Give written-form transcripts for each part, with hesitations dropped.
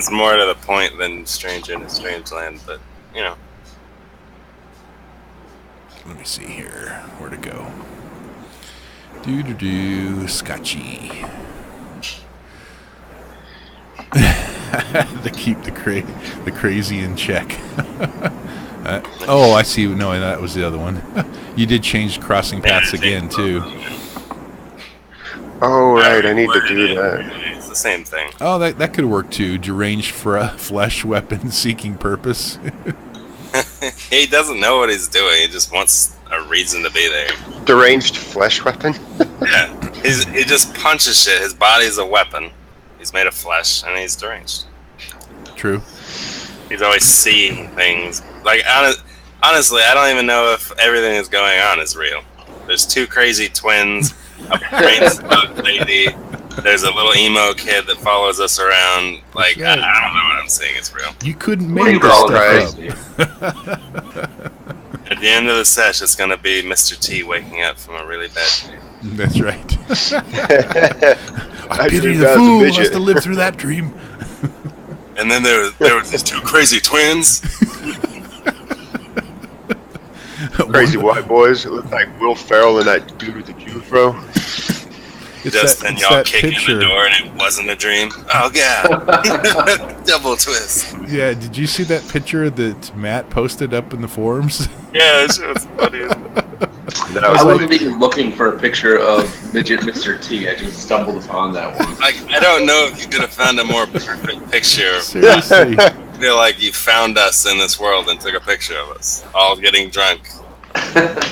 seems more to the point than Stranger in a Strange Land, but, you know. Let me see here. Where to go? Scotchy. To keep the crazy in check. I see. No, that was the other one. You did change crossing paths again, too. Oh, right. I need to do that. It's the same thing. Oh, that could work, too. Deranged flesh weapon seeking purpose. He doesn't know what he's doing. He just wants a reason to be there. Deranged flesh weapon? Yeah. He just punches shit. His body's a weapon. He's made of flesh, and he's deranged. True. He's always seeing things. Like, honestly, I don't even know if everything that's going on is real. There's two crazy twins, a brain bug lady. There's a little emo kid that follows us around. Like, right. I don't know what I'm seeing is real. You couldn't make this stuff up. At the end of the sesh, it's going to be Mr. T waking up from a really bad dream. That's right. I pity the fool who has to live through that dream. And then there were these two crazy twins. Crazy white boys. It looked like Will Ferrell and that dude with the Q-Fro. Just then y'all kick in the door and it wasn't a dream. Oh, yeah. Double twist. Yeah, did you see that picture that Matt posted up in the forums? Yeah, it was funny. I wasn't even looking for a picture of Midget Mr. T. I just stumbled upon that one. I don't know if you could have found a more perfect picture. Seriously. I feel like you found us in this world and took a picture of us, all getting drunk. Yep.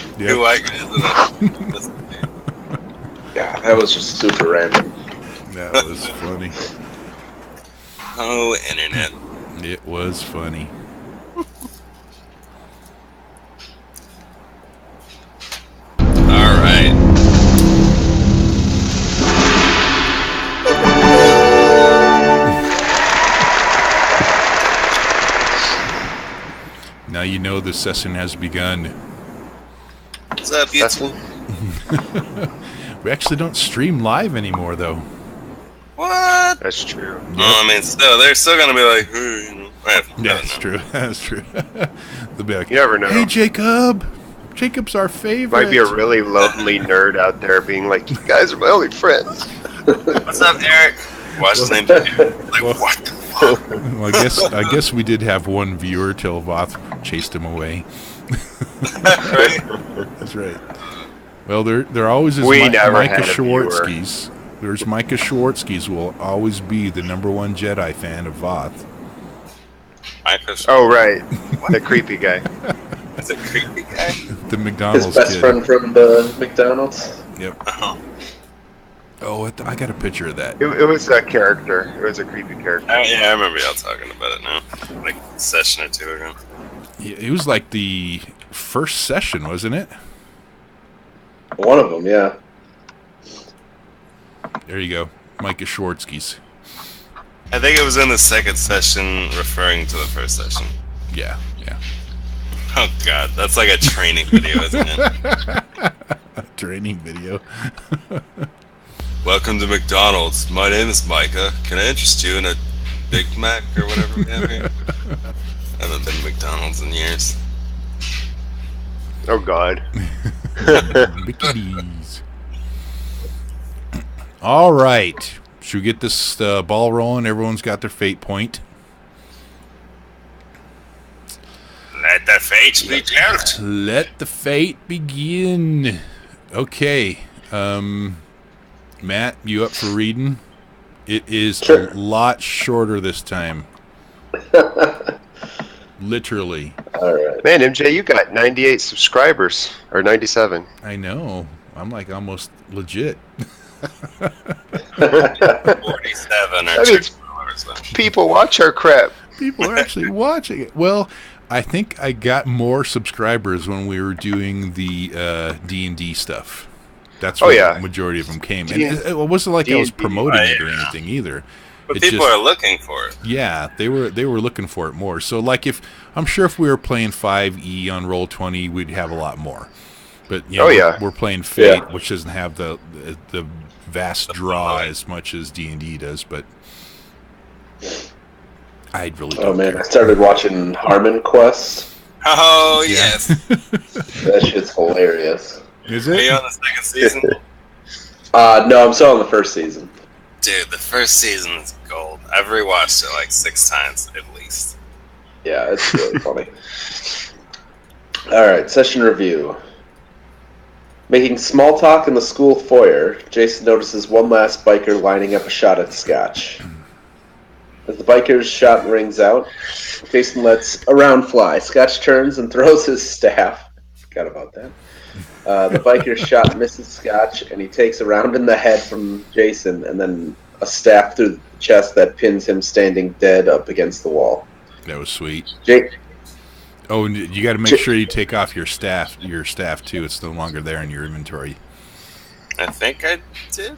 Yeah, that was just super random. That was funny. Oh, internet. It was funny. All right. Now you know the session has begun. What's up, YouTube? We actually don't stream live anymore, though. What? That's true. Yep. I mean, they're still gonna be like, yeah, that's true. That's true. They'll be like, you never know. Hey, Jacob. Jacob's our favorite. Might be a really lonely nerd out there being like, you guys are my only friends. What's up, Eric? Watch his name. Like, what the fuck? Well, I guess we did have one viewer till Voth chased him away. Right? That's right. Well, there always is Micah Schwartzky's. There's Micah Schwartzky's will always be the #1 Jedi fan of Voth. Oh, right. The creepy guy. Is it creepy guy? The McDonald's His best friend from the McDonald's? Yep. Oh, I got a picture of that. It was a character. It was a creepy character. Yeah, I remember y'all talking about it now. Like a session or two ago. Yeah, it was like the first session, wasn't it? One of them, yeah. There you go. Micah Schwartzky's. I think it was in the second session referring to the first session. Yeah. Oh, God. That's like a training video, isn't it? A training video. Welcome to McDonald's. My name is Micah. Can I interest you in a Big Mac or whatever we have here? I haven't been to McDonald's in years. Oh, God. Mickey D's. All right. Should we get this ball rolling? Everyone's got their fate point. Let the fates be dealt. Let the fate begin. Okay. Matt, you up for reading? It is a lot shorter this time. Literally. All right. Man, MJ, you got 98 subscribers. Or 97. I know. I'm like almost legit. 47 or people watch our crap. People are actually watching it. Well, I think I got more subscribers when we were doing the D&D stuff. That's where the majority of them came. And it wasn't like I was promoting it or anything either. But people are looking for it. Yeah, they were looking for it more. So like I'm sure if we were playing 5e on Roll20, we'd have a lot more. But we're playing Fate, which doesn't have the vast draw as much as D&D does, but I'd really Oh man, I started watching Harmon Quest. Oh, yes. That shit's hilarious. Is it? Are you on the second season? No, I'm still on the first season. Dude, the first season is gold. I've rewatched it like 6 times at least. Yeah, it's really funny. Alright, session review. Making small talk in the school foyer, Jason notices one last biker lining up a shot at Scotch. As the biker's shot rings out, Jason lets a round fly. Scotch turns and throws his staff. Forgot about that. The biker's shot misses Scotch, and he takes a round in the head from Jason, and then a staff through the chest that pins him standing dead up against the wall. That was sweet. Jake. Oh, and you got to make sure you take off your staff too. It's no longer there in your inventory. I think I did,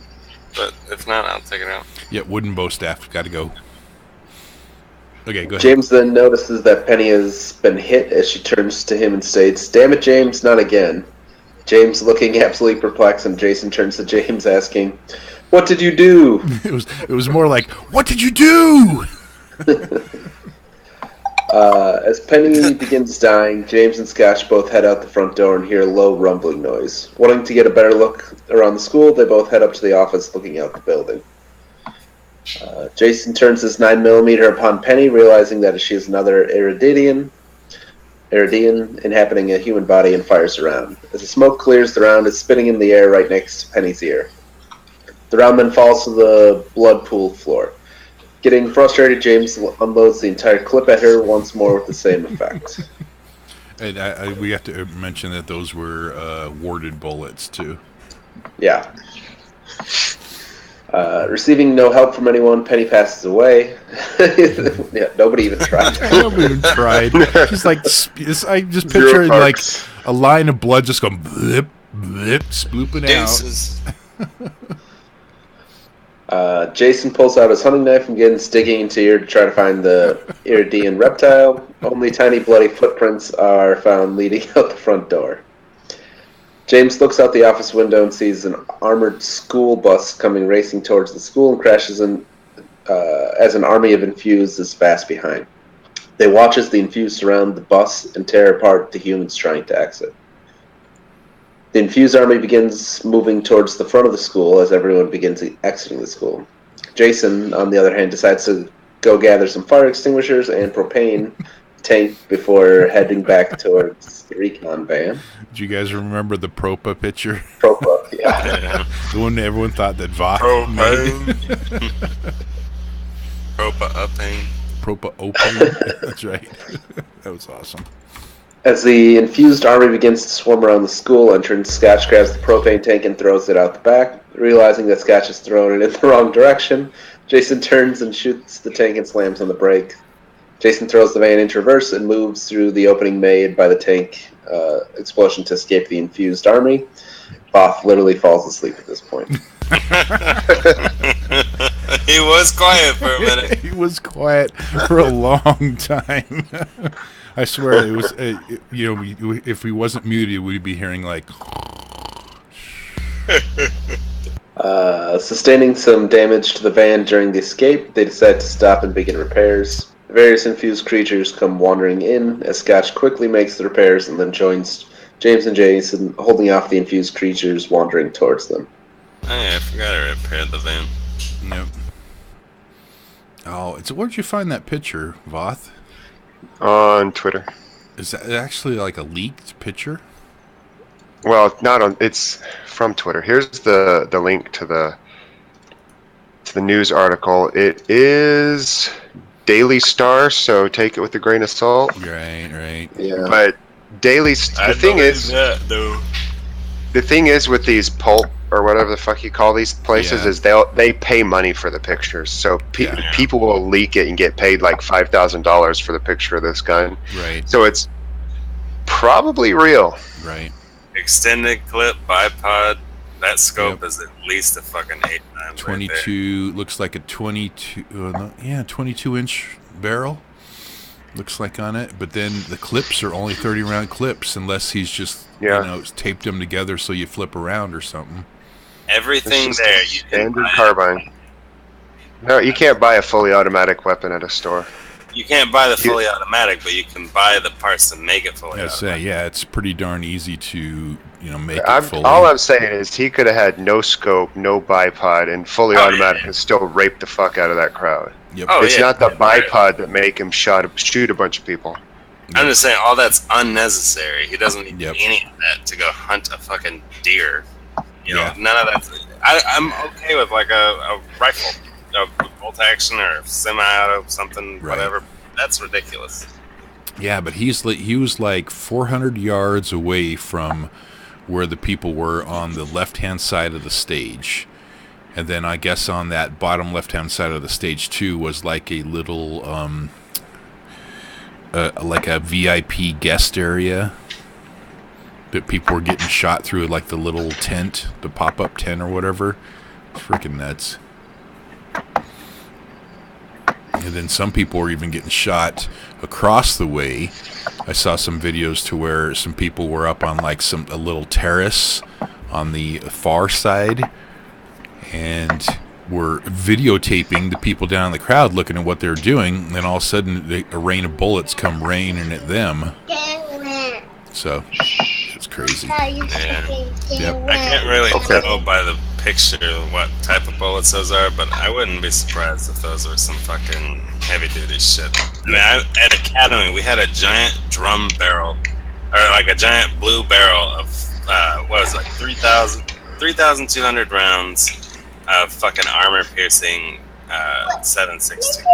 but if not, I'll take it out. Yeah, wooden bow staff. Got to go. Okay, go ahead. James then notices that Penny has been hit as she turns to him and states, "Damn it, James, not again." James looking absolutely perplexed, and Jason turns to James asking, "What did you do?" It was more like, "What did you do?" As Penny begins dying, James and Scotch both head out the front door and hear a low rumbling noise. Wanting to get a better look around the school, they both head up to the office looking out the building. Jason turns his 9mm upon Penny, realizing that she is another Iridian inhabiting a human body, and fires around. As the smoke clears, the round is spinning in the air right next to Penny's ear. The round then falls to the blood-pooled floor. Getting frustrated, James unloads the entire clip at her once more with the same effect. And we have to mention that those were warded bullets, too. Yeah. Receiving no help from anyone, Penny passes away. Yeah, nobody even tried. Nobody even tried. Just like, I just picture it like a line of blood just going blip, blip, splooping out. Jason pulls out his hunting knife and begins digging into here to try to find the Iridian reptile. Only tiny bloody footprints are found leading out the front door. James looks out the office window and sees an armored school bus coming racing towards the school and crashes in as an army of infused is fast behind. They watch as the infused surround the bus and tear apart the humans trying to exit. The infused army begins moving towards the front of the school as everyone begins exiting the school. Jason, on the other hand, decides to go gather some fire extinguishers and propane tank before heading back towards the recon van. Do you guys remember the Propa picture? Propa, yeah. The one everyone thought that Voth made. Propa Upane. Propa Opane. That's right. That was awesome. As the infused army begins to swarm around the school entrance, Scotch grabs the propane tank and throws it out the back. Realizing that Scotch has thrown it in the wrong direction, Jason turns and shoots the tank and slams on the brake. Jason throws the van into reverse and moves through the opening made by the tank explosion to escape the infused army. Both literally falls asleep at this point. He was quiet for a minute. He was quiet for a long time. I swear, it was. If he wasn't muted, we'd be hearing like. Sustaining some damage to the van during the escape, they decide to stop and begin repairs. Various infused creatures come wandering in as Scotch quickly makes the repairs and then joins James and Jason holding off the infused creatures wandering towards them. Oh yeah, I forgot to repair the van. Yep. Oh, where'd you find that picture, Voth? On Twitter. Is that actually like a leaked picture? Well, it's from Twitter. Here's the link to the news article. It is Daily Star, so take it with a grain of salt. Right. Yeah. But the thing is with these pulp or whatever the fuck you call these places is they pay money for the pictures. So people will leak it and get paid like $5,000 for the picture of this gun. Right. So it's probably real. Right. Extended clip, bipod. That scope is at least a fucking 8 times. 22 right, looks like a 22-inch barrel. Looks like on it, but then the clips are only 30-round clips, unless he's just taped them together so you flip around or something. Everything there, you standard carbine. No, you can't buy a fully automatic weapon at a store. You can't buy the fully automatic, but you can buy the parts to make it fully automatic. Yeah, it's pretty darn easy to make it fully. All I'm saying is he could have had no scope, no bipod, and fully automatic and still raped the fuck out of that crowd. Yep. It's not the bipod that make him shoot a bunch of people. I'm just saying, all that's unnecessary. He doesn't need any of that to go hunt a fucking deer. You know, none of that. I'm okay with like a rifle, a bolt action or semi-auto, something, whatever. That's ridiculous. Yeah, but he was like 400 yards away from where the people were on the left-hand side of the stage. And then I guess on that bottom left-hand side of the stage, too, was like a little, like a VIP guest area that people were getting shot through, like the little tent, the pop-up tent or whatever. It's freaking nuts. And then some people were even getting shot across the way. I saw some videos to where some people were up on like a little terrace on the far side and were videotaping the people down in the crowd looking at what they were doing. And then all of a sudden a rain of bullets come raining at them. So it's crazy. Yeah. Yep. I can't really tell by the picture what type of bullets those are, but I wouldn't be surprised if those were some fucking heavy duty shit. I mean, at Academy we had a giant drum barrel, or like a giant blue barrel of what was it, like 3,200 rounds of fucking armor piercing 7.62.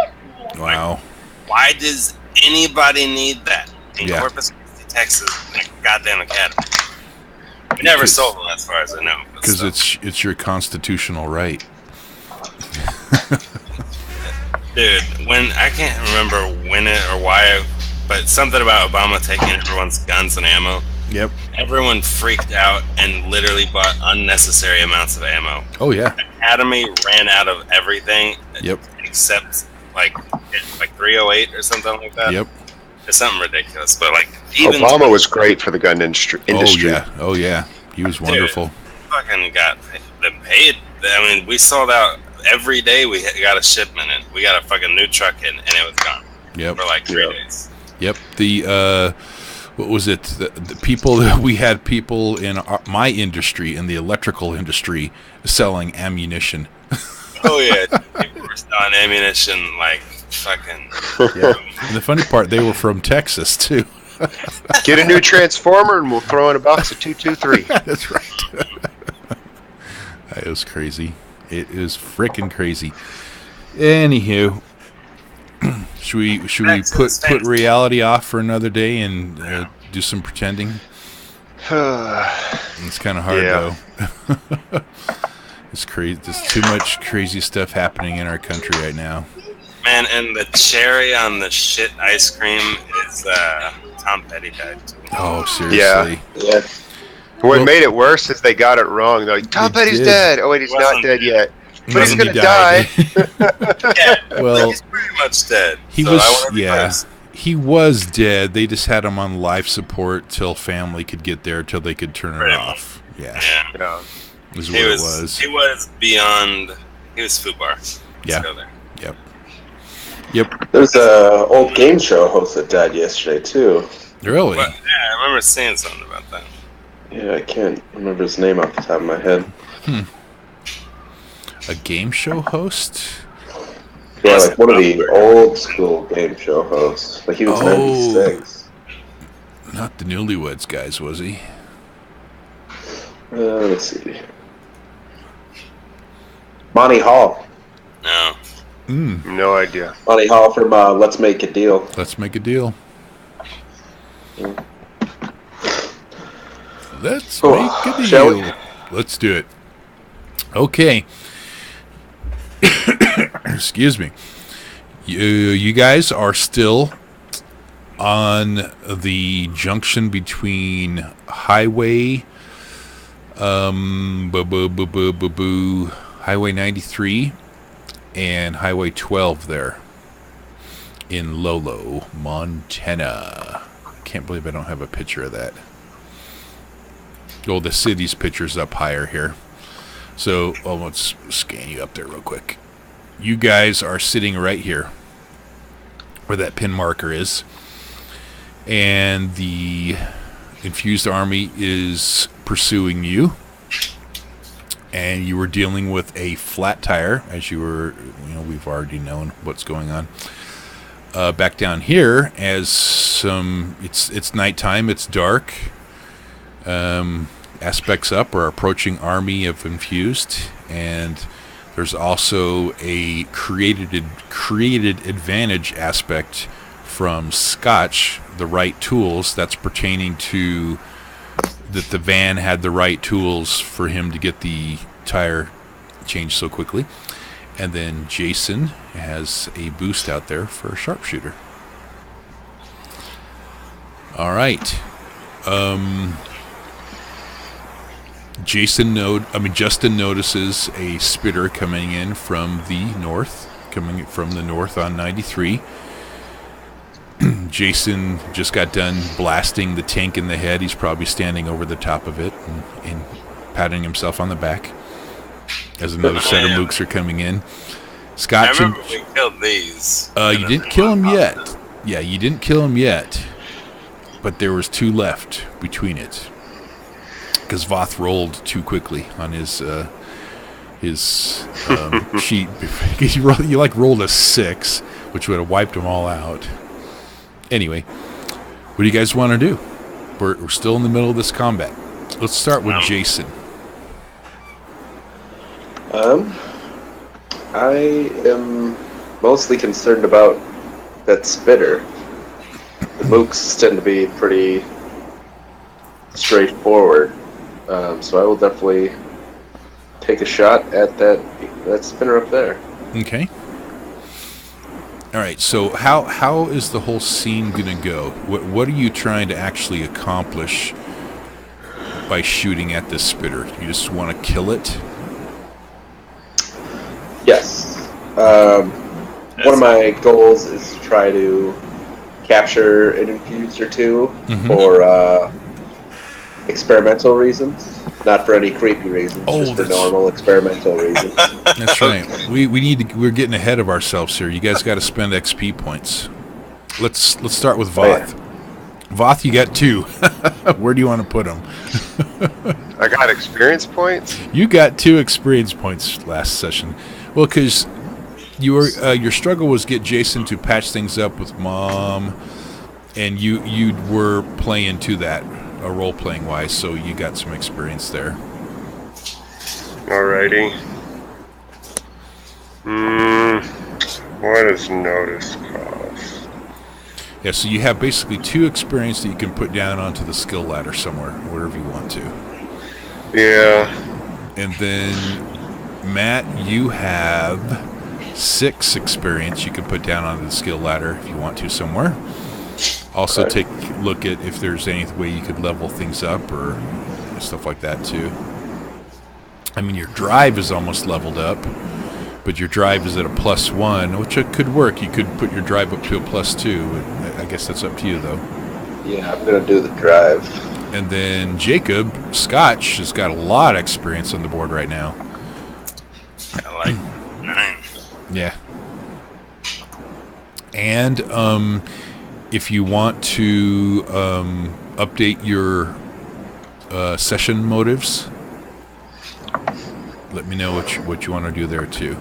Wow. Like, why does anybody need that in Corpus Christi, Texas, in a goddamn academy? We never sold them, as far as I know. Because it's your constitutional right. Dude, when I can't remember when it or why, but something about Obama taking everyone's guns and ammo. Yep. Everyone freaked out and literally bought unnecessary amounts of ammo. Oh yeah. Academy ran out of everything. Yep. Except like 308 or something like that. Yep. It's something ridiculous, but like even Obama was great for the gun industry. Oh yeah. He was wonderful. Dude, fucking got them paid. I mean, we sold out every day. We got a shipment in. We got a fucking new truck in, and it was gone. Yep. For like 3 days. Yep. The what was it? The people we had people in my industry, in the electrical industry, selling ammunition. Oh yeah, people were selling ammunition like fucking. Yeah. And the funny part, they were from Texas too. Get a new transformer and we'll throw in a box of 223. That's right. It was crazy. It is freaking crazy. Anywho, should we put reality off for another day and do some pretending? It's kind of hard though. It's crazy. There's too much crazy stuff happening in our country right now. Man, and the cherry on the shit ice cream is Tom Petty died too. Oh, seriously? Yeah. What made it worse is they got it wrong. They're like, Tom Petty's dead. Oh wait, he's not dead yet. But he's gonna die. Well, he's pretty much dead. He was dead. They just had him on life support till family could get there, till they could turn it off. Yeah. Is what it was. He was beyond. He was FUBAR. Yeah. Go there. Yep. There's a old game show host that died yesterday too. Really? But, yeah, I remember seeing something about that. Yeah, I can't remember his name off the top of my head. A game show host? Yeah, like one of the old school game show hosts. Like he was 96. Not the Newlyweds guys, was he? Let's see. Monty Hall. No. No idea. Monty Hall from Let's Make a Deal. Let's make a deal. Let's make a deal. Shall we? Let's do it. Okay. Excuse me. You guys are still on the junction between Highway Highway 93 and Highway 12 there in Lolo, Montana. Can't believe I don't have a picture of that. Oh, the city's picture's up higher here. So, let's scan you up there real quick. You guys are sitting right here where that pin marker is. And the infused army is pursuing you. And you were dealing with a flat tire, as you were, we've already known what's going on. Back down here, as it's nighttime, it's dark. Aspects up are approaching army of infused, and there's also a created advantage aspect from Scotch, the right tools. That's pertaining to that the van had the right tools for him to get the tire changed so quickly. And then Jason has a boost out there for a sharpshooter. All right. Justin notices a spitter coming in from the north, on 93. Jason just got done blasting the tank in the head. He's probably standing over the top of it and patting himself on the back as another set of mooks are coming in. Scott, I remember we killed these. You didn't kill him yet. Yeah, you didn't kill him yet. But there was 2 left between it. Because Voth rolled too quickly on his sheet. You rolled a 6, which would have wiped them all out. Anyway, what do you guys want to do? We're still in the middle of this combat. Let's start with Jason. I am mostly concerned about that spitter. The mooks tend to be pretty straightforward, so I will definitely take a shot at that spinner up there. Okay. All right. So how is the whole scene gonna go? What are you trying to actually accomplish by shooting at this spitter? You just want to kill it? Yes. One of my goals is to try to capture an infused or 2 for experimental reasons, not for any creepy reasons, just for normal experimental reasons. That's right. We're getting ahead of ourselves here. You guys got to spend XP points. Let's start with Voth. Voth, you got 2. Where do you want to put them? I got experience points. You got 2 experience points last session. Well, because your struggle was get Jason to patch things up with Mom, and you were playing to that, role playing wise, so you got some experience there. Alrighty. What does notice cost? Yeah, so you have basically 2 experience that you can put down onto the skill ladder somewhere, wherever you want to. Yeah. And then Matt, you have 6 experience you can put down onto the skill ladder if you want to somewhere. Also take a look at if there's any way you could level things up or stuff like that too. I mean, your drive is almost leveled up, but your drive is at a +1, which it could work. You could put your drive up to a +2. I guess that's up to you, though. Yeah, I'm going to do the drive. And then Jacob, Scotch, has got a lot of experience on the board right now. I like 9. Yeah. And if you want to update your session motives, let me know what you want to do there too.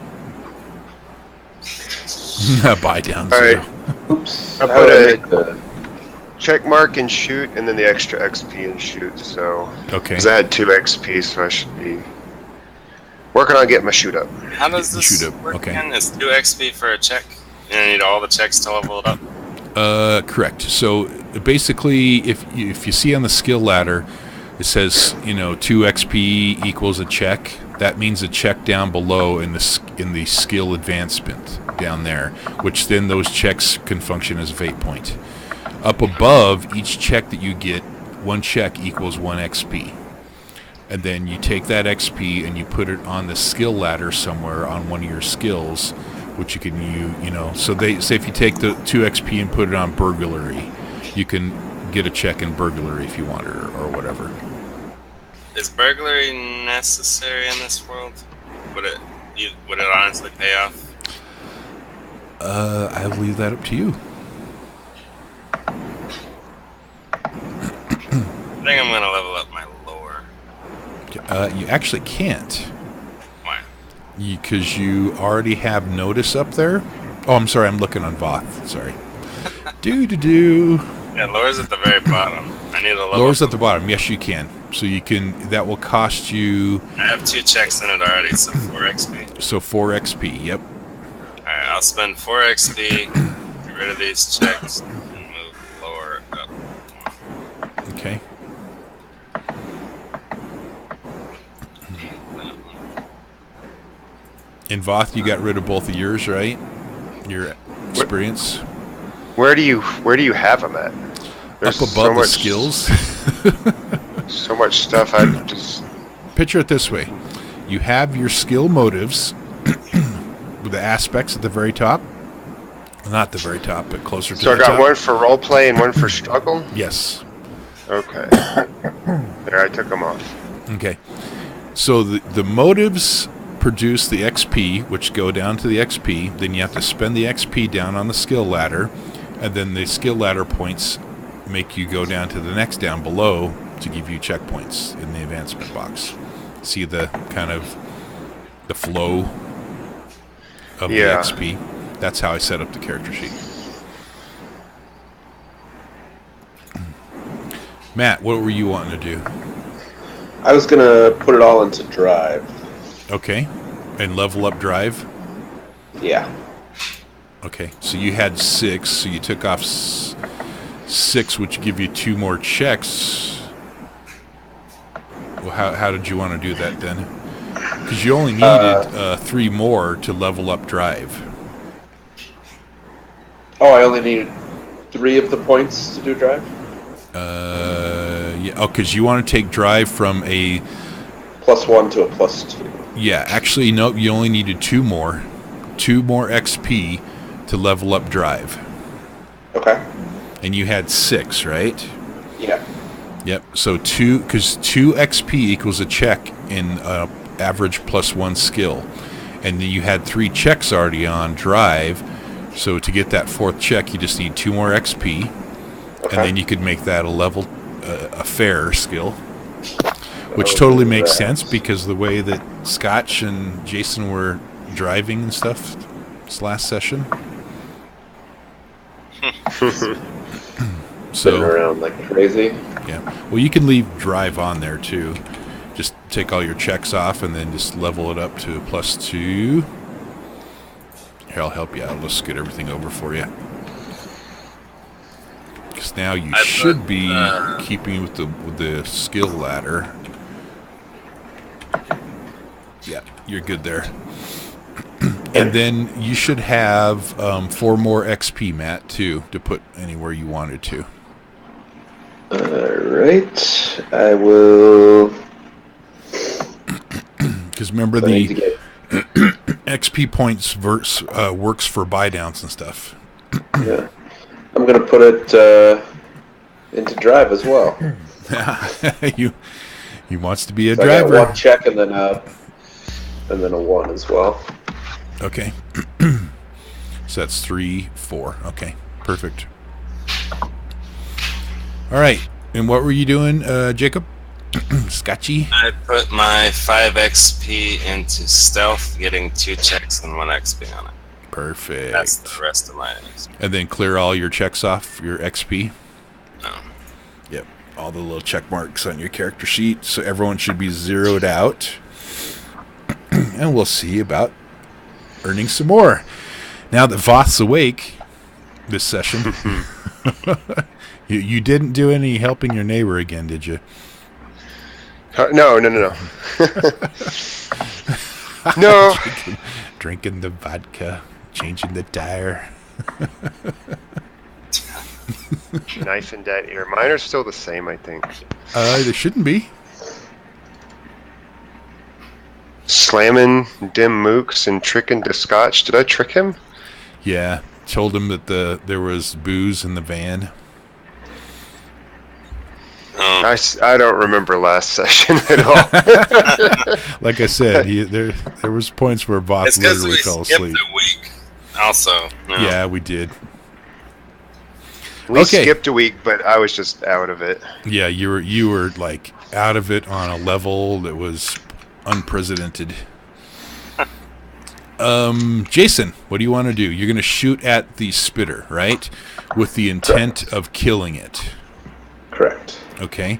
Buy down 0. Right. Oops. I put a check mark and shoot, and then the extra XP and shoot. So okay. Because I had 2 XP, so I should be working on getting my shoot up. How does this work again? It's 2 XP for a check, and you need all the checks to level it up. Correct. So basically, if you see on the skill ladder, it says 2 XP equals a check. That means a check down below in the skill advancement down there, which then those checks can function as a fate point. Up above, each check that you get, 1 check equals 1 XP. And then you take that XP and you put it on the skill ladder somewhere on one of your skills, which you can so they say if you take the 2 XP and put it on burglary, you can get a check in burglary if you want it or whatever. Is burglary necessary in this world? Would it honestly pay off? I'll leave that up to you. You actually can't. Why? Because you already have notice up there. Oh, I'm sorry. I'm looking on Voth. Sorry. Do. Yeah, lower's at the very bottom. I need a level. Lower's at the bottom. Yes, you can. So you can. That will cost you. I have 2 checks in it already, so 4 XP. So 4 XP. Yep. Alright, I'll spend 4 XP, get rid of these checks, and move lower up. Okay. In Voth, you got rid of both of yours, right? Your experience. Where do you have them at? There's up above the skills. So much stuff. I just picture it this way: you have your skill motives with the aspects at the very top. Not the very top, but closer to the top. So I got one for role play and one for struggle. Yes. Okay. There, I took them off. Okay. So the motives produce the XP, which go down to the XP. Then you have to spend the XP down on the skill ladder, and then the skill ladder points make you go down to the next down below to give you checkpoints in the advancement box. See the kind of the flow of the XP. That's how I set up the character sheet. Matt, what were you wanting to do? I was going to put it all into drive. Okay. And level up drive? Yeah. Okay. So you had 6, so you took off 6, which give you 2 more checks. Well, how did you want to do that then? Because you only needed 3 more to level up drive. Oh, I only needed 3 of the points to do drive? Yeah. Oh, because you want to take drive from a +1 to a +2. Yeah, actually, no, you only needed 2 more. 2 more XP to level up drive. Okay. And you had 6, right? Yeah. Yep. So 2, because 2 XP equals a check in average +1 skill. And then you had 3 checks already on drive. So to get that 4th check, you just need 2 more XP. Okay. And then you could make that a level, a fair skill. Which totally makes sense because the way that Scotch and Jason were driving and stuff this last session. So around like crazy. Yeah. Well, you can leave drive on there too. Just take all your checks off and then just level it up to a +2. Here, I'll help you out. Let's scoot everything over for you. Because now you should be keeping with the skill ladder. Yeah, you're good there. And then you should have 4 more XP, Matt, too, to put anywhere you wanted to. Alright, I will... Because remember, the XP points works for buy downs and stuff. Yeah. I'm going to put it into drive as well. He wants to be a so driver. I got 1 check and then a 1 as well. Okay. So that's 3, 4. Okay, perfect. All right. And what were you doing, Jacob? Scotchy? I put my 5 XP into stealth, getting 2 checks and 1 XP on it. Perfect. That's the rest of my XP. And then clear all your checks off your XP? No. Yep. All the little check marks on your character sheet. So everyone should be zeroed out. And we'll see about earning some more. Now that Voth's awake this session, you didn't do any helping your neighbor again, did you? No. No. Drinking the vodka, changing the tire. Knife in that ear. Mine are still the same, I think. They shouldn't be. Slamming dim mooks and tricking the Scotch. Did I trick him? Yeah. Told him that there was booze in the van. I don't remember last session at all. Like I said, there was points where Voth literally fell asleep. A week also. No. Yeah, we did. We skipped a week, but I was just out of it. Yeah, you were like out of it on a level that was unprecedented. Jason, what do you want to do? You're going to shoot at the spitter, right? With the intent of killing it. Correct. Okay.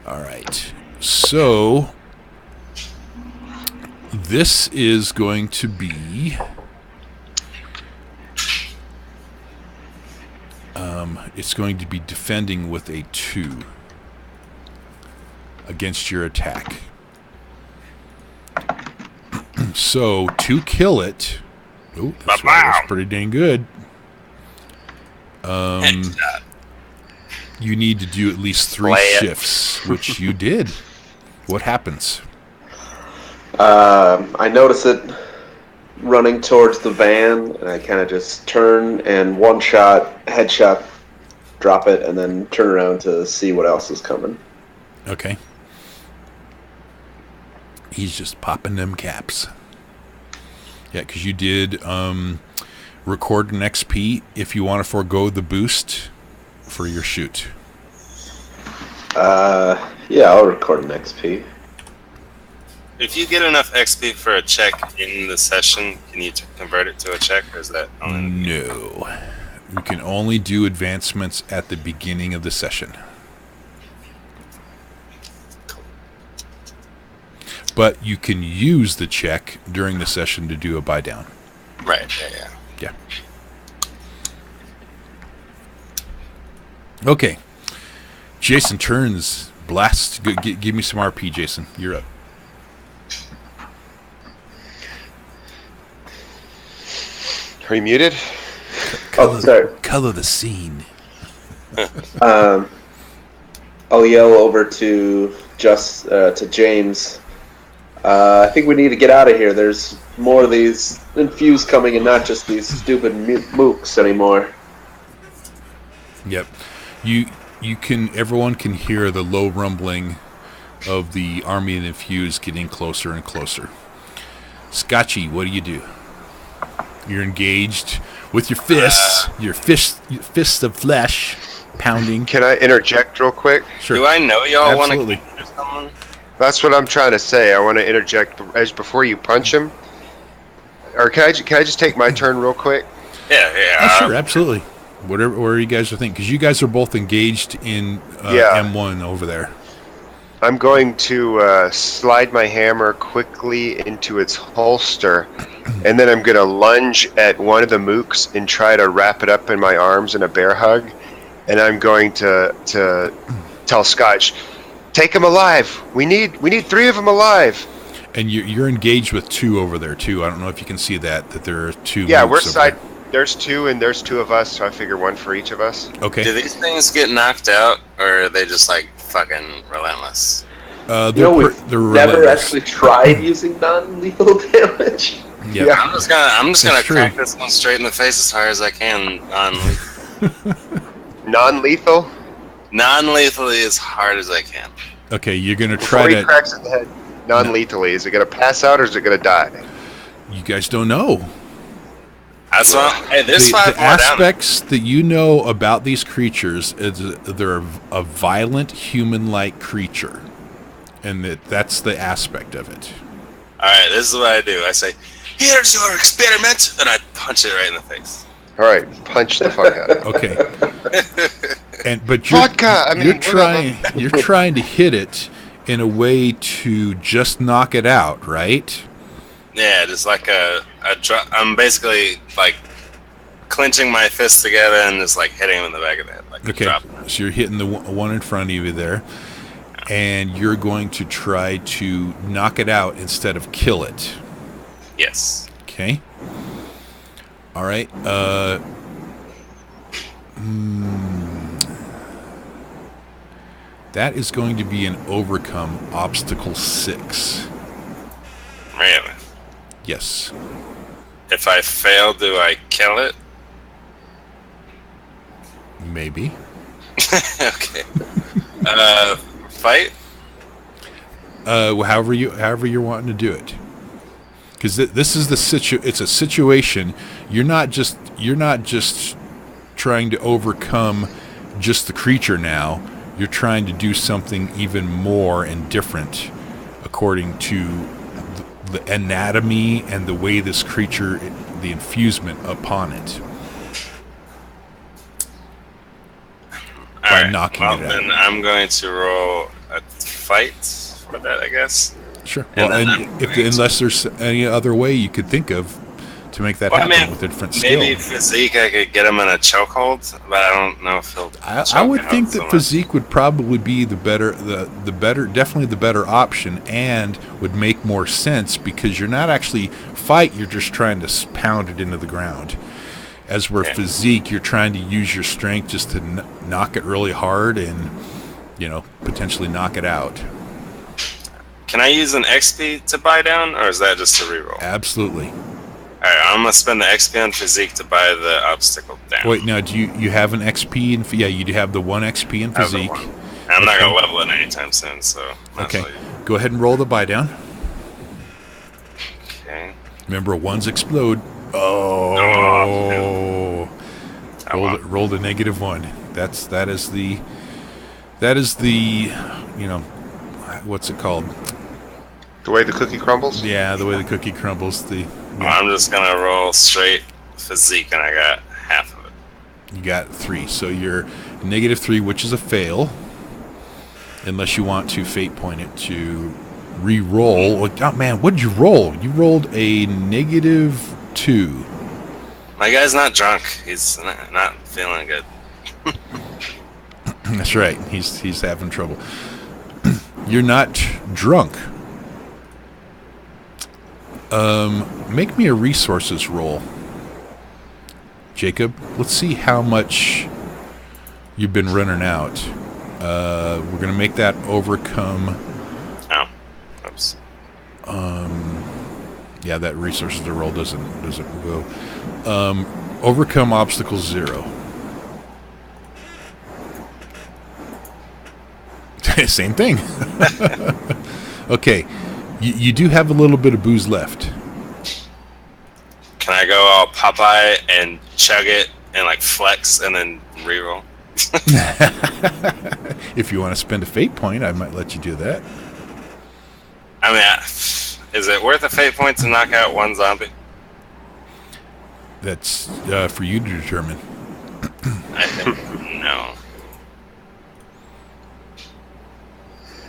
All right. So this is going to be it's going to be defending with a 2 against your attack. So to kill it, that's pretty dang good. You need to do at least 3 shifts, which you did. What happens? I notice it running towards the van, and I kind of just turn and one shot, headshot, drop it, and then turn around to see what else is coming. Okay. He's just popping them caps. Yeah, because you did record an XP if you want to forego the boost for your shoot. Yeah, I'll record an XP. If you get enough XP for a check in the session, can you convert it to a check, or is that only... No. We can only do advancements at the beginning of the session. But you can use the check during the session to do a buy down. Right, yeah. Okay. Jason turns, blasts. Give me some RP, Jason. You're up. Are you muted? Sorry. Color the scene. I'll yell over to James. I think we need to get out of here. There's more of these infused coming, and not just these stupid mooks anymore. Yep. Everyone can hear the low rumbling of the army and infused getting closer and closer. Scotchy, what do? You're engaged with your fists, your fists of flesh pounding. Can I interject real quick? Sure. Do I know y'all want to Absolutely. kill someone? That's what I'm trying to say. I want to interject before you punch him. Or can I just take my turn real quick? Yeah. Oh, sure, absolutely. Whatever you guys are thinking, because you guys are both engaged in M1 over there. I'm going to slide my hammer quickly into its holster, and then I'm going to lunge at one of the mooks and try to wrap it up in my arms in a bear hug. And I'm going to tell Scotch, take him alive. We need 3 of them alive. And you're engaged with 2 over there too. I don't know if you can see that there are 2. Yeah, we're side. There's 2, and there's 2 of us, so I figure 1 for each of us. Okay. Do these things get knocked out, or are they just like fucking relentless? They're never actually tried using non-lethal damage. Yep. Yeah. I'm just gonna crack this one straight in the face as hard as I can. Non-lethal? Non-lethally as hard as I can. Okay, you're gonna Before try he cracks in the head non-lethally, is it gonna pass out or is it gonna die? You guys don't know. That's what. Hey, there's 5 the more aspects that you know about these creatures is they're a violent human-like creature, and that's the aspect of it. All right, this is what I do. I say, "Here's your experiment," and I punch it right in the face. All right, punch the fuck out of it. Okay. But you're trying to hit it in a way to just knock it out, right? Yeah, just like I'm basically like clenching my fists together and just like hitting him in the back of the head. Like okay, so you're hitting the one in front of you there, and you're going to try to knock it out instead of kill it. Yes. Okay. All right. That is going to be an overcome obstacle 6. Really? Yes. If I fail, do I kill it? Maybe. Okay. Fight? However you're wanting to do it. Because this is it's a situation. You're not just trying to overcome just the creature now. You're trying to do something even more and different according to the anatomy and the way this creature, the infusement upon it. By knocking it out. Then I'm going to roll a fight for that, I guess. Sure. Unless there's any other way you could think of to make that happen with a different skill. Maybe physique, I could get him in a chokehold, but I don't know if he'll. I would think that physique would probably be the better, definitely the better option, and would make more sense because you're not actually fight. You're just trying to pound it into the ground. As where physique, you're trying to use your strength just to knock it really hard and, potentially knock it out. Can I use an XP to buy down, or is that just a reroll? Absolutely. Alright, I'm going to spend the XP on physique to buy the obstacle down. Wait, now, do you have an XP? Yeah, you do have the 1 XP in physique. I'm not going to level it anytime soon, so... Okay, go ahead and roll the buy down. Okay. Remember, 1s explode. Oh. Rolled a -1. That is the what's it called? The way the cookie crumbles? Yeah, the way the cookie crumbles. I'm just going to roll straight physique, and I got half of it. You got 3, so you're -3, which is a fail. Unless you want to fate point it to re-roll. Oh, man, what did you roll? You rolled a -2. My guy's not drunk. He's not feeling good. That's right. He's having trouble. You're not drunk. Make me a resources roll. Jacob, let's see how much you've been running out. We're going to make that overcome. Oh. Oops. Yeah, that resources to roll doesn't go. Overcome obstacle 0. Same thing. Okay. You do have a little bit of booze left. Can I go all Popeye and chug it and flex and then reroll? If you want to spend a fate point, I might let you do that. I mean, is it worth a fate point to knock out one zombie? That's for you to determine. I think no.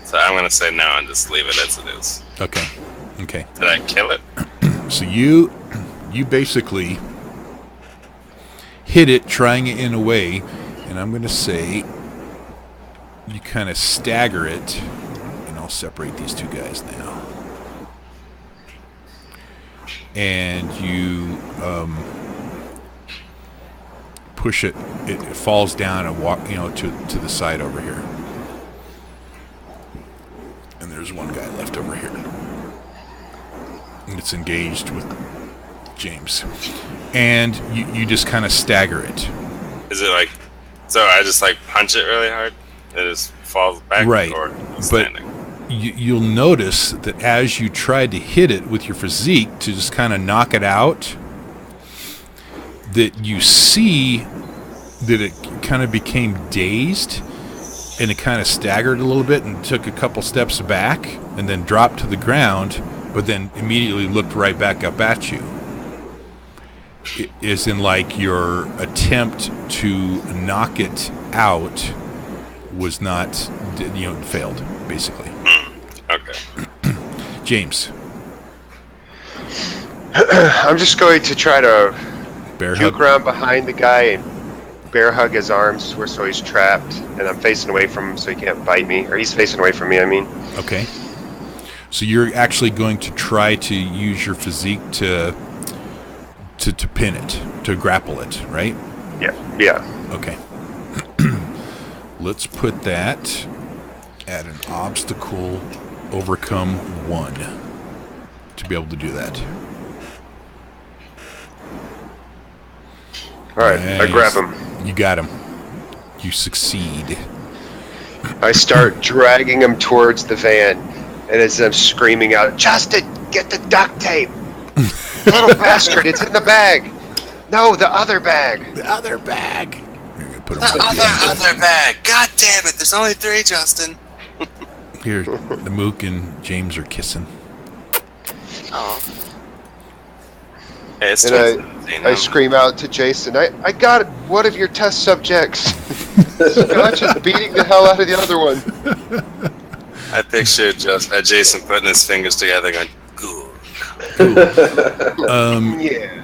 So I'm going to say no and just leave it as it is. Okay. Did I kill it? So you basically hit it, trying it in a way, and I'm going to say you kind of stagger it, and I'll separate these two guys now. And you push it falls down and walk, to the side over here. And there's one guy left over here. And it's engaged with James. And you just kind of stagger it. Is it so I just punch it really hard? It just falls back? Right. Or but you'll notice that as you tried to hit it with your physique to just kind of knock it out, that you see that it kind of became dazed and it kind of staggered a little bit and took a couple steps back and then dropped to the ground, but then immediately looked right back up at you. It is in your attempt to knock it out was not, failed, basically. Okay. James. I'm just going to try to Bear juke hug. around behind the guy and bear hug his arms so he's trapped, and I'm facing away from him so he can't bite me, or he's facing away from me, I mean. Okay. So you're actually going to try to use your physique to pin it, to grapple it, right? Yeah. Okay. Let's put that at an obstacle overcome 1 to be able to do that. Alright, Nice. I grab him. You got him. You succeed. I start dragging him towards the van, and as I'm screaming out, Justin, get the duct tape! Little bastard, it's in the bag! No, the other bag! The other bag! Put the other bag. God damn it! There's only 3, Justin. Here, the Mook and James are kissing. Oh. Hey, it's I scream out to Jason, I got one of your test subjects. Scotch is beating the hell out of the other one. I pictured Jason putting his fingers together going, good.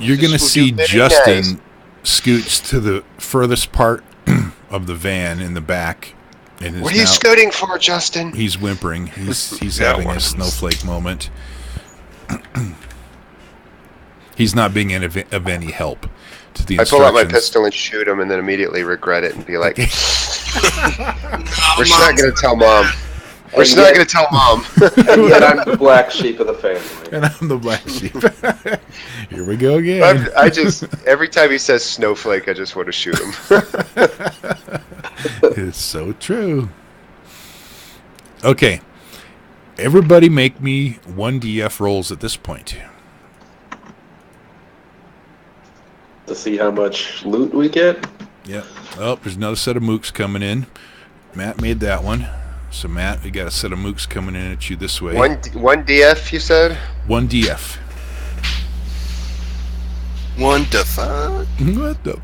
You're going to see Justin scooch to the furthest part of the van in the back. And what are you scooting for, Justin? He's whimpering. He's having a snowflake moment. He's not being of any help to the instructions. I pull out my pistol and shoot him and then immediately regret it and be like, we're not going to tell Mom. We're not going to tell Mom. And yet I'm the black sheep of the family. And I'm the black sheep. Here we go again. Every time he says snowflake, I just want to shoot him. It's so true. Okay. Everybody make me 1DF rolls at this point. To see how much loot we get? Yep. Oh, there's another set of mooks coming in. Matt made that one. So, Matt, we got a set of mooks coming in at you this way. One DF, you said? 1DF. What the fuck? What the?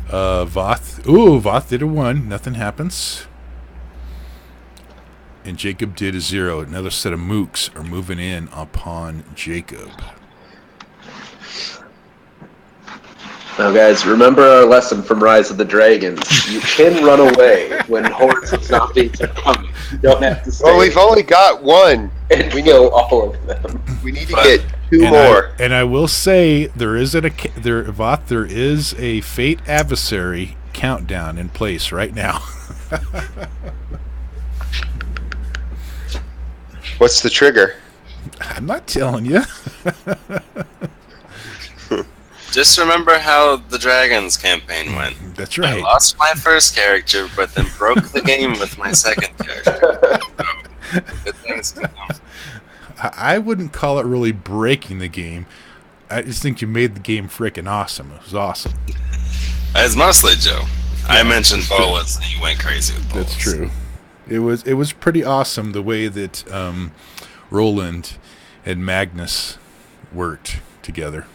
Voth. Ooh, Voth did a 1. Nothing happens. And Jacob did a 0. Another set of mooks are moving in upon Jacob. Now, guys, remember our lesson from Rise of the Dragons. You can run away when hordes of zombies are coming. You don't have to stay. Well, we've only got one. And we kill all of them. We need to get 2 more. And I will say, there is a Fate Adversary countdown in place right now. What's the trigger? I'm not telling you. Just remember how the Dragons campaign went. That's right. I lost my first character, but then broke the game with my second character. So, good things to come. I wouldn't call it really breaking the game. I just think you made the game freaking awesome. It was awesome. It's mostly Joe. I mentioned bullets, and you went crazy with bullets. That's true. It was pretty awesome the way that Roland and Magnus worked together.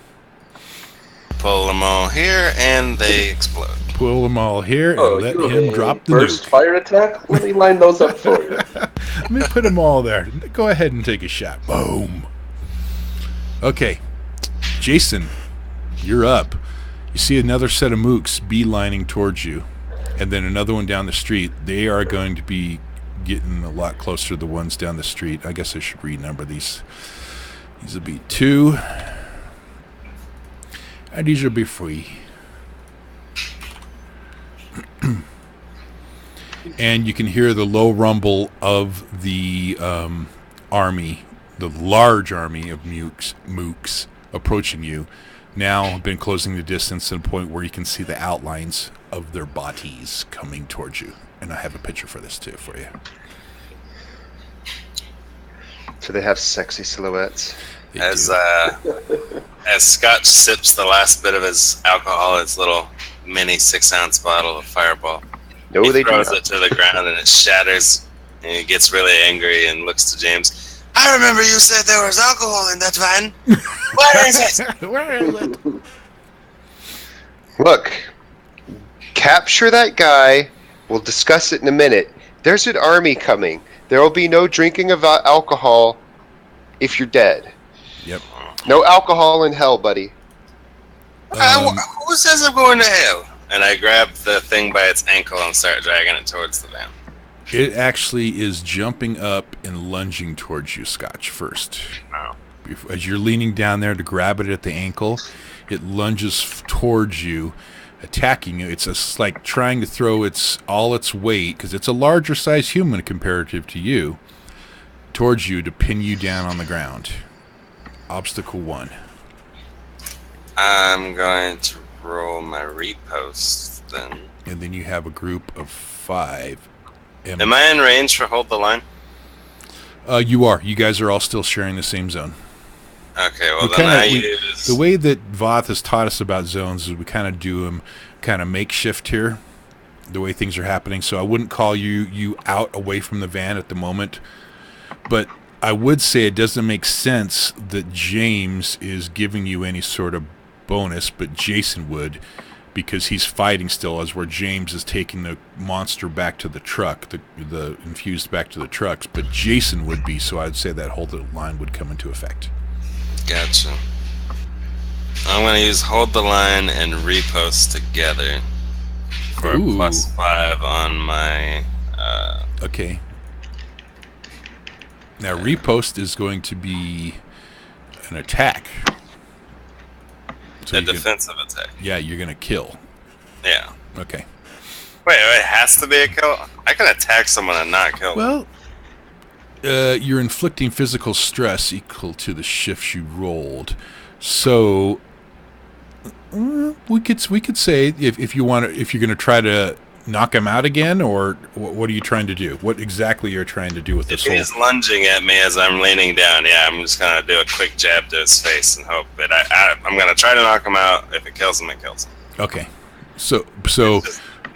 Pull them all here, and they explode. Pull them all here and let him drop the burst nuke. Fire attack? Let me line those up for you. Let me put them all there. Go ahead and take a shot. Boom. Okay. Jason, you're up. You see another set of mooks beelining towards you, and then another one down the street. They are going to be getting a lot closer to the ones down the street. I guess I should renumber these. These will be 2. And these will be free. And you can hear the low rumble of the army, the large army of mooks approaching you. Now have been closing the distance to the point where you can see the outlines of their bodies coming towards you. And I have a picture for this too for you. So they have sexy silhouettes. As Scotch sips the last bit of his alcohol, his little mini 6-ounce bottle of Fireball, he throws it to the ground and it shatters, and he gets really angry and looks to James. I remember you said there was alcohol in that van. Where is it? Where is it? Look, capture that guy. We'll discuss it in a minute. There's an army coming. There will be no drinking of alcohol if you're dead. Yep. No alcohol in hell, buddy. Who says I'm going to hell? And I grab the thing by its ankle and start dragging it towards the van. It actually is jumping up and lunging towards you, Scotch, first. Oh. As you're leaning down there to grab it at the ankle, it lunges towards you, attacking you. It's just like trying to throw all its weight, because it's a larger size human comparative to you, towards you to pin you down on the ground. Obstacle 1. I'm going to roll my repost then. And then you have a group of 5. Am I in range for hold the line? You are. You guys are all still sharing the same zone. Okay, well then the way that Voth has taught us about zones is we kind of do them kind of makeshift here, the way things are happening. So I wouldn't call you out away from the van at the moment, but I would say it doesn't make sense that James is giving you any sort of bonus, but Jason would, because he's fighting still, as where James is taking the monster back to the truck, the infused back to the trucks, but Jason would be, so I'd say that hold the line would come into effect. Gotcha. I'm going to use hold the line and repost together for a +5 on my... Okay. Now, repost is going to be an attack. So a defensive attack. Yeah, you're going to kill. Yeah. Okay. Wait, it has to be a kill? I can attack someone and not kill them. Well, you're inflicting physical stress equal to the shifts you rolled. So, we could say if you're going to try to knock him out again, or what are you trying to do? What exactly you're trying to do with this? If he's lunging at me as I'm leaning down, yeah, I'm just gonna do a quick jab to his face and hope that I'm gonna try to knock him out. If it kills him, it kills him. Okay, so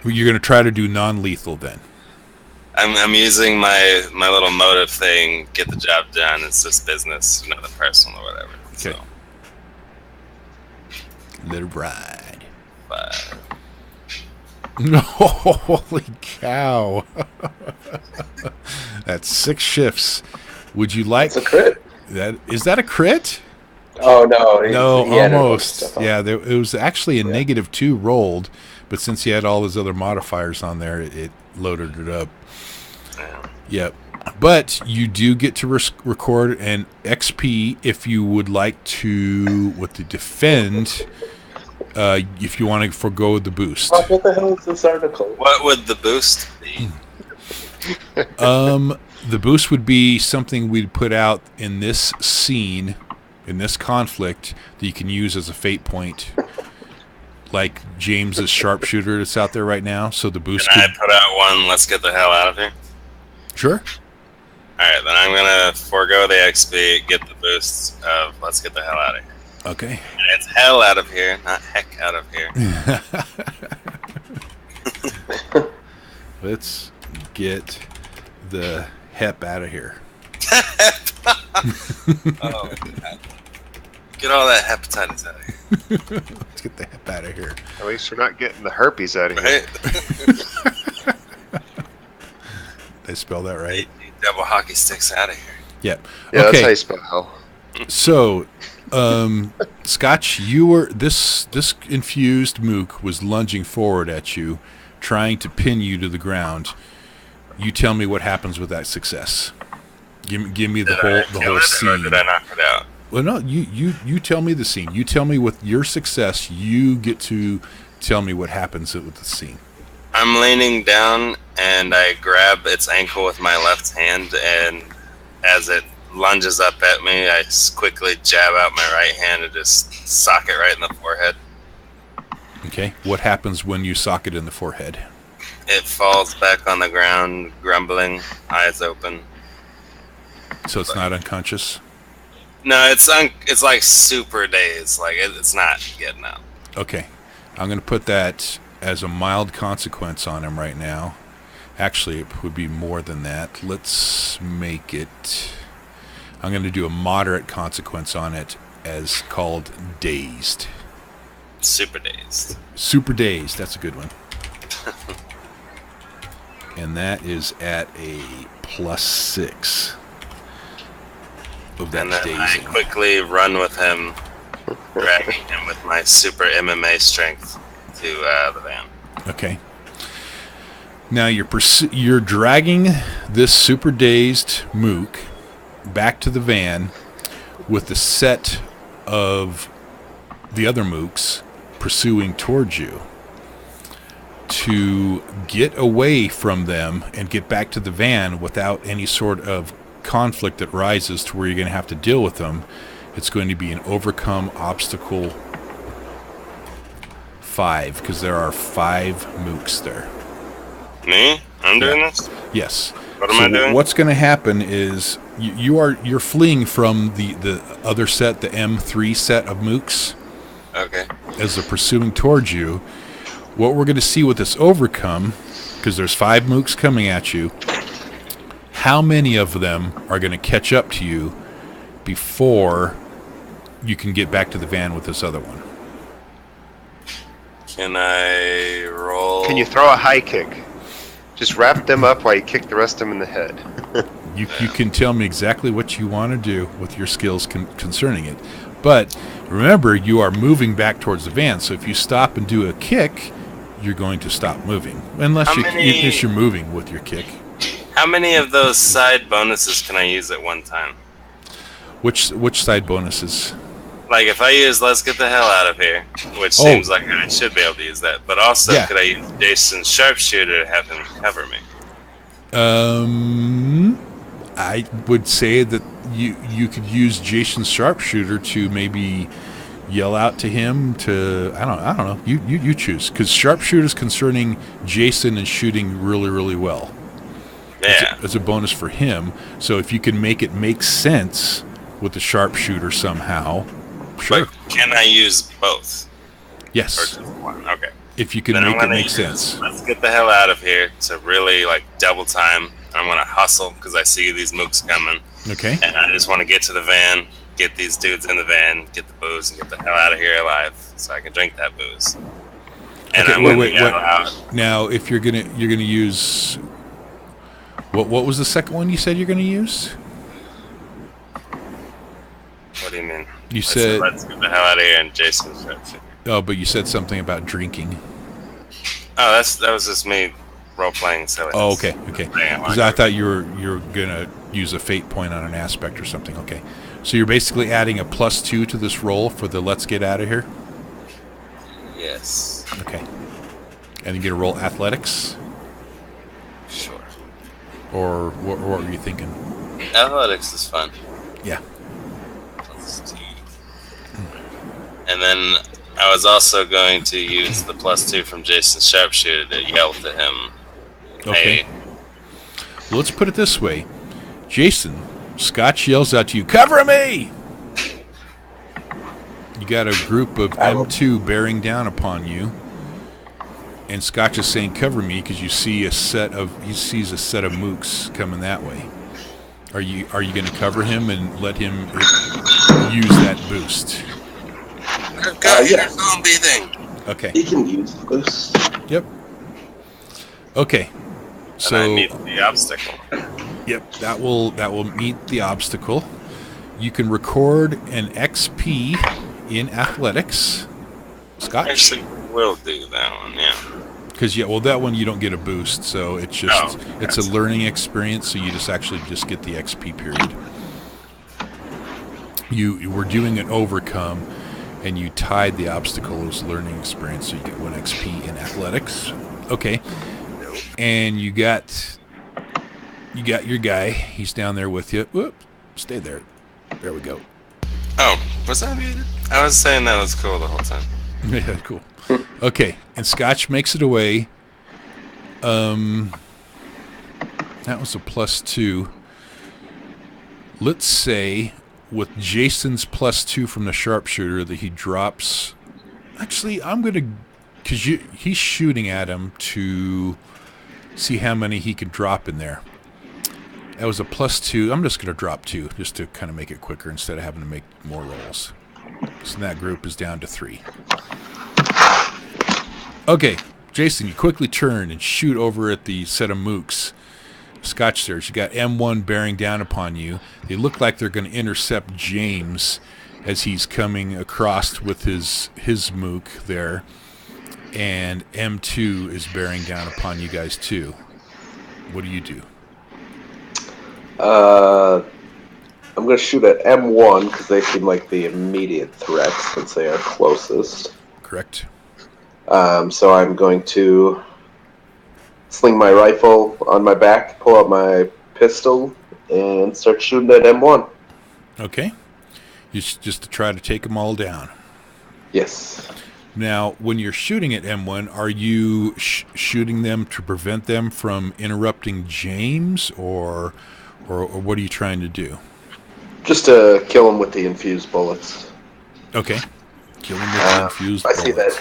you're gonna try to do non-lethal then. I'm using my little motive thing. Get the job done. It's just business, nothing personal or whatever. Okay. So. Let it ride. 5. No, holy cow. That's 6 shifts. Would you like... That's a crit. Is that a crit? Oh, no. No, almost. Yeah, it was actually a -2 rolled, but since he had all his other modifiers on there, it loaded it up. Yeah. Yep. But you do get to record an XP if you would like to, defend... if you want to forgo the boost. What the hell is this article? What would the boost be? The boost would be something we'd put out in this scene, in this conflict, that you can use as a fate point. Like James's sharpshooter that's out there right now. So the boost Can I put out one, let's get the hell out of here? Sure. Alright, then I'm going to forego the XP, get the boost of let's get the hell out of here. Okay. And it's hell out of here, not heck out of here. Let's get the hep out of here. Oh, God. Get all that hepatitis out of here. Let's get the hep out of here. At least we're not getting the herpes out of here. Right? Did I spell that right? Double hockey sticks out of here. Yeah. Yeah, okay. that's how you spell hell. So, Scotch, you were this infused mook was lunging forward at you, trying to pin you to the ground. You tell me what happens with that success. Give me the whole scene. Or did I knock it out? Well, no, you tell me the scene. You tell me with your success. You get to tell me what happens with the scene. I'm leaning down and I grab its ankle with my left hand, and as it lunges up at me, I quickly jab out my right hand and just sock it right in the forehead. Okay. What happens when you sock it in the forehead? It falls back on the ground, grumbling, eyes open. So it's not unconscious? No, it's like super dazed. Like it's not getting out. Okay. I'm going to put that as a mild consequence on him right now. Actually, it would be more than that. Let's make it... I'm going to do a moderate consequence on it as called dazed. Super dazed. Super dazed. That's a good one. And that is at a +6 of that and then dazing. I quickly run with him, dragging him with my super MMA strength to the van. Okay. Now you're dragging this super dazed mook back to the van with the set of the other mooks pursuing towards you. To get away from them and get back to the van without any sort of conflict that rises to where you're going to have to deal with them, it's going to be an overcome obstacle 5, because there are 5 mooks there. Me? I'm doing this? Yes. What am I doing? What's going to happen is you're fleeing from the other set, the M3 set of mooks. Okay. As they're pursuing towards you. What we're going to see with this overcome, because there's 5 mooks coming at you, how many of them are going to catch up to you before you can get back to the van with this other one? Can I roll? Can you throw a high kick? Just wrap them up while you kick the rest of them in the head. You can tell me exactly what you want to do with your skills concerning it. But remember, you are moving back towards the van, so if you stop and do a kick, you're going to stop moving. Unless you're moving with your kick. How many of those side bonuses can I use at one time? Which side bonuses? Like if I use "Let's get the hell out of here," which seems like I should be able to use that, but also could I use Jason's sharpshooter to have him cover me? I would say that you could use Jason's sharpshooter to maybe yell out to him to I don't know. You choose, because sharpshooter is concerning Jason and shooting really, really well. Yeah, as a bonus for him. So if you can make it make sense with the sharpshooter somehow. Sure. But can I use both? Yes. Or just one? Okay. If you can make it make sense. Let's get the hell out of here to really like double time. I'm going to hustle because I see these mooks coming. Okay. And I just want to get to the van, get these dudes in the van, get the booze, and get the hell out of here alive so I can drink that booze. And okay, I'm wait. out. Now, if you're gonna use what was the second one you said you're gonna use? What do you mean? You said let's get the hell out of here, and Jason's right. Oh, but you said something about drinking. Oh, that was just me role playing silly. Oh, okay. Because I thought you were gonna use a fate point on an aspect or something. Okay, so you're basically adding a +2 to this roll for the let's get out of here. Yes. Okay. And you get a roll athletics. Sure. Or what were you thinking? Athletics is fun. Yeah. And then I was also going to use the +2 from Jason's sharpshooter to yell to him. Okay. Hey. Well, let's put it this way. Jason, Scotch yells out to you, "Cover me!" You got a group of M2 bearing down upon you. And Scotch is saying, "Cover me," because he sees a set of mooks coming that way. Are you going to cover him and let him use that boost? Your zombie thing. Okay. He can use the boost. Yep. Okay. So and I meet the obstacle. Yep, that will meet the obstacle. You can record an XP in athletics. Scotch? Actually, we'll do that one, yeah. Because that one you don't get a boost, so it's just it's a learning experience. So you just get the XP period. You were doing an overcome, and you tied the obstacle as learning experience, so you get 1 XP in athletics. Okay, and you got your guy. He's down there with you. Whoop, stay there. There we go. Oh, was that muted? I was saying that was cool the whole time. Yeah, cool. Okay, and Scotch makes it away. That was a +2. Let's say with Jason's +2 from the sharpshooter that he drops. Actually, I'm gonna, because he's shooting at him to see how many he can drop in there. That was a +2. I'm just gonna drop 2 just to kind of make it quicker instead of having to make more rolls. So that group is down to 3. Okay, Jason, you quickly turn and shoot over at the set of mooks. Scotch stairs. You got M1 bearing down upon you. They look like they're going to intercept James as he's coming across with his mook there. And M2 is bearing down upon you guys too. What do you do? I'm going to shoot at M1 because they seem like the immediate threat since they are closest. Correct. So I'm going to sling my rifle on my back, pull out my pistol, and start shooting at M1. Okay. Just to try to take them all down. Yes. Now, when you're shooting at M1, are you shooting them to prevent them from interrupting James, or what are you trying to do? Just to kill him with the infused bullets. Okay. Kill him with the infused bullets. I see that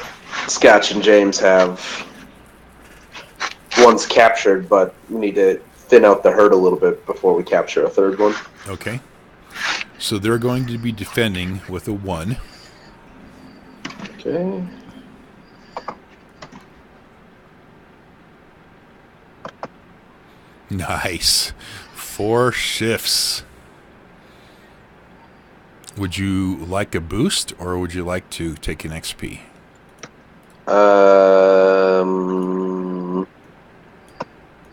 Sketch and James have one's captured, but we need to thin out the herd a little bit before we capture a third one. Okay. So they're going to be defending with a 1. Okay. Nice. 4 shifts. Would you like a boost, or would you like to take an XP?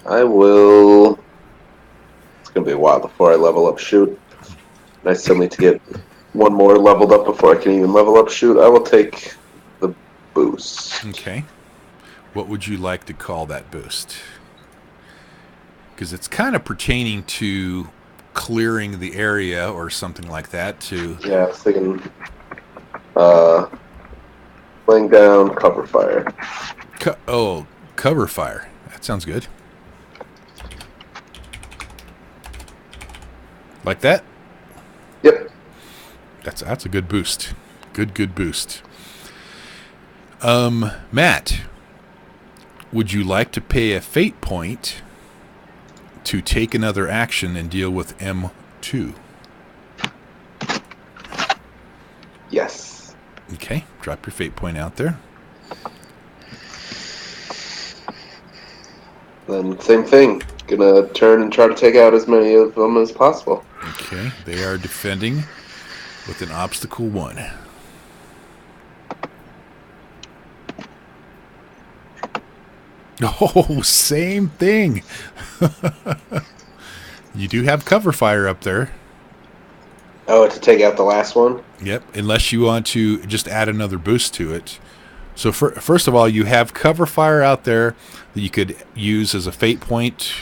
I will. It's going to be a while before I level up shoot. And I still need to get one more leveled up before I can even level up shoot. I will take the boost. Okay. What would you like to call that boost? Because it's kind of pertaining to clearing the area or something like that. Yeah, I was thinking laying down cover fire. Cover fire. That sounds good. Like that? Yep. That's a good boost. Good boost. Matt, would you like to pay a fate point to take another action and deal with M2? Yes. Okay, drop your fate point out there. Then same thing. Gonna turn and try to take out as many of them as possible. Okay, they are defending with an obstacle 1. Oh, same thing. You do have cover fire up there. Oh, to take out the last one? Yep, unless you want to just add another boost to it. So first of all, you have cover fire out there that you could use as a fate point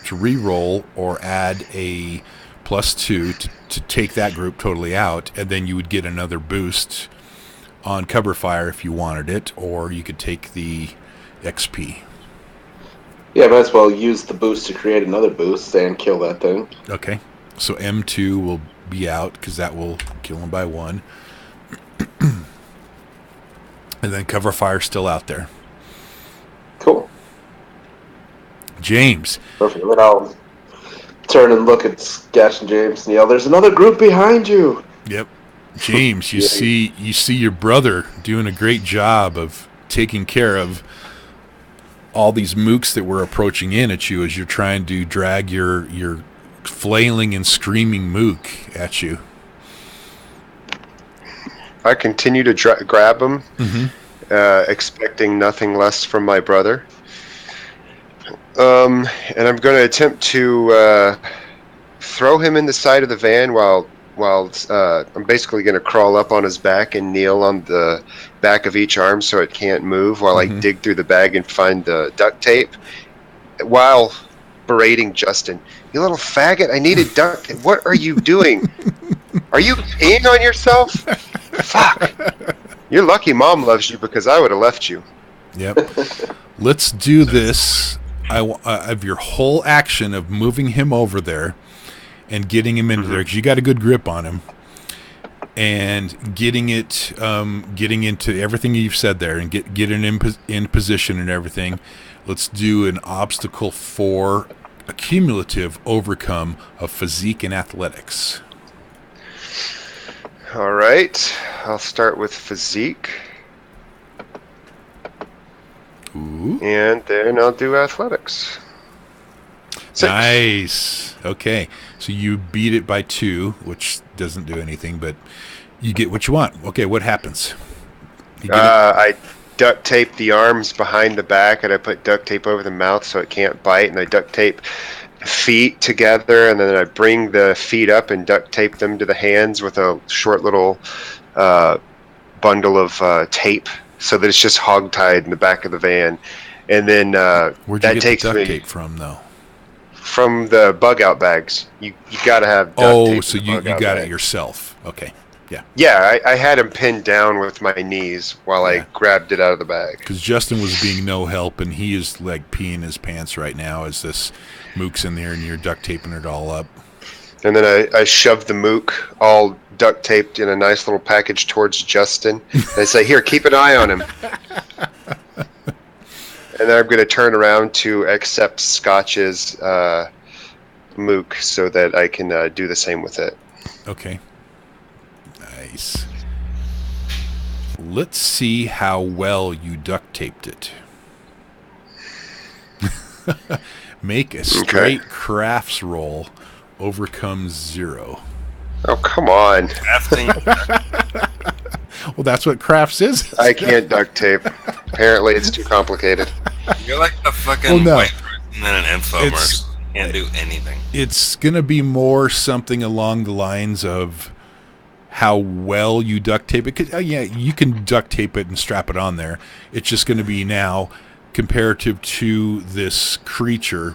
to re-roll, or add a +2 to take that group totally out, and then you would get another boost on cover fire if you wanted it, or you could take the XP. Yeah, might as well use the boost to create another boost and kill that thing. Okay, so M2 will be out because that will kill him by 1. And then cover fire still out there. Cool. James. Perfect. Then I'll turn and look at Sketch and James and yell, "There's another group behind you!" Yep. James, you see your brother doing a great job of taking care of all these mooks that were approaching in at you as you're trying to drag your flailing and screaming mook at you. I continue to grab him, expecting nothing less from my brother. And I'm going to attempt to throw him in the side of the van while I'm basically going to crawl up on his back and kneel on the back of each arm so it can't move while I dig through the bag and find the duct tape, while berating Justin. "You little faggot, I needed duct tape. What are you doing? Are you peeing on yourself? Fuck. You're lucky Mom loves you, because I would have left you." Yep. Let's do this. Of your whole action of moving him over there and getting him into there, because you got a good grip on him, and getting into everything you've said there, and get it in position and everything. Let's do an obstacle for a cumulative overcome of physique and athletics. All right. I'll start with physique. Ooh. And then I'll do athletics. 6. Nice. Okay. So you beat it by 2, which doesn't do anything, but you get what you want. Okay, what happens? I duct tape the arms behind the back, and I put duct tape over the mouth so it can't bite, and I duct tape the feet together, and then I bring the feet up and duct tape them to the hands with a short little bundle of tape, so that it's just hog-tied in the back of the van. And then where'd you get the duct tape from, though? From the bug-out bags. You got to have duct tape. So you got it yourself. Okay. Yeah, I had him pinned down with my knees while I grabbed it out of the bag. Because Justin was being no help, and he is like peeing his pants right now as this mook's in there and you're duct taping it all up. And then I shoved the mook all duct taped in a nice little package towards Justin. And I say, here, keep an eye on him. And then I'm going to turn around to accept Scotch's mook so that I can do the same with it. Okay. Nice. Let's see how well you duct taped it. Make a straight crafts roll. Overcomes 0. Oh, come on. Well, that's what crafts is. I can't duct tape. Apparently, it's too complicated. You're like a fucking white person in an infomercial. Can't do anything. It's going to be more something along the lines of how well you duct tape it. 'Cause, you can duct tape it and strap it on there. It's just going to be now comparative to this creature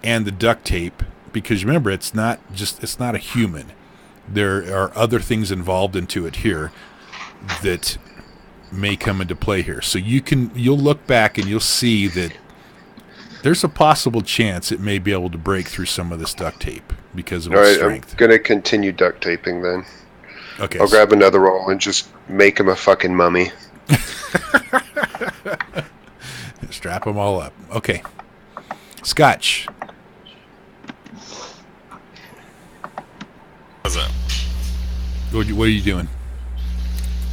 and the duct tape. Because remember, it's not a human. There are other things involved into it here that may come into play here. So you'll look back and you'll see that there's a possible chance it may be able to break through some of this duct tape because of its strength. I'm gonna continue duct taping then. Okay. I'll grab another roll and just make him a fucking mummy. Strap them all up. Okay. Scotch. What's up? What are you doing?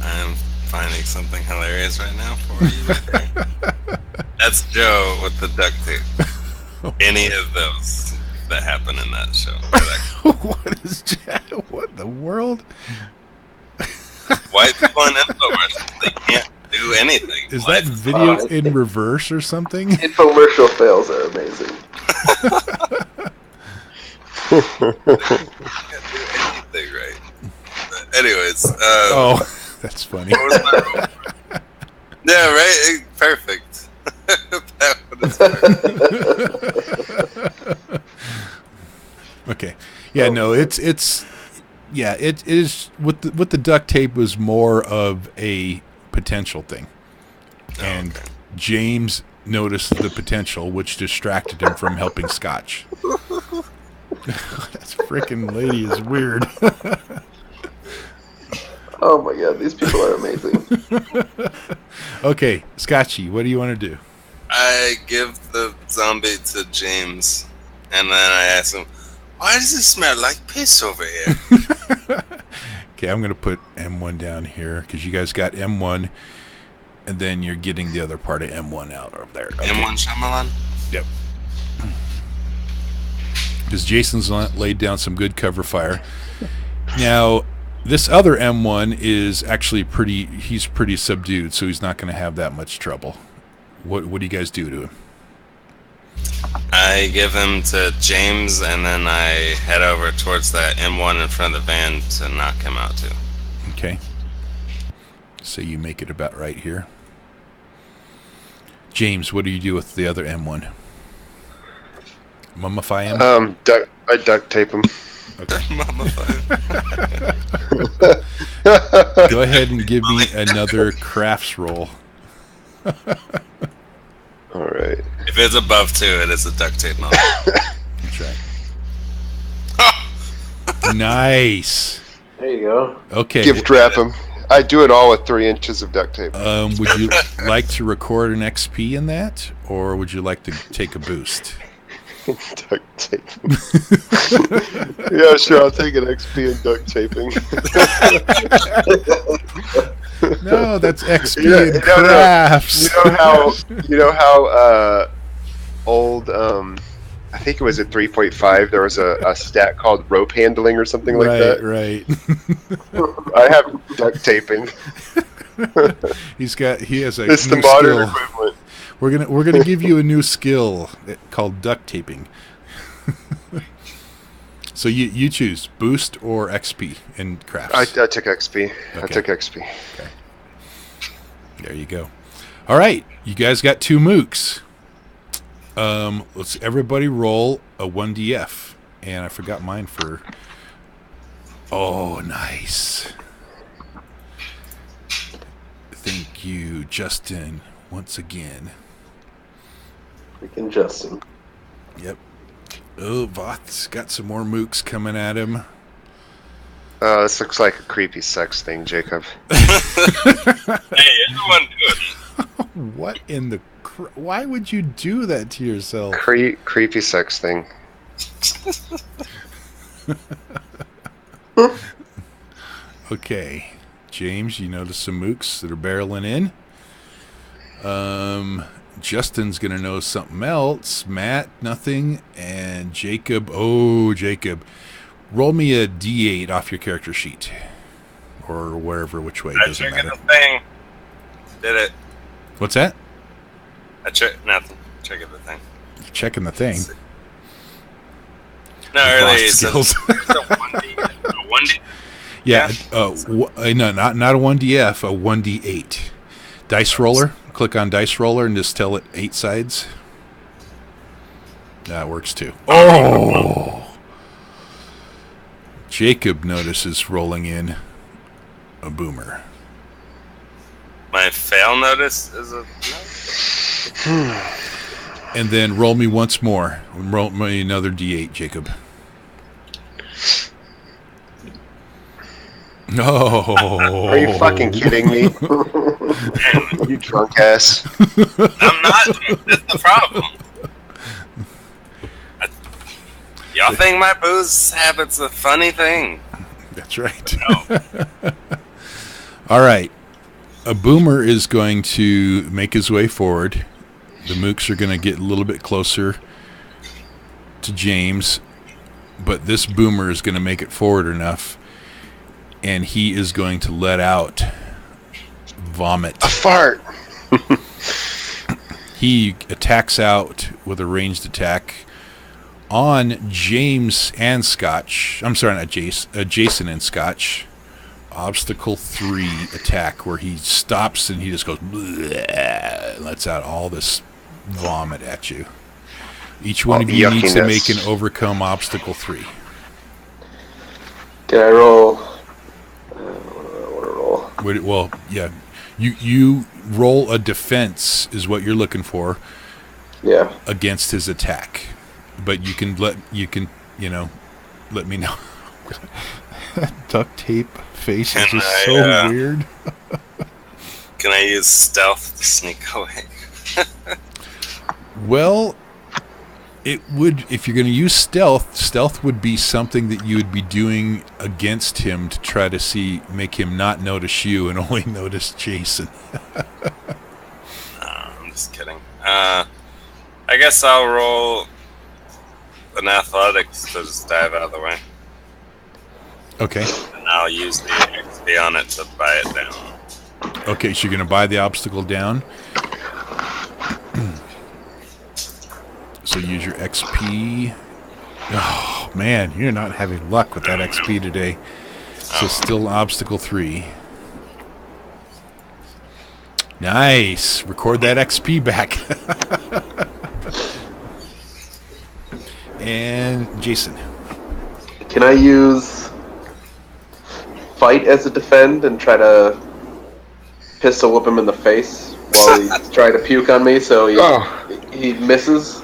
I'm finding something hilarious right now for you. Right there. That's Joe with the duct tape. Any of those that happen in that show. What is Jack? What in the world? White people in infomercials, they can't do anything. Is that video in reverse or something? Infomercial fails are amazing. Anything, right? But anyways, that's funny. Yeah, right. Perfect. That one is perfect. Okay. Yeah. No. It is with the duct tape was more of a potential thing, and James noticed the potential, which distracted him from helping Scotch. That freaking lady is weird. Oh my god, these people are amazing. Okay, Scotchy, what do you want to do? I give the zombie to James, and then I ask him, why does it smell like piss over here? Okay, I'm going to put M1 down here, because you guys got M1, and then you're getting the other part of M1 out of there. Okay. M1 Shyamalan? Yep. Because Jason's laid down some good cover fire. Now, this other M1 is actually he's pretty subdued, so he's not going to have that much trouble. What do you guys do to him? I give him to James, and then I head over towards that M1 in front of the van to knock him out too. Okay. So you make it about right here. James, what do you do with the other M1? Mummify him? I duct tape him. Okay. Mummify. Go ahead and give me another crafts roll. All right. If it's above 2, it is a duct tape mummy. That's right. Nice. There you go. Okay. Gift wrap him. I do it all with 3 inches of duct tape. Would you like to record an XP in that, or would you like to take a boost? Duct tape. Yeah, sure. I'll take an XP in duct taping. No, that's XP in crafts. No. You know how old I think it was at 3.5 there was a stat called rope handling or something like that. Right. I have duct taping. He has a It's the new modern skill. equivalent. We're gonna give you a new skill called duct taping. So you choose boost or XP in crafts. I took XP. Okay. I took XP. Okay. There you go. All right, you guys got 2 mooks. Let's everybody roll a 1DF, and I forgot mine for. Oh, nice. Thank you, Justin, once again. Freaking Justin. Yep. Oh, Voth's got some more mooks coming at him. Oh, this looks like a creepy sex thing, Jacob. Hey, everyone do it. What in the... Why would you do that to yourself? Creepy sex thing. Okay. James, you notice some mooks that are barreling in. Justin's going to know something else. Matt, nothing. And Jacob, Jacob. Roll me a D8 off your character sheet. Or wherever, which way, doesn't matter. The thing. Did it. What's that? Nothing. Checking the thing. You're checking the thing. No, earlier skills. a 1D. Yeah, no, not a 1DF, a 1D8. Dice roller. Click on dice roller and just tell it 8 sides. That works too. Oh! Jacob notices rolling in a boomer. My fail notice is a... And then roll me once more. Roll me another D8, Jacob. No. Are you fucking kidding me? You drunk ass. I'm not. That's the problem. Y'all think my booze habit's a funny thing? That's right. No. All right. A boomer is going to make his way forward. The mooks are going to get a little bit closer to James, but this boomer is going to make it forward enough, and he is going to let out vomit. A fart. He attacks out with a ranged attack on James and Scotch. I'm sorry, not Jason and Scotch. Obstacle 3 attack, where he stops and he just goes bleh, lets out all this vomit at you. Each one of you needs to make an overcome obstacle 3. Can I roll? What do I want to roll? Well, yeah. You roll a defense is what you're looking for. Yeah. Against his attack. But you can let me know. Duct tape face is just so weird. Can I use stealth to sneak away? Well, it would, if you're going to use stealth would be something that you would be doing against him to try to make him not notice you and only notice Jason. I'm just kidding. I guess I'll roll an athletics to just dive out of the way. Okay. And I'll use the XP on it to buy it down. Okay, so you're going to buy the obstacle down. So use your XP. Oh, man, you're not having luck with that XP today. So still obstacle 3. Nice. Record that XP back. And Jason. Can I use fight as a defend and try to pistol whip him in the face while he's trying to puke on me so he misses?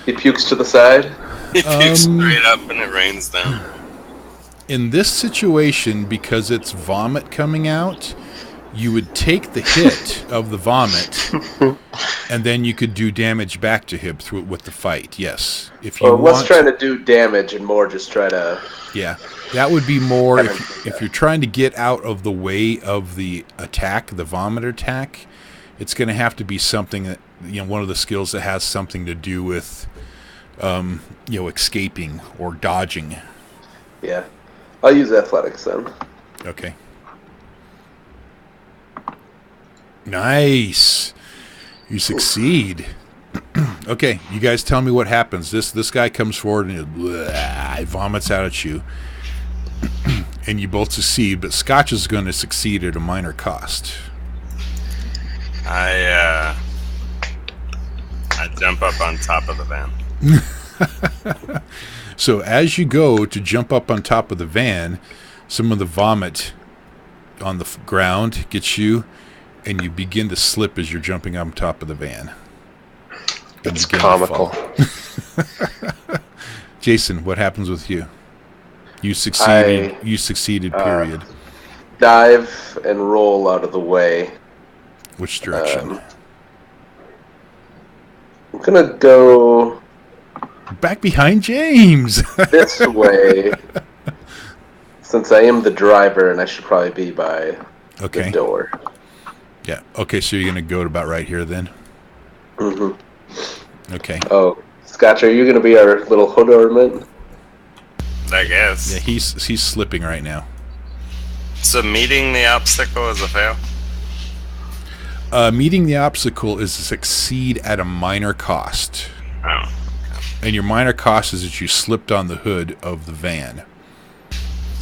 He pukes to the side? He pukes straight up and it rains down. In this situation, because it's vomit coming out, you would take the hit of the vomit, and then you could do damage back to him with the fight. Yes, if you want. Less trying to do damage and more just try to. Yeah, that would be more if you're trying to get out of the way of the attack, the vomit attack. It's going to have to be something that one of the skills that has something to do with, escaping or dodging. Yeah, I'll use athletics then. Okay. Nice. You succeed. Okay, you guys tell me what happens. This guy comes forward and he vomits out at you. And you both succeed, but Scotch is going to succeed at a minor cost. I jump up on top of the van. So as you go to jump up on top of the van, some of the vomit on the ground gets you, and you begin to slip as you're jumping on top of the van. It's comical. Jason, what happens with you? You succeeded. You succeeded. Period. Dive and roll out of the way. Which direction? I'm gonna go back behind James. This way, since I am the driver, and I should probably be by the door. Yeah. Okay, so you're gonna go to about right here then. Mm-hmm. Okay. Oh, Scotch, are you gonna be our little hood ornament? I guess. Yeah, he's slipping right now. So meeting the obstacle is a fail? Meeting the obstacle is a succeed at a minor cost. Oh. And your minor cost is that you slipped on the hood of the van.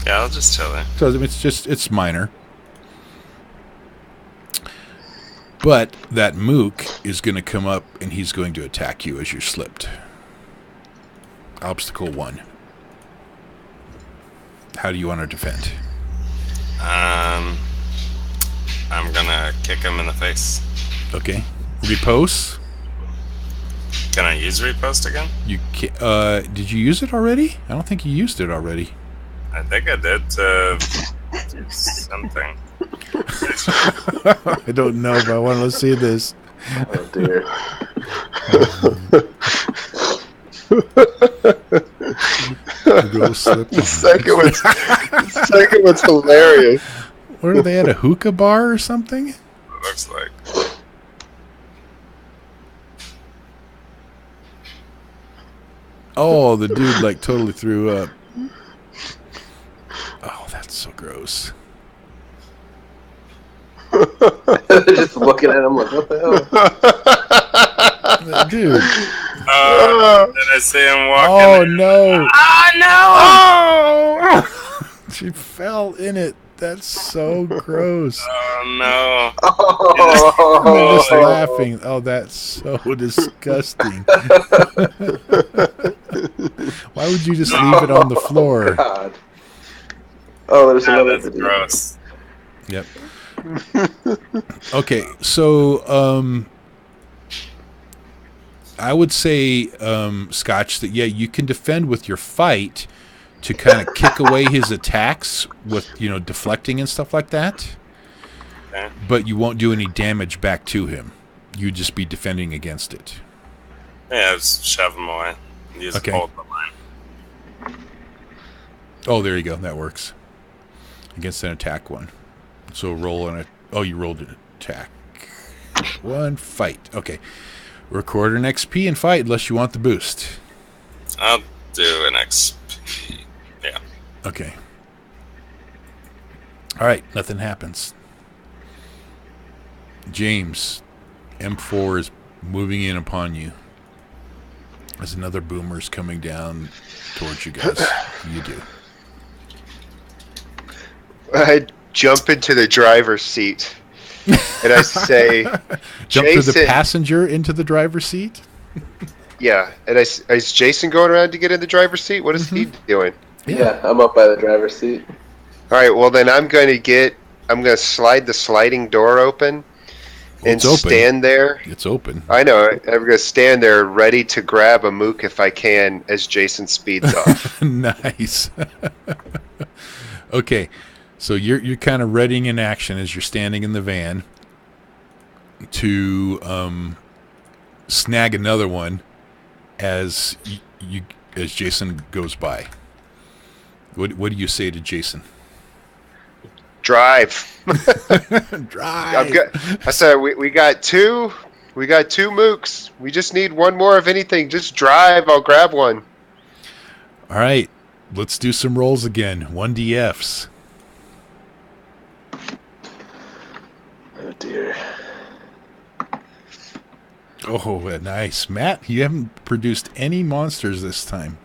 Yeah, I'll just tell it. So it's minor. But that mook is going to come up and he's going to attack you as you're slipped. Obstacle 1. How do you want to defend? I'm gonna kick him in the face. Okay. Repose. Can I use repost again? You can, did you use it already? I don't think you used it already. I think I did to do something. I don't know, but I want to see this. Oh dear. The second one's hilarious. What are they at, a hookah bar or something? It looks like. Oh, the dude like totally threw up. Oh, that's so gross. Just looking at him like, what the hell? Dude. Did I see him walking? Oh, no. Oh, no. Oh! She fell in it. That's so gross. Oh, no. I'm just laughing. Oh, that's so disgusting. Why would you just leave it on the floor? God. Oh, there's another That's gross. Yep. Okay, so I would say, Scotch, that yeah, you can defend with your fight to kind of kick away his attacks with, deflecting and stuff like that. Okay. But you won't do any damage back to him. You'd just be defending against it. Yeah, just shove him away. Use hold the line. Oh, there you go. That works. Against an attack one. So roll on it. Oh, you rolled an attack. 1, fight. Okay. Record an XP and fight unless you want the boost. I'll do an XP. Yeah. Okay. All right. Nothing happens. James, M4 is moving in upon you. As another boomer's coming down towards you guys. You do. I jump into the driver's seat and I say, jump to the passenger into the driver's seat? Yeah. And is Jason going around to get in the driver's seat? What is he doing? Yeah, I'm up by the driver's seat. All right. Well, then I'm going to slide the sliding door open and stand there. It's open. I know. I'm going to stand there ready to grab a mook if I can as Jason speeds off. Nice. Okay. So you're kind of readying in action as you're standing in the van to snag another one as as Jason goes by. What do you say to Jason? Drive. Drive. I said we got two. We got 2 mooks. We just need one more of anything. Just drive. I'll grab one. All right. Let's do some rolls again. 1DFs. Oh dear. Oh, nice. Matt, you haven't produced any monsters this time.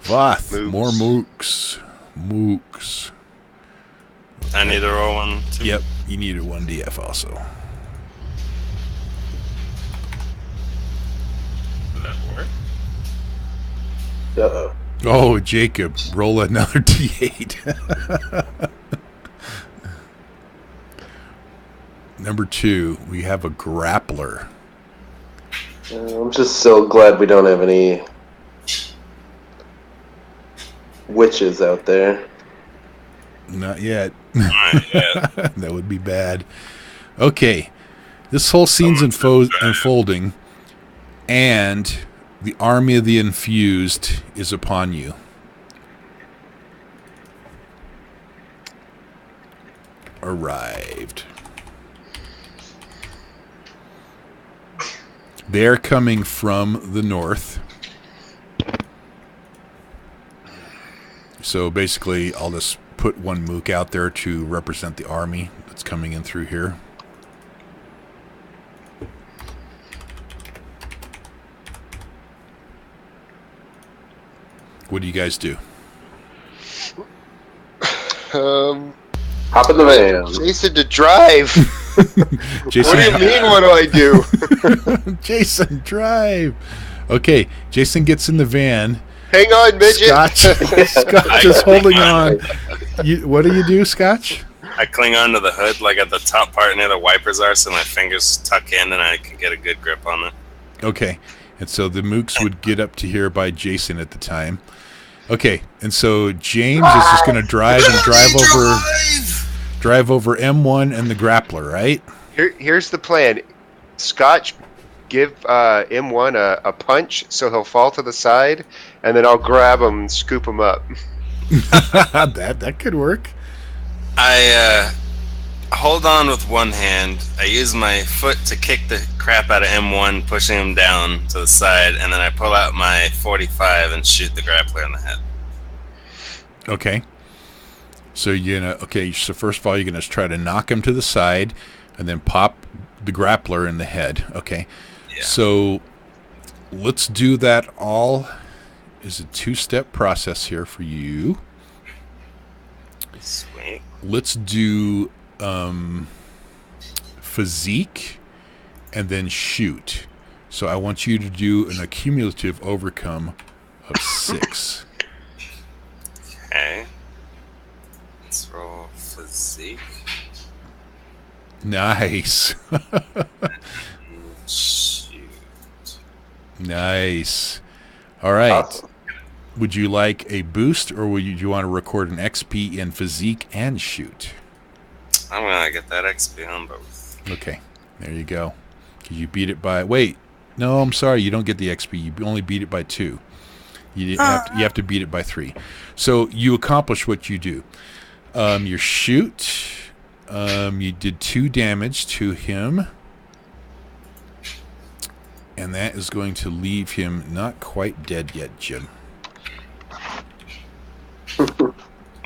Voth, more mooks. Mooks. I need to roll one, too. Yep, you need a 1DF also. Did that work? Uh-oh. Oh, Jacob, roll another D8. Number 2, we have a grappler. I'm just so glad we don't have any witches out there. Not yet. Not yet. That would be bad. Okay. This whole scene's unfolding, and the army of the infused is upon you. Arrived. They're coming from the north. So basically, I'll just put one mook out there to represent the army that's coming in through here. What do you guys do? Hop in the van. Jason to drive. Jason, what do you mean, what do I do? Jason, drive. Okay, Jason gets in the van. Hang on, midget. Scotch is holding on. What do you do, Scotch? I cling onto the hood, like at the top part near the wipers are, so my fingers tuck in and I can get a good grip on it. Okay, and so the mooks would get up to here by Jason at the time. Okay, and so James is just going to drive over M1 and the grappler, right? Here's the plan. Scotch, give M1 a punch so he'll fall to the side, and then I'll grab him and scoop him up. that could work. I hold on with one hand. I use my foot to kick the crap out of M1, pushing him down to the side, and then I pull out my 45 and shoot the grappler in the head. Okay. So so first of all, you're gonna try to knock him to the side, and then pop the grappler in the head. Okay. Yeah. So let's do that all. Is a 2-step process here for you. Sweet. Let's do physique and then shoot. So I want you to do an accumulative overcome of 6. Okay. Let's roll physique. Nice. Shoot. Nice. All right. Awesome. Would you like a boost, or would you want to record an XP in physique and shoot? I'm gonna get that XP on both. Okay, there you go. Because you beat it by... Wait, no, I'm sorry. You don't get the XP. You only beat it by 2. You have to beat it by 3. So you accomplish what you do. Your shoot, you did 2 damage to him. And that is going to leave him not quite dead yet, Jim. Well,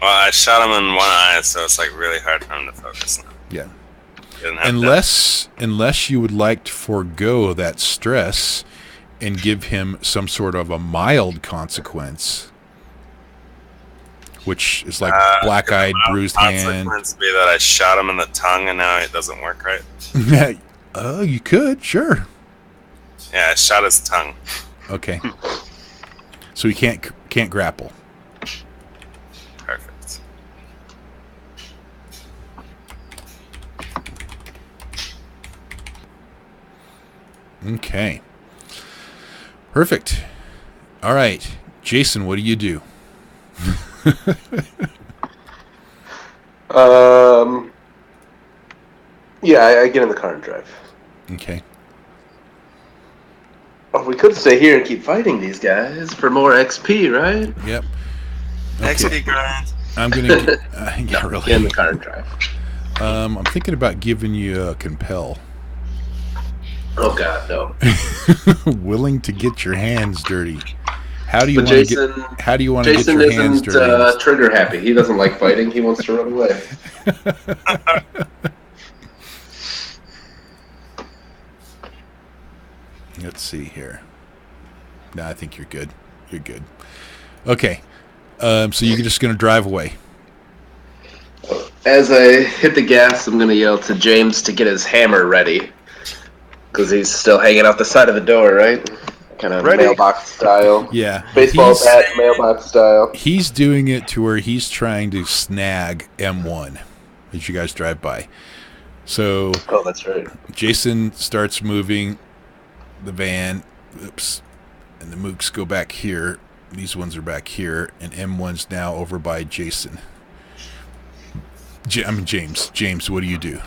I shot him in one eye, so it's like really hard for him to focus now. Yeah. Unless you would like to forego that stress and give him some sort of a mild consequence, which is like black-eyed, bruised hand. Consequence be that I shot him in the tongue and now it doesn't work right. Oh, you could, sure. Yeah, I shot his tongue. Okay. So he can't grapple. Perfect. Okay. Perfect. All right. Jason, what do you do? Yeah, I get in the car and drive. Okay. Oh, we could stay here and keep fighting these guys for more XP, right? Yep. Okay. XP grind. I'm gonna get, yeah, really. Get in the car and drive. I'm thinking about giving you a compel. Oh God, no. Willing to get your hands dirty. How do you want to get your hands dirty? Jason isn't trigger happy. He doesn't like fighting. He wants to run away. Let's see here. No, I think you're good. You're good. Okay. So you're just going to drive away. As I hit the gas, I'm going to yell to James to get his hammer ready. Because he's still hanging out the side of the door, right? Kind of mailbox style. Yeah. Baseball bat, mailbox style. He's doing it to where he's trying to snag M1 as you guys drive by. So, oh, that's right. Jason starts moving the van. Oops. And the mooks go back here. These ones are back here. And M1's now over by Jason. James. James, what do you do?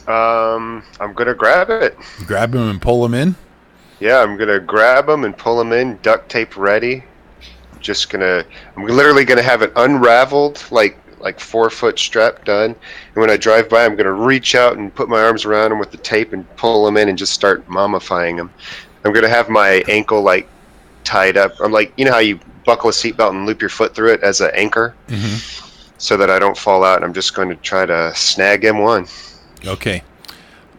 I'm gonna grab it. Grab him and pull him in? Yeah, I'm gonna grab him and pull him in, duct tape ready. I'm literally gonna have it unraveled, like 4-foot strap done. And when I drive by, I'm gonna reach out and put my arms around him with the tape and pull him in and just start mummifying him. I'm gonna have my ankle tied up. I'm how you buckle a seatbelt and loop your foot through it as an anchor, so that I don't fall out. And I'm just going to try to snag M1. Okay.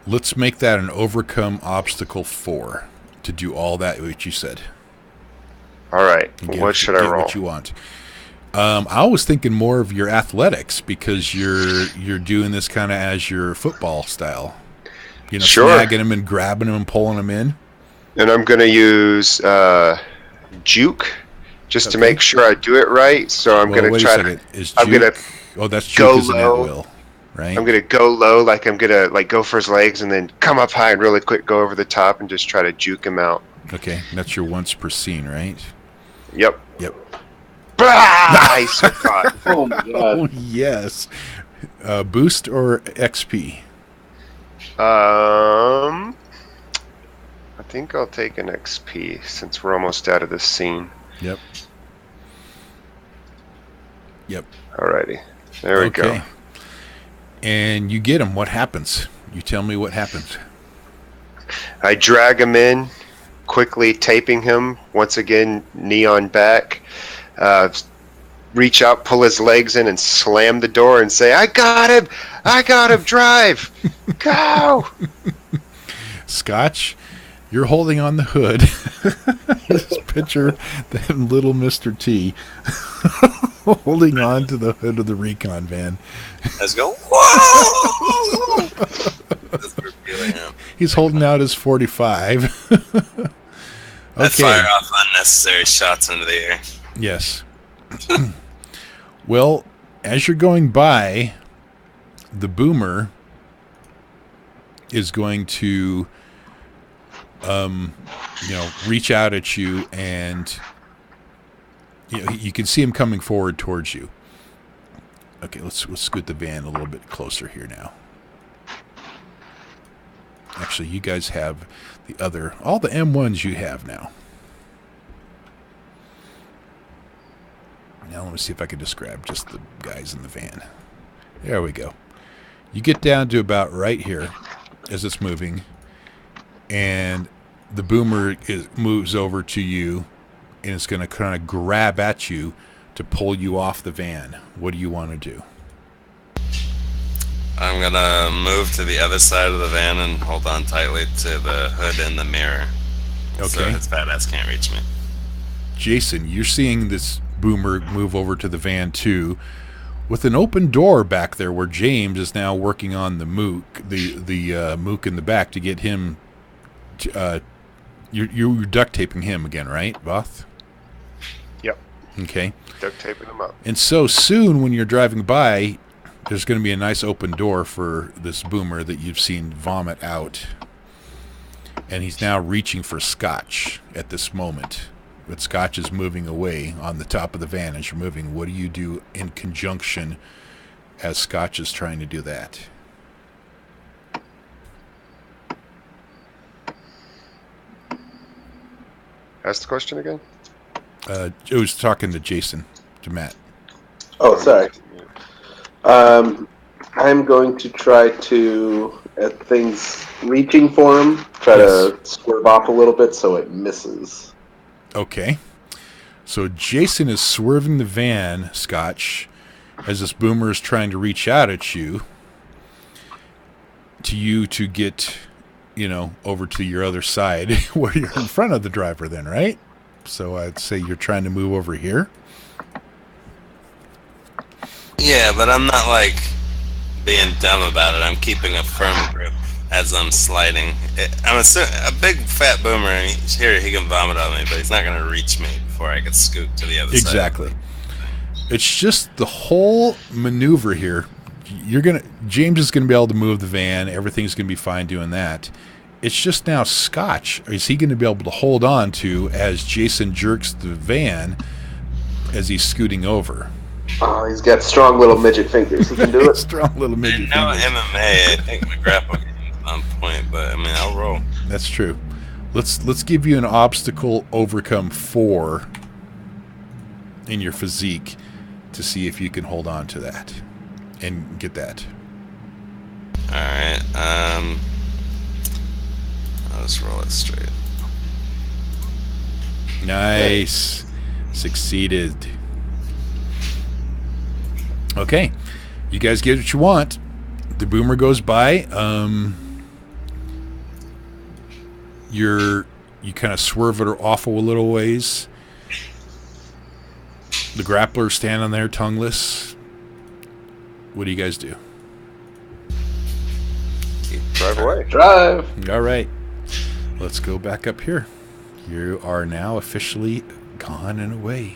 Let's make that an overcome obstacle 4 to do all that which you said. All right. What should I roll? What you want. I was thinking more of your athletics because you're doing this kind of as your football style. Sure. Snagging them and grabbing them and pulling them in. And I'm going to use juke just to make sure I do it right. So I'm going to try to. I'm going to. That's juke is an at will, right? I'm going to go low, I'm going to go for his legs, and then come up high and really quick go over the top and just try to juke him out. Okay, that's your once per scene, right? Yep. Nice. Oh my god. Oh yes. Boost or XP? I think I'll take an XP since we're almost out of this scene. Yep. Alrighty. There we go. And you get him. What happens? You tell me what happens. I drag him in, quickly taping him. Once again, knee on back. Reach out, pull his legs in, and slam the door and say, I got him, drive! Go! Scotch, you're holding on the hood. Just picture that little Mr. T holding on to the hood of the recon van. Let's go. Whoa! That's what we're feeling him. He's holding out his 45. Let's fire off unnecessary shots into the air. Yes. Well, as you're going by, the boomer is going to, reach out at you, and you can see him coming forward towards you. Okay, let's scoot the van a little bit closer here now. Actually, you guys have all the M1s you have now. Now let me see if I can describe just the guys in the van. There we go. You get down to about right here as it's moving, and the boomer moves over to you, and it's going to kind of grab at you to pull you off the van. What do you want to do? I'm going to move to the other side of the van and hold on tightly to the hood and the mirror. Okay. So his badass can't reach me. Jason, you're seeing this boomer move over to the van too, with an open door back there where James is now working on the mook, the mook in the back to get him. You're duct taping him again, right, Voth? Yep. Okay. Duct taping him up. And so soon, when you're driving by, there's going to be a nice open door for this boomer that you've seen vomit out, and he's now reaching for Scotch at this moment. But Scotch is moving away on the top of the van as you're moving. What do you do in conjunction as Scotch is trying to do that? Ask the question again. I was talking to Jason, to Matt. Oh, sorry. I'm going to try to, at things reaching for him, try to swerve off a little bit so it misses. Okay. So Jason is swerving the van, Scotch, as this boomer is trying to reach out at you to get, over to your other side where you're in front of the driver then, right? So I'd say you're trying to move over here. Yeah, but I'm not being dumb about it. I'm keeping a firm grip as I'm sliding. I'm a big fat boomer, and he can vomit on me, but he's not going to reach me before I can scoot to the other side. Exactly. It's just the whole maneuver here James is gonna be able to move the van. Everything's gonna be fine doing that. It's just now Scotch. Is he going to be able to hold on to as Jason jerks the van as he's scooting over? Oh, he's got strong little midget fingers. He can do it. Strong little midget fingers. No MMA. I think my grapple is on point, but I mean, I'll roll. That's true. Let's give you an obstacle overcome 4 in your physique to see if you can hold on to that and get that. All right. Let's roll it straight. Nice. Succeeded. Okay. You guys get what you want. The boomer goes by. You kind of swerve it off a little ways. The grappler's standing there tongueless. What do you guys do? Drive away. Drive. All right. Let's go back up here. You are now officially gone and away.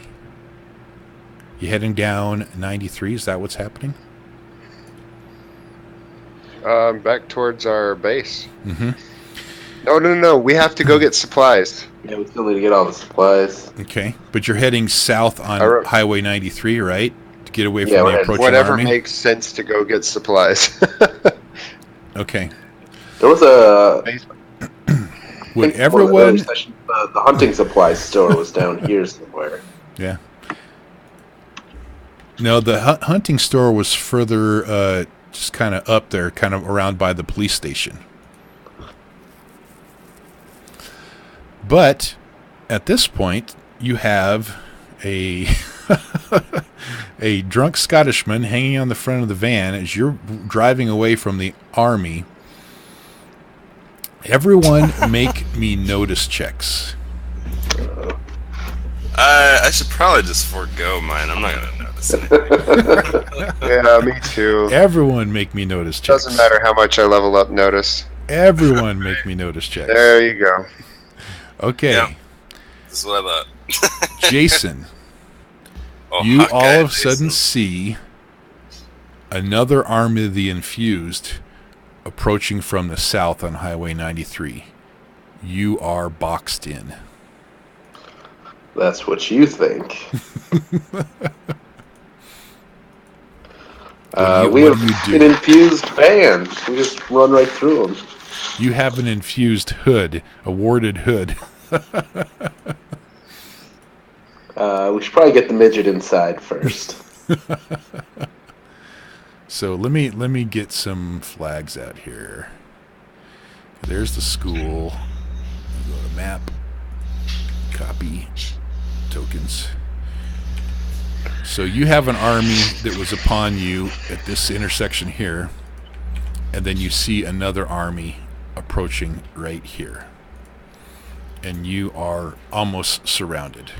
You heading down 93? Is that what's happening? Back towards our base. Mm-hmm. No. We have to go get supplies. Yeah, we still need to get all the supplies. Okay. But you're heading south on Highway 93, right? To get away from the approaching whatever army? makes sense to go get supplies. Okay. There was a... Would everyone... The hunting supplies store was down here somewhere. Yeah. No, the hunting store was further, just kind of up there, kind of around by the police station. But at this point, you have a a drunk Scottishman hanging on the front of the van as you're driving away from the army. Everyone make me notice checks. I should probably just forego mine. I'm not going to notice anything. Yeah, me too. Everyone make me notice checks. Doesn't matter how much I level up notice. Everyone make me notice checks. There you go. Okay. Yep. This is what I thought. Jason, Oh, you okay, all of a Jason. sudden see another army of the infused approaching from the south on Highway 93. You are boxed in. That's what you think. We have an infused van. We just run right through them. You have an infused hood, a warded hood. We should probably get the midget inside first. So let me get some flags out here. There's the school. Go to map. Copy. Tokens. So you have an army that was upon you at this intersection here, and then you see another army approaching right here. And you are almost surrounded.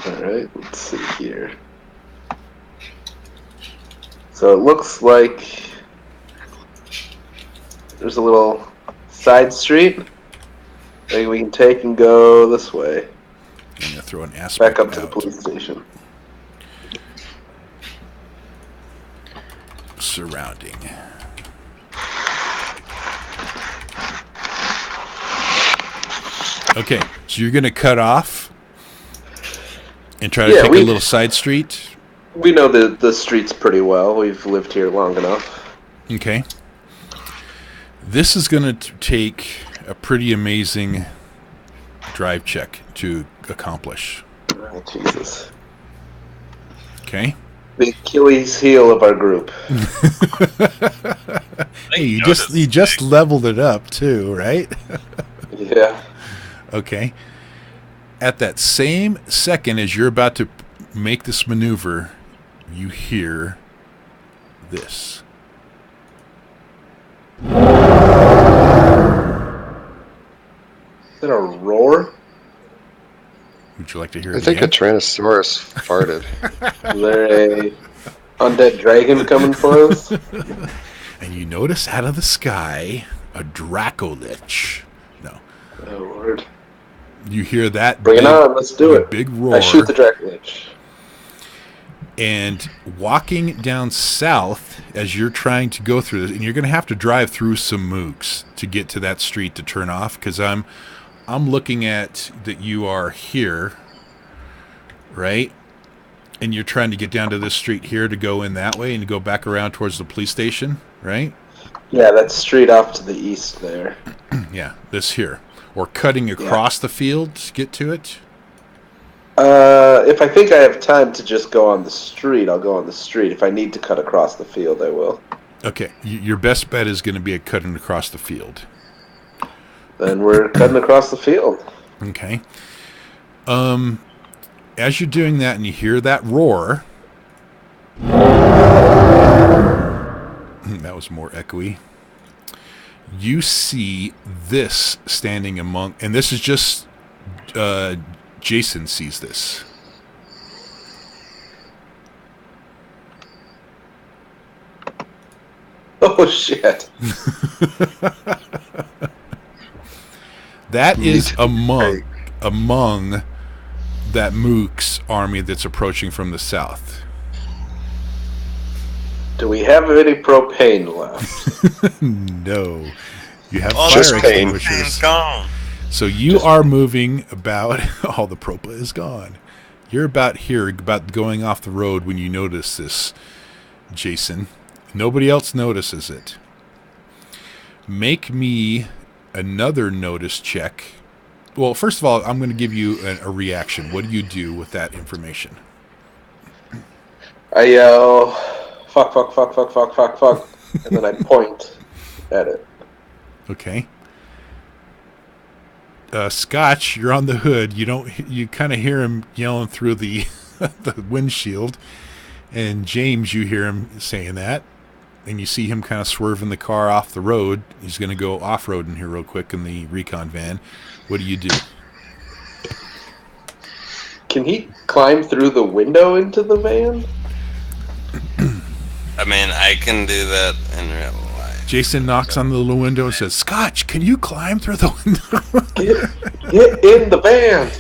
Alright, let's see here. So it looks like there's a little side street that we can take and go this way. I'm going to throw an aspect back up to out. the police station. Surrounding. Okay, so you're going to cut off and try to take a little side street? We know the streets pretty well. We've lived here long enough. Okay. This is going to take a pretty amazing drive check to accomplish. Oh, Jesus. Okay. The Achilles heel of our group. Hey, you just leveled it up too, right? Yeah. Okay. At that same second as you're about to make this maneuver, you hear this. Is that a roar? Would you like to hear it I think again? a Tyrannosaurus farted. Is there a undead dragon coming for us? And you notice out of the sky a Dracolich. No. Oh, Lord. You hear that? Bring it on! Let's do it. Big roar. I shoot the Dragon Lich. And walking down south as you're trying to go through this, and you're going to have to drive through some mooks to get to that street to turn off, because I'm looking at that you are here, right? And you're trying to get down to this street here to go in that way and go back around towards the police station, right? Yeah, that's straight off to the east there. Yeah, this here. Or cutting across the field to get to it. If I think I have time to just go on the street, I'll go on the street. If I need to cut across the field, I will. Okay, your best bet is going to be a cutting across the field. Then we're cutting across the field. Okay. As you're doing that and you hear that roar, that was more echoey. You see this standing among, and this is just Jason sees this. Oh shit! That is among that Mook's army that's approaching from the south. Do we have any propane left? No. You have all fire the extinguishers. Gone. So you are moving about. All the propane is gone. You're about here, about going off the road when you notice this, Jason. Nobody else notices it. Make me another notice check. Well, first of all, I'm going to give you a reaction. What do you do with that information? I yell, fuck, fuck, fuck, fuck, fuck, fuck, fuck, and then I point at it. Okay. Scotch, you're on the hood. You kind of hear him yelling through the the windshield, and James, you hear him saying that, and you see him kind of swerving the car off the road. He's going to go off-roading here real quick in the recon van. What do you do? Can he climb through the window into the van? I mean, I can do that in real life. Jason knocks on the little window and says, Scotch, can you climb through the window? Get in the van!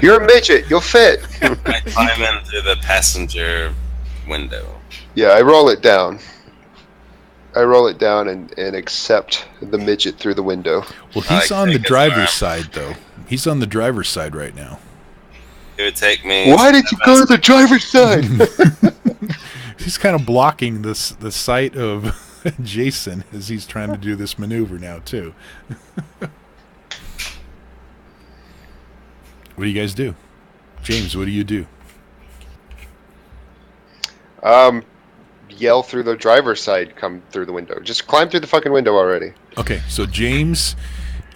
You're a midget. You'll fit. I climb in through the passenger window. Yeah, I roll it down. And accept the midget through the window. Well, he's on the driver's side, though. He's on the driver's side right now. It would take me... Why did you go to the driver's side? He's kind of blocking the sight of Jason as he's trying to do this maneuver now, too. What do you guys do? James, what do you do? Yell through the driver's side, come through the window. Just climb through the fucking window already. Okay, so James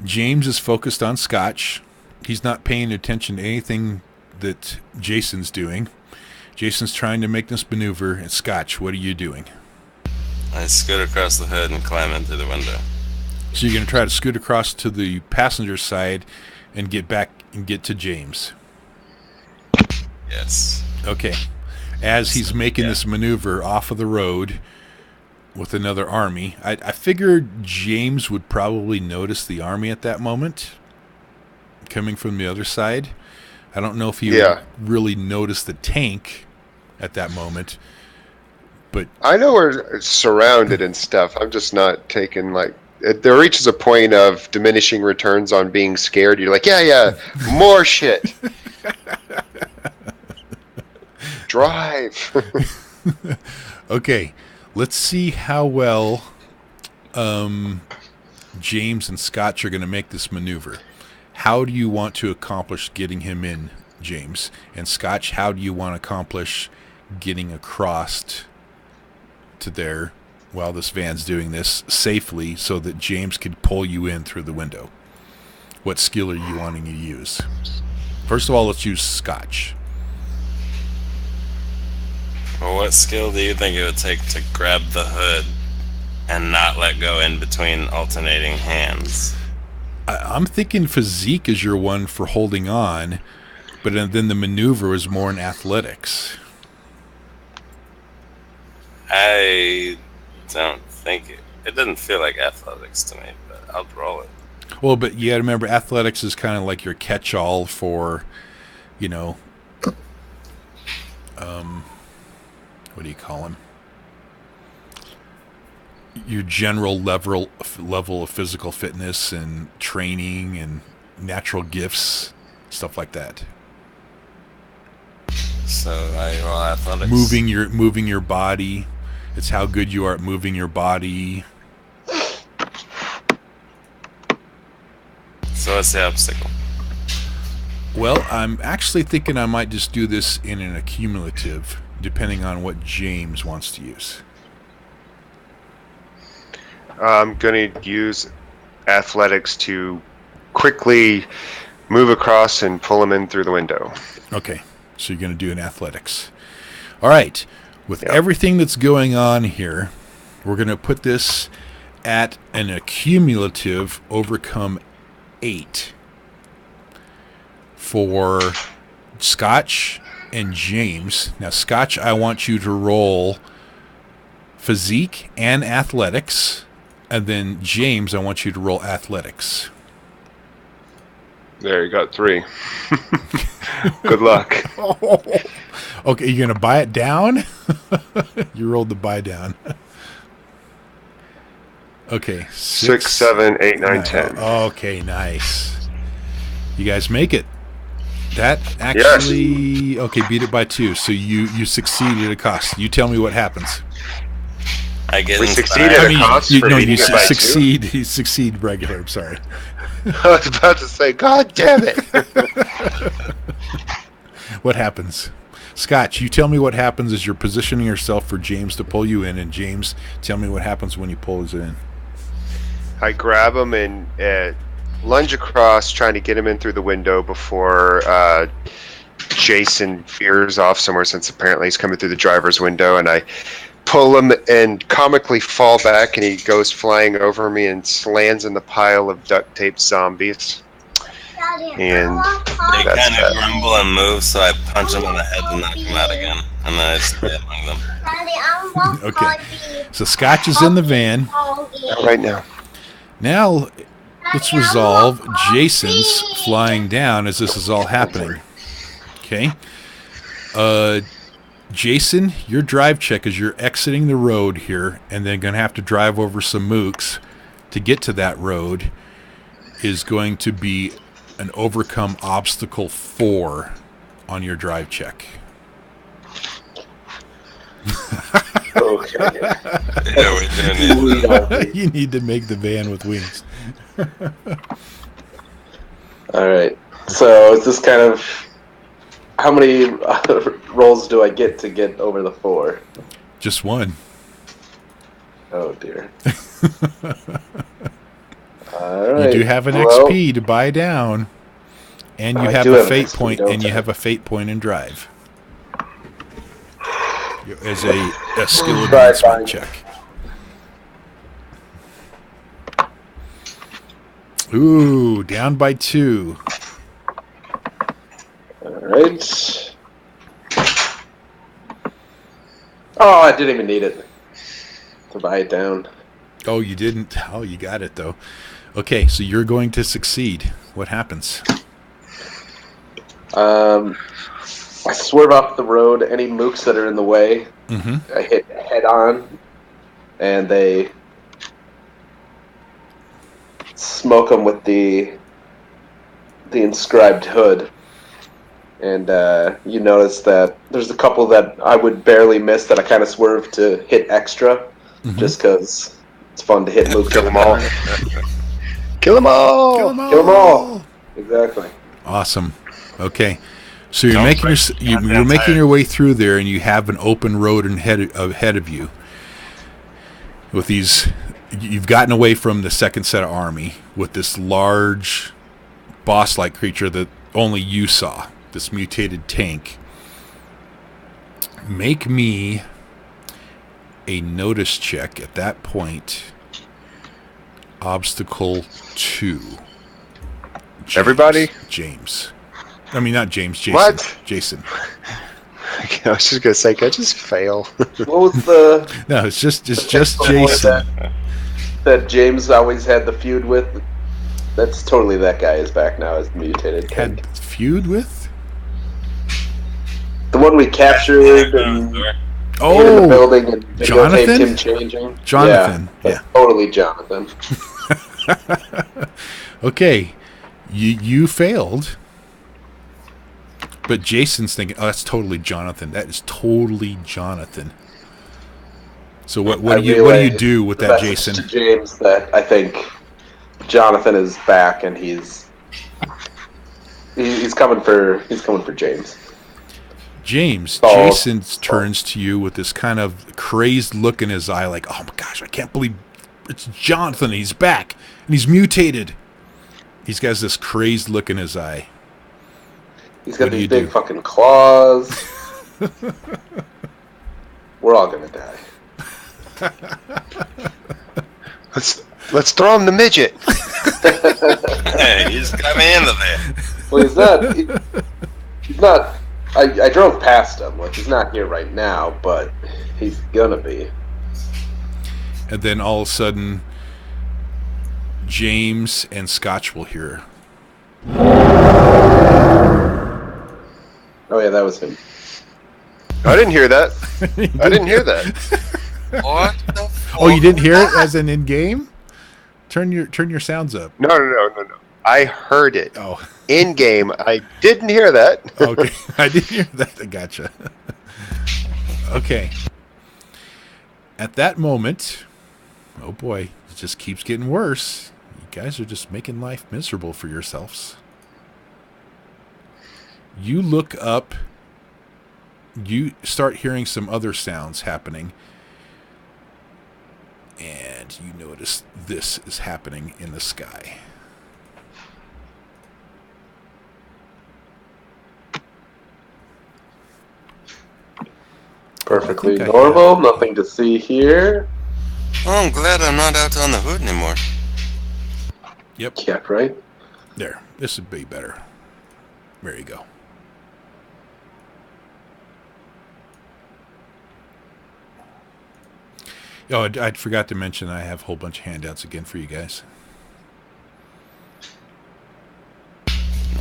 is focused on Scotch. He's not paying attention to anything that Jason's doing. Jason's trying to make this maneuver, and Scotch, what are you doing? I scoot across the hood and climb in through the window. So you're going to try to scoot across to the passenger side and get back and get to James. Yes. Okay. As he's making this maneuver off of the road with another army, I figured James would probably notice the army at that moment coming from the other side. I don't know if he would really notice the tank at that moment, but I know we're surrounded and stuff. I'm just not taking, like, there reaches a point of diminishing returns on being scared. You're like, yeah, more shit. Drive. Okay, let's see how well James and Scotch are going to make this maneuver. How do you want to accomplish getting him in, James? And Scotch, how do you want to accomplish getting across to there while this van's doing this safely so that James could pull you in through the window? What skill are you wanting to use? First of all, let's use Scotch. Well, what skill do you think it would take to grab the hood and not let go in between alternating hands? I'm thinking physique is your one for holding on, but then the maneuver is more in athletics. I don't think it doesn't feel like athletics to me, but I'll roll it. Well, but you got to remember, athletics is kind of like your catch-all for, you know, what do you call them? Your general level of physical fitness and training and natural gifts, stuff like that. So I roll athletics. Moving your body. It's how good you are at moving your body. So what's the obstacle? Well, I'm actually thinking I might just do this in an accumulative, depending on what James wants to use. I'm going to use athletics to quickly move across and pull him in through the window. Okay, so you're going to do an athletics. All right, with everything that's going on here, we're going to put this at an accumulative overcome 8 for Scotch and James. Now, Scotch, I want you to roll physique and athletics, and then James, I want you to roll athletics. There, you got 3. Good luck. Okay, you're going to buy it down? You rolled the buy down. Okay. 6, 7, 8, 9, 10. Okay, nice. You guys make it. That actually... Yes. Okay, beat it by 2. So you succeed at a cost. You tell me what happens. I get we succeed at a cost for beating it by 2? You succeed regular, I'm sorry. I was about to say, God damn it. What happens? Scotch, you tell me what happens as you're positioning yourself for James to pull you in, and James, tell me what happens when you pull us in. I grab him and lunge across, trying to get him in through the window before Jason veers off somewhere, since apparently he's coming through the driver's window, and I pull him and comically fall back, and he goes flying over me and lands in the pile of duct taped zombies. And they kind of grumble and move, so I punch them on the head and knock them out again, and then I stay among them. Okay, so Scotch is in the van. Not right now. Now, let's resolve Jason's flying down as this is all happening. Okay. Jason, your drive check as you're exiting the road here and then going to have to drive over some mooks to get to that road is going to be an overcome obstacle 4 on your drive check. Okay. You need to make the van with wings. All right. So is this kind of... How many rolls do I get to get over the 4? Just 1. Oh, dear. All right. You do have an XP to buy down, and you have a fate point, and you have a fate point in drive as a skill advancement check. Ooh, down by 2. Alright. Oh, I didn't even need it to buy it down. Oh, you didn't? Oh, you got it, though. Okay, so you're going to succeed. What happens? I swerve off the road. Any mooks that are in the way, I hit head on, and they smoke them with the inscribed hood. And you notice that there's a couple that I would barely miss that I kind of swerve to hit extra, just because it's fun to hit mooks. Kill them all. Kill them all. Kill them all. Exactly. Awesome. Okay, so you're making your way through there, and you have an open road ahead of you. With these, you've gotten away from the second set of army with this large boss-like creature that only you saw. This mutated tank. Make me a notice check at that point. Obstacle 2. James. Everybody? James. I mean, not James. Jason. What? Jason. I was just gonna say, can I just fail? What was the? No, it's just Jason. That James always had the feud with. That's totally that guy is back now as mutated. Had feud with? The one we captured and in the building and videotaped him changing. Jonathan. Yeah. Totally Jonathan. Okay. You failed. But Jason's thinking, oh, that's totally Jonathan. That is totally Jonathan. So what do you do with that, Jason? To James, that I think Jonathan is back and he's coming for James. Jason turns to you with this kind of crazed look in his eye, like, oh my gosh, I can't believe it's Jonathan. He's back and he's mutated. He's got this crazed look in his eye. He's got these big fucking claws. We're all gonna die. Let's throw him the midget. Hey, he just got me into there. Well, he's not. I drove past him. Like, he's not here right now, but he's gonna be. And then all of a sudden, James and Scotch will hear. Oh yeah, that was him. I didn't hear that. I didn't hear that. What the fuck? Oh, you didn't hear it as in game? Turn your sounds up. No. I heard it. Oh. In game, I didn't hear that. Okay, I didn't hear that. I gotcha. Okay. At that moment, oh boy, it just keeps getting worse. You guys are just making life miserable for yourselves. You look up. You start hearing some other sounds happening. And you notice this is happening in the sky. Perfectly normal, nothing to see here. Oh, I'm glad I'm not out on the hood anymore. Yep. Yeah, right? There. This would be better. There you go. Oh, I forgot to mention I have a whole bunch of handouts again for you guys.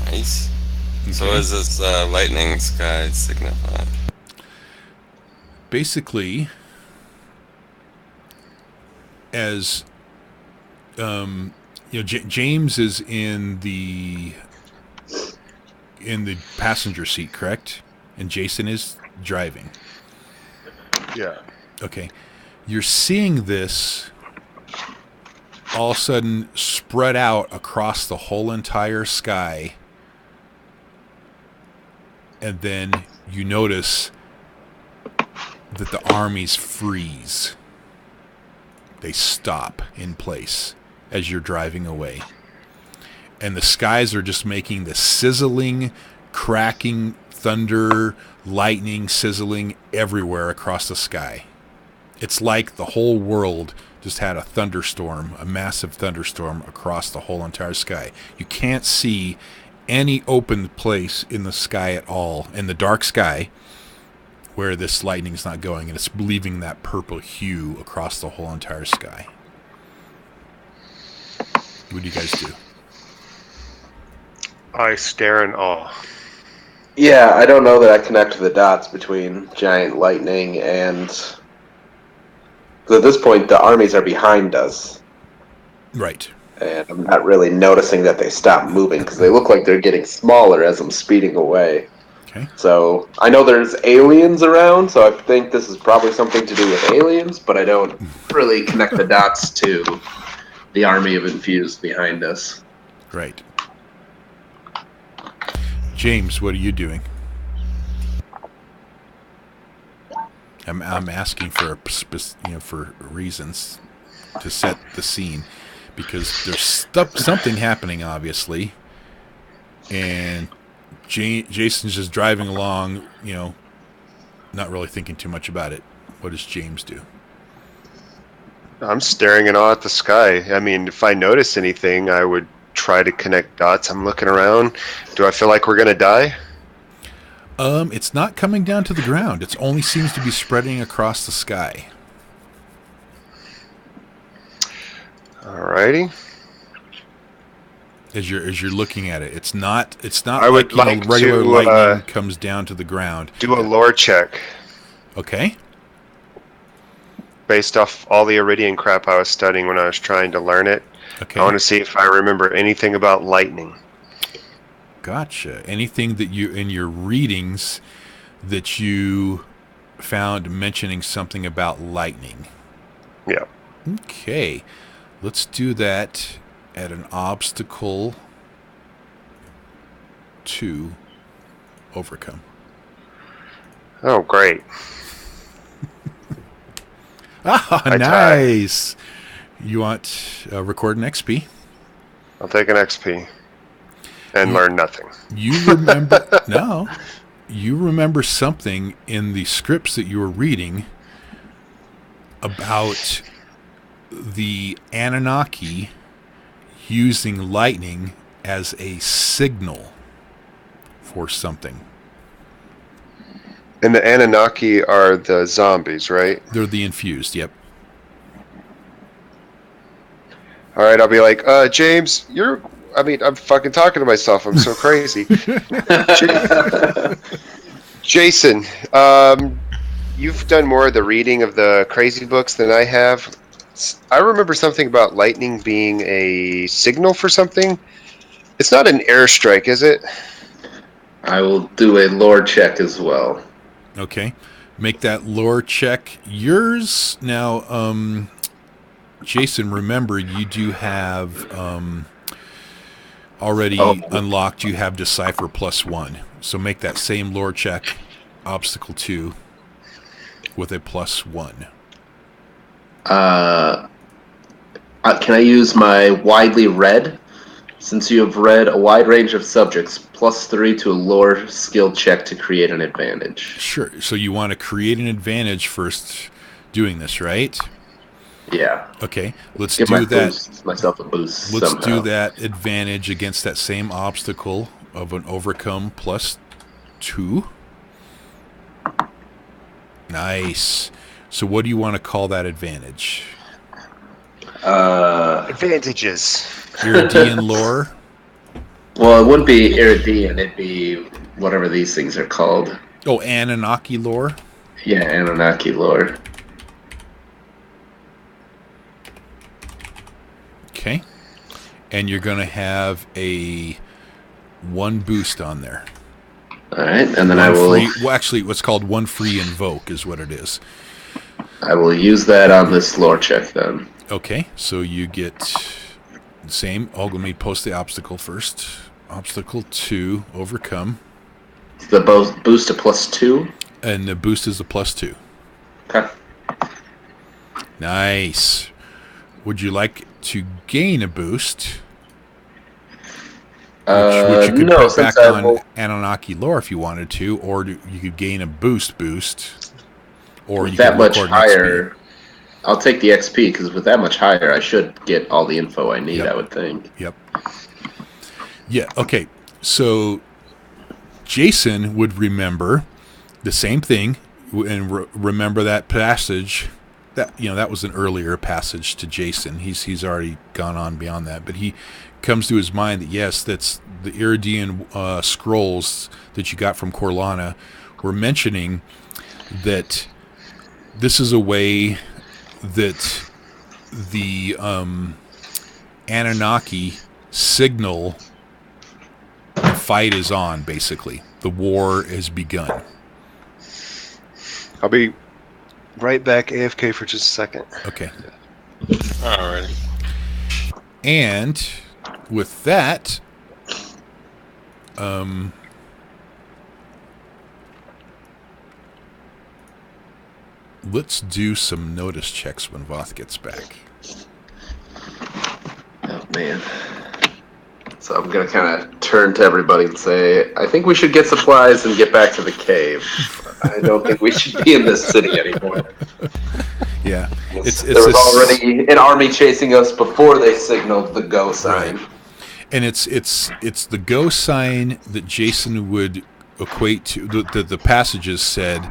Nice. Okay. So what does this lightning sky signify? Basically, as James is in the passenger seat, correct? And Jason is driving. Yeah. Okay. You're seeing this all of a sudden spread out across the whole entire sky. And then you notice that the armies freeze. They stop in place as you're driving away. And the skies are just making this sizzling, cracking, thunder, lightning, sizzling everywhere across the sky. It's like the whole world just had a thunderstorm, a massive thunderstorm across the whole entire sky. You can't see any open place in the sky at all, in the dark sky, where this lightning's not going, and it's leaving that purple hue across the whole entire sky. What do you guys do? I stare in awe. Yeah, I don't know that I connect the dots between giant lightning and... Because at this point, the armies are behind us. Right. And I'm not really noticing that they stop moving, because they look like they're getting smaller as I'm speeding away. Okay. So, I know there's aliens around, so I think this is probably something to do with aliens, but I don't really connect the dots to the army of infused behind us. Right. James, what are you doing? I'm asking for for reasons to set the scene, because there's something happening, obviously, and Jason's just driving along, not really thinking too much about it. What does James do? I'm staring in awe at the sky. I mean, if I notice anything, I would try to connect dots. I'm looking around. Do I feel like we're gonna die? It's not coming down to the ground. It only seems to be spreading across the sky. Alrighty. as you're looking at it. It's not I would like regular to, lightning comes down to the ground. Do a lore check. Okay. Based off all the Iridian crap I was studying when I was trying to learn it. Okay. I want to see if I remember anything about lightning. Gotcha. Anything that you in your readings that you found mentioning something about lightning? Yeah. Okay. Let's do that at an obstacle 2 overcome. Oh, great. Nice. You want record an XP? I'll take an XP and learn nothing. You remember no. You remember something in the scripts that you were reading about the Anunnaki using lightning as a signal for something. And the Anunnaki are the zombies, right? They're the infused, yep. All right, I'll be like, James, I'm fucking talking to myself. I'm so crazy. Jason, you've done more of the reading of the crazy books than I have. I remember something about lightning being a signal for something. It's not an airstrike, is it? I will do a lore check as well. Okay. Make that lore check. Yours now, Jason, remember you do have already unlocked, you have Decipher +1. So make that same lore check, obstacle 2, with a +1. Can I use my widely read? Since you have read a wide range of subjects, +3 to a lore skill check to create an advantage. Sure. So you want to create an advantage first doing this, right? Yeah. Okay. Let's Give do that. Myself a boost. Let's somehow. do that advantage against that same obstacle of an overcome +2. Nice. So what do you want to call that advantage? Advantages. Iridian lore? Well, it wouldn't be Iridian. It'd be whatever these things are called. Oh, Anunnaki lore? Yeah, Anunnaki lore. Okay. And you're going to have a 1 boost on there. All right, and then I will... actually, what's called 1 free invoke is what it is. I will use that on this lore check then. Okay, so you get the same. Oh, let me post the obstacle first. Obstacle 2, overcome. The boost to +2? And the boost is a +2. Okay. Nice. Would you like to gain a boost? Which you could put back on Anunnaki lore if you wanted to, or you could gain a boost, or you that could much record higher. XP. I'll take the XP because with that much higher, I should get all the info I need. Yep. I would think. Yep. Yeah. Okay. So Jason would remember the same thing and remember that passage. That was an earlier passage to Jason. He's already gone on beyond that, but he comes to his mind that yes, that's the Iridian scrolls that you got from Corlana were mentioning that this is a way that the Anunnaki signal the fight is on, basically. The war has begun. I'll be right back AFK for just a second. Okay. Alrighty. And with that, let's do some notice checks when Voth gets back. Oh man. So I'm gonna kind of turn to everybody and say, I think we should get supplies and get back to the cave. I don't think we should be in this city anymore. Yeah, there was already an army chasing us before they signaled the go sign. Right. And it's the go sign that Jason would equate to. The passages said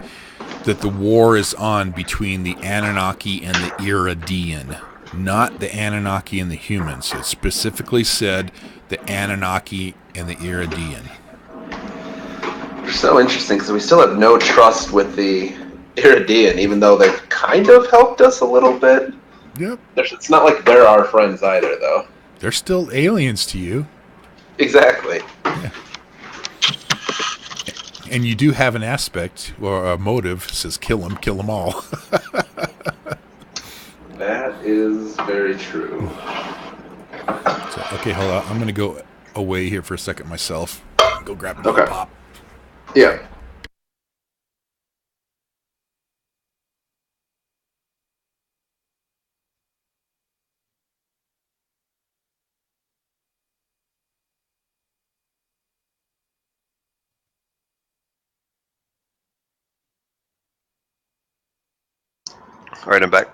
that the war is on between the Anunnaki and the Iridian. not the Anunnaki and the humans. It specifically said the Anunnaki and the Iridian. So interesting, because we still have no trust with the Iridian, even though they've kind of helped us a little bit. Yep. It's not like they're our friends either, though. They're still aliens to you. Exactly. Yeah. And you do have an aspect, or a motive, says kill them all. That is very true. So, okay, hold on. I'm going to go away here for a second myself. Go grab another pop. Yeah. All right, I'm back.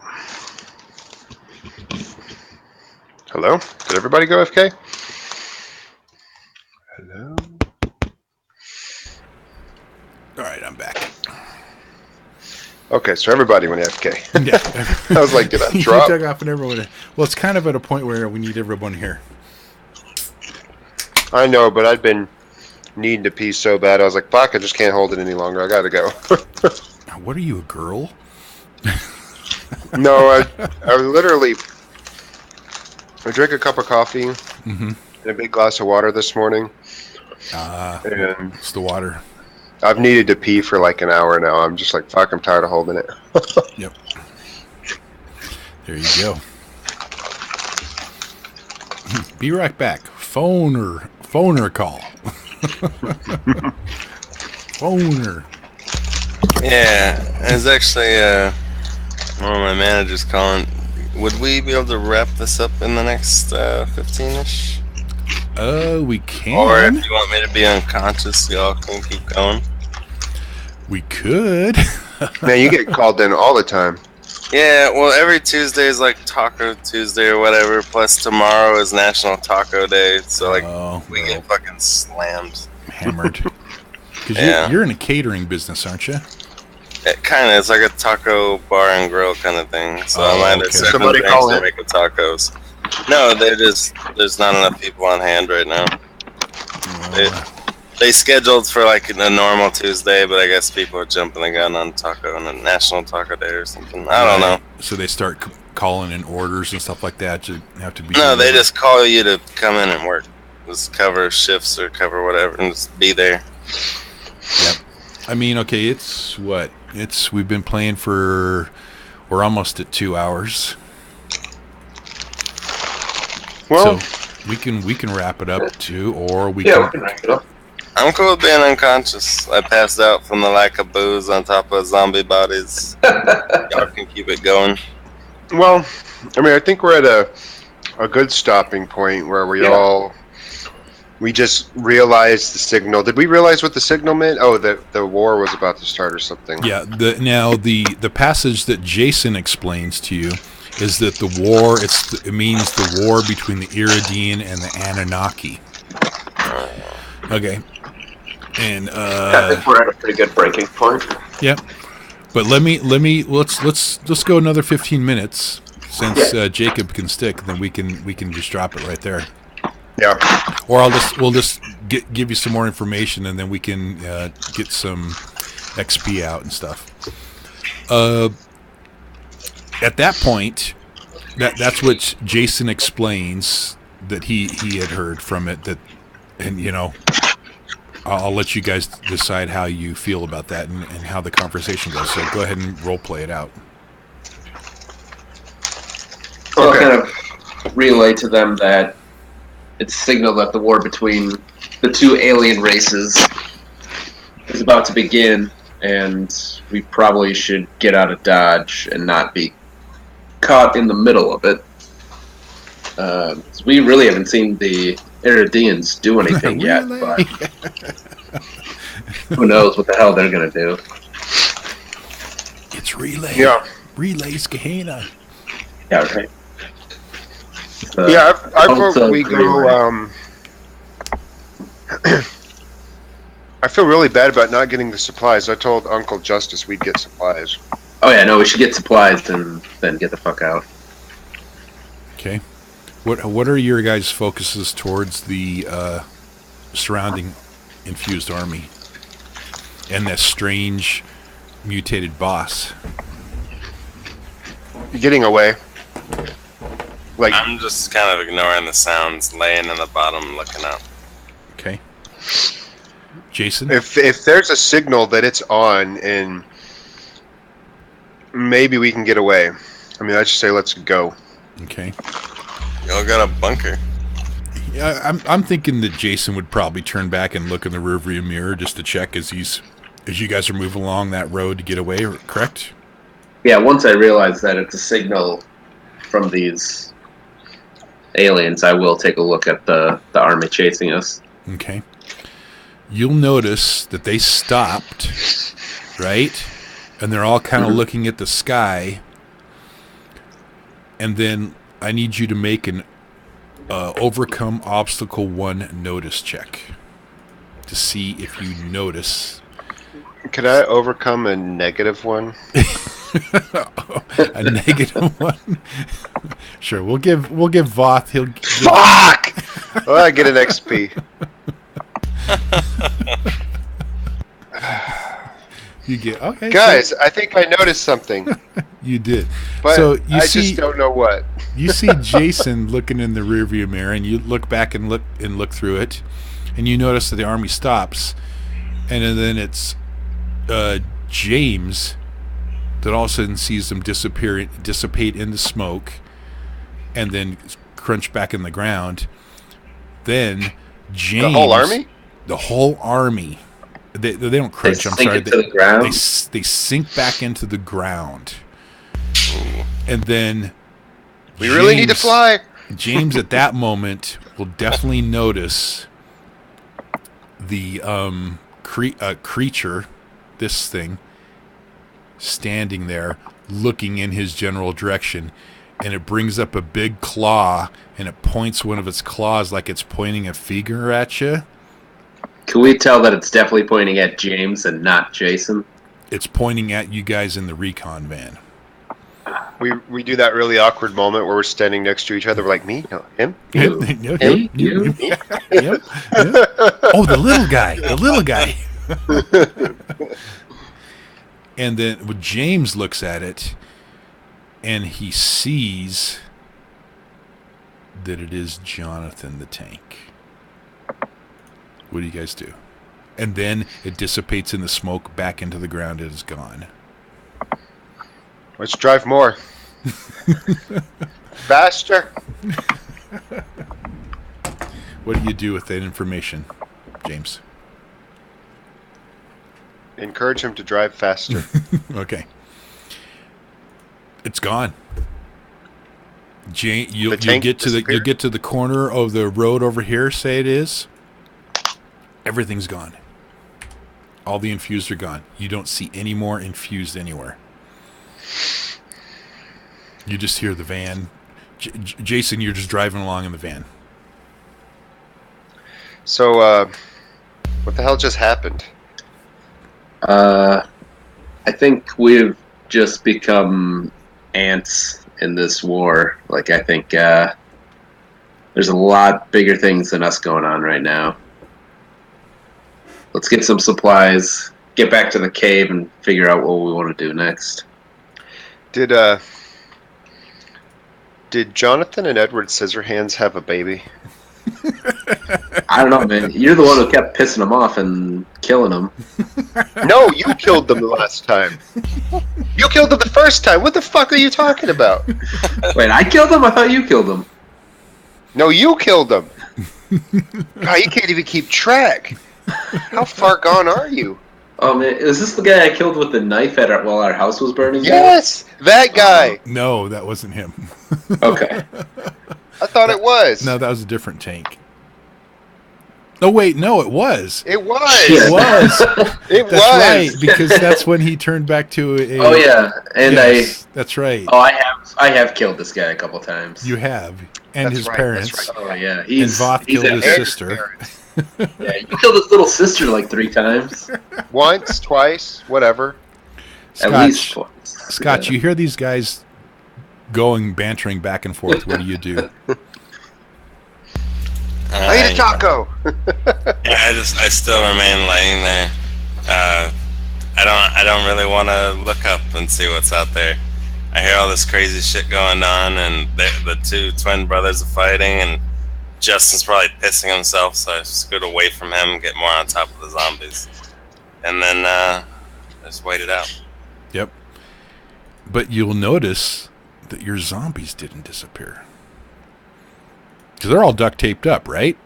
Hello? Did everybody go FK? Hello? All right, I'm back. Okay, so everybody went FK. Yeah. I was like, did I drop? You dug off and everyone. Well, it's kind of at a point where we need everyone here. I know, but I'd been needing to pee so bad. I was like, fuck, I just can't hold it any longer. I gotta go. What are you, a girl? No, I literally... I drank a cup of coffee and a big glass of water this morning. And it's the water. I've needed to pee for like an hour now. I'm just like, fuck, I'm tired of holding it. Yep. There you go. Be right back. Phoner call. Phoner. Yeah, it's actually one of my managers calling. Would we be able to wrap this up in the next 15-ish? We can. Or if you want me to be unconscious, y'all can keep going. We could. Man, you get called in all the time. Yeah, well, every Tuesday is like Taco Tuesday or whatever. Plus tomorrow is National Taco Day, so like we get fucking slammed, hammered. Because you're in a catering business, aren't you? It kind of. It's like a taco bar and grill kind of thing. So I'm either serving drinks or making tacos. No, there's not enough people on hand right now. They scheduled for like a normal Tuesday, but I guess people are jumping the gun on taco on a National Taco Day or something. I don't know. So they start calling in orders and stuff like that. You have to be. No, they just call you to come in and work. Just cover shifts or cover whatever, and just be there. Yep. I mean, okay, it's what? We've been playing we're almost at 2 hours. Well, so we can wrap it up too, or we can wrap it up. I'm cool with being unconscious. I passed out from the lack of booze on top of zombie bodies. Y'all can keep it going. Well, I mean, I think we're at a good stopping point where we just realized the signal. Did we realize what the signal meant? Oh, that the war was about to start or something. Yeah. The passage that Jason explains to you is that the war. It means the war between the Iridian and the Anunnaki. Okay. And I think we're at a pretty good breaking point. Yep. But let's go another 15 minutes since Jacob can stick. Then we can just drop it right there. Yeah. Or we'll just give you some more information, and then we can get some XP out and stuff. At that point, that's what Jason explains that he had heard from it. And I'll let you guys decide how you feel about that and how the conversation goes. So go ahead and role play it out. So I'll kind of relay to them that it's a signal that the war between the two alien races is about to begin, and we probably should get out of Dodge and not be caught in the middle of it. We really haven't seen the Iridians do anything yet, but who knows what the hell they're going to do. It's Relay. Yeah. Relay's Gehenna. Yeah, right. I vote we go. I feel really bad about not getting the supplies. I told Uncle Justice we'd get supplies. Oh yeah, no, we should get supplies and then get the fuck out. Okay. What are your guys' focuses towards the surrounding infused army and that strange mutated boss? Getting away. Like, I'm just kind of ignoring the sounds, laying in the bottom, looking up. Okay. Jason? If there's a signal that it's on, and maybe we can get away. I mean, I just say let's go. Okay. Y'all got a bunker. Yeah, I'm thinking that Jason would probably turn back and look in the rearview mirror just to check as you guys are moving along that road to get away. Correct? Yeah. Once I realize that it's a signal from these aliens, I will take a look at the army chasing us. Okay. You'll notice that they stopped, right? And they're all kind of looking at the sky. And then I need you to make an overcome obstacle 1 notice check to see if you notice. Could I overcome a negative one? A negative 1? Sure, we'll give Voth. Fuck! Well, I get an XP. You get okay, guys. So, I think I noticed something. You did, but so just don't know what. You see Jason looking in the rearview mirror, and you look back and look through it, and you notice that the army stops, and then it's James that all of a sudden sees them dissipate into smoke, and then crunch back in the ground. Then James, the whole army. They don't crunch. I'm sorry. They sink back into the ground, and then we really need to fly. James at that moment will definitely notice the creature, this thing, standing there, looking in his general direction, and it brings up a big claw, and it points one of its claws like it's pointing a finger at you. Can we tell that it's definitely pointing at James and not Jason? It's pointing at you guys in the recon van. We do that really awkward moment where we're standing next to each other. We're like, me? No, him? You. You. Yep. Oh, the little guy. And then James looks at it, and he sees that it is Jonathan the tank. What do you guys do? And then it dissipates in the smoke back into the ground. It is gone. Let's drive more. Faster. What do you do with that information, James? Encourage him to drive faster. Okay. It's gone. You'll get to the corner of the road over here, say it is. Everything's gone. All the infused are gone. You don't see any more infused anywhere. You just hear the van. Jason, you're just driving along in the van. So, what the hell just happened? I think we've just become ants in this war. Like, I think there's a lot bigger things than us going on right now. Let's get some supplies, get back to the cave, and figure out what we want to do next. Did Jonathan and Edward Scissorhands have a baby? I don't know, man. You're the one who kept pissing them off and killing them. No, you killed them the last time. You killed them the first time. What the fuck are you talking about? Wait, I killed them? I thought you killed them. No, you killed them. God, you can't even keep track. How far gone are you? Oh man, is this the guy I killed with the knife while our house was burning? Yes, that guy. No, that wasn't him. Okay. I thought it was. No, that was a different tank. Oh wait, no, it was. It was. It was. It that's was. Right, because that's when he turned back to a. Oh yeah, and yes, that's right. Oh, I have killed this guy a couple times. You have, and that's his right, parents. That's right. Oh yeah, and Voth killed his sister. Yeah, you killed his little sister like 3 times. Once, twice, whatever. Scotch, at least twice. Scotch, you hear these guys going, bantering back and forth. What do you do? I ate a taco. Yeah, I still remain laying there. I don't really want to look up and see what's out there. I hear all this crazy shit going on, and the two twin brothers are fighting, and Justin's probably pissing himself, so I scoot away from him, get more on top of the zombies, and then just wait it out. Yep. But you'll notice that your zombies didn't disappear. Because they're all duct taped up, right?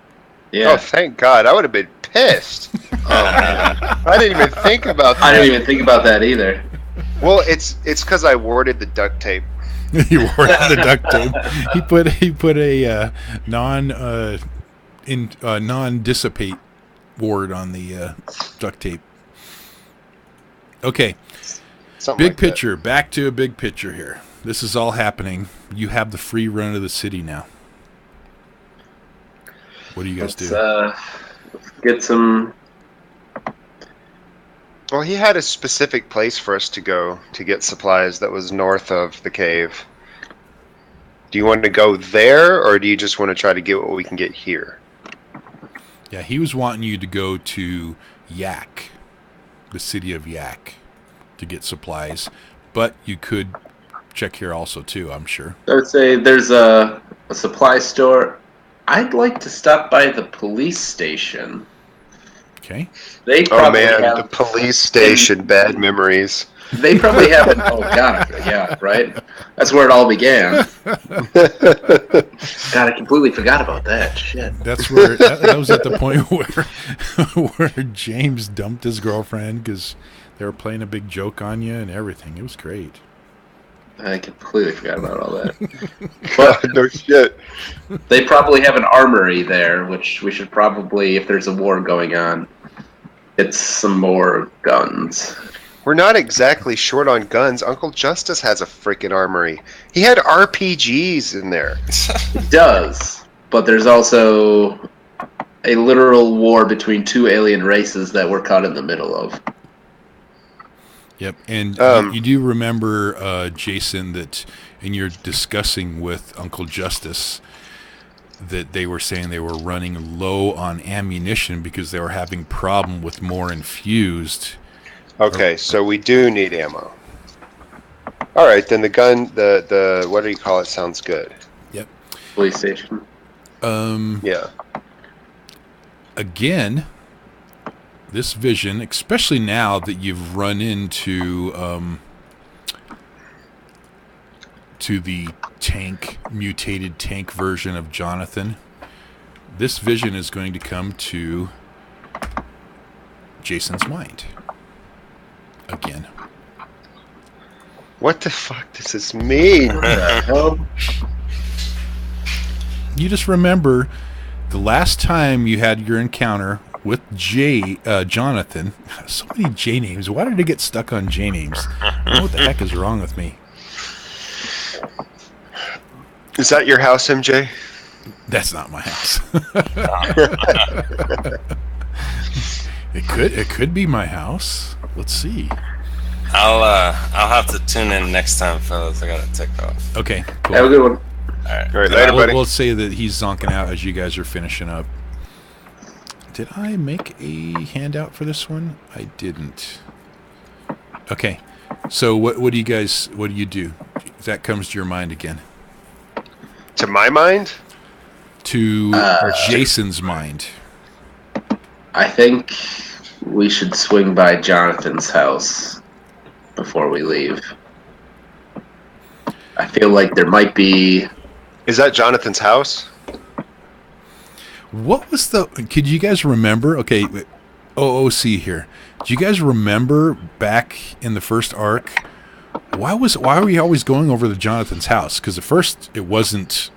Yeah. Oh, thank God. I would have been pissed. Oh, man. I didn't even think about that. I didn't even think about that either. Well, it's because I warded the duct tape. He warded the duct tape. He put a non-dissipate ward on the duct tape. Okay. Something big picture. That. Back to a big picture here. This is all happening. You have the free run of the city now. What do you guys do? Let's get some... Well, he had a specific place for us to go to get supplies that was north of the cave. Do you want to go there, or do you just want to try to get what we can get here? Yeah, he was wanting you to go to Yak, the city of Yak, to get supplies. But you could check here also, too, I'm sure. I would say there's a supply store. I'd like to stop by the police station. Okay. They probably have, the police station, bad memories. They probably have an, oh God, yeah, right? That's where it all began. God, I completely forgot about that. Shit. That's where, that was at the point where James dumped his girlfriend because they were playing a big joke on you and everything. It was great. I completely forgot about all that. But no shit. They probably have an armory there, which we should probably, if there's a war going on, get some more guns. We're not exactly short on guns. Uncle Justice has a freaking armory. He had RPGs in there. He does, but there's also a literal war between two alien races that we're caught in the middle of. Yep, and you do remember, Jason, that in your discussing with Uncle Justice, that they were saying they were running low on ammunition because they were having problem with more infused. Okay, so we do need ammo. All right, then the gun, the what do you call it? Sounds good. Yep. Police station. Yeah. Again, this vision, especially now that you've run into to the mutated tank version of Jonathan, this vision is going to come to Jason's mind. Again. What the fuck does this mean? You just remember the last time you had your encounter with Jonathan. So many J names. Why did I get stuck on J names? I don't know what the heck is wrong with me. Is that your house, MJ? That's not my house. It could be my house. Let's see. I'll have to tune in next time, fellas. I gotta take off. Okay, cool. Have a good one. All right, later, buddy. We'll say that he's zonking out as you guys are finishing up. Did I make a handout for this one? I didn't. Okay, so what do you do? That comes to your mind again. To my mind? To Jason's mind. I think we should swing by Jonathan's house before we leave. I feel like there might be... Is that Jonathan's house? What was could you guys remember? Okay, OOC here. Do you guys remember back in the first arc, why were we always going over to Jonathan's house? Because at first it wasn't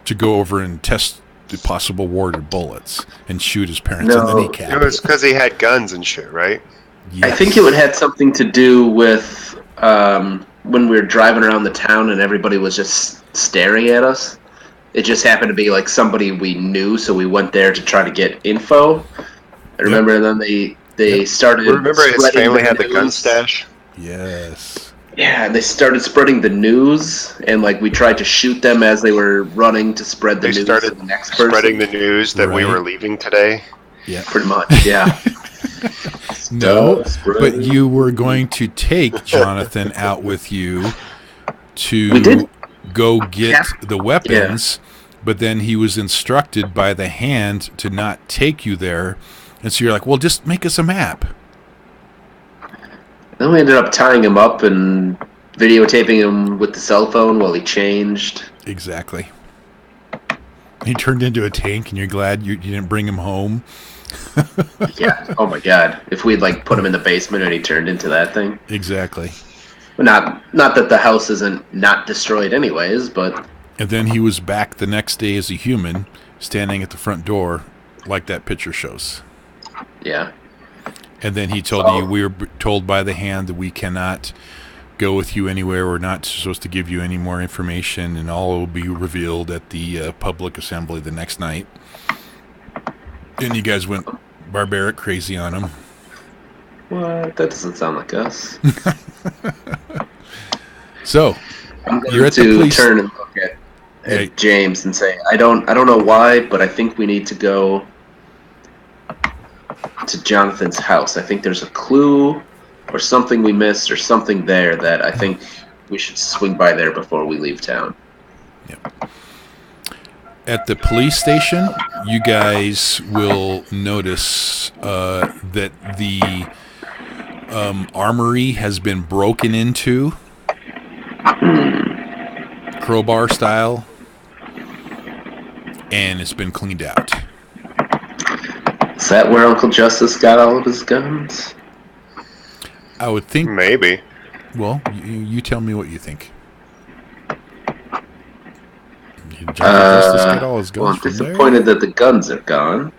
to go over and test the possible warded bullets and shoot his parents in the kneecap. It was because he had guns and shit, right? Yes. I think it would have something to do with when we were driving around the town and everybody was just staring at us. It just happened to be like somebody we knew, so we went there to try to get info. I remember, and then they started. Remember his family had the gun stash. Yes. Yeah, and they started spreading the news, and like we tried to shoot them as they were running to spread the news to the next person. Spreading the news that we were leaving today. Yeah, pretty much. Yeah. No, but you were going to take Jonathan out with you to go get the weapons, but then he was instructed by the hand to not take you there, and so you're like, well, just make us a map. Then we ended up tying him up and videotaping him with the cell phone while he changed. Exactly. He turned into a tank, and you're glad you didn't bring him home. Yeah. Oh my God. If we'd like put him in the basement and he turned into that thing. Exactly. Not that the house isn't not destroyed anyways, but. And then he was back the next day as a human, standing at the front door, like that picture shows. Yeah. And then he told you, we were told by the hand that we cannot go with you anywhere. We're not supposed to give you any more information, and all will be revealed at the public assembly the next night. And you guys went barbaric crazy on him. What? That doesn't sound like us. So, you're at the police. Turn and look at James and say, I don't know why, but I think we need to go to Jonathan's house. I think there's a clue or something we missed or something there that I think we should swing by there before we leave town. Yep. At the police station, you guys will notice that the armory has been broken into, crowbar style, and it's been cleaned out. Is that where Uncle Justice got all of his guns? I would think... Maybe. Well, you tell me what you think. I'm disappointed that the guns are gone.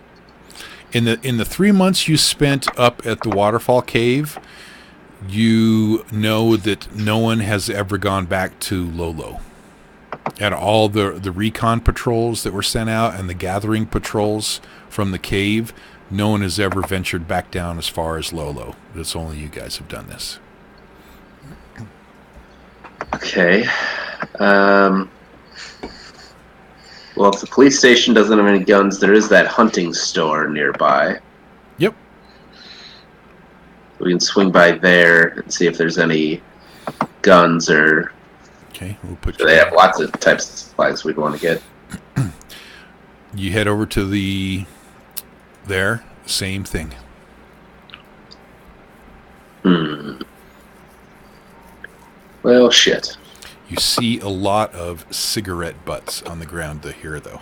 In the 3 months you spent up at the waterfall cave, you know that no one has ever gone back to Lolo. And all the recon patrols that were sent out and the gathering patrols from the cave, no one has ever ventured back down as far as Lolo. It's only you guys have done this. Okay. Well, if the police station doesn't have any guns, there is that hunting store nearby. Yep. We can swing by there and see if there's any guns or... Okay, we'll put you... They have lots of types of supplies we'd want to get. You head over to the... There, same thing. Well, shit. You see a lot of cigarette butts on the ground here, though.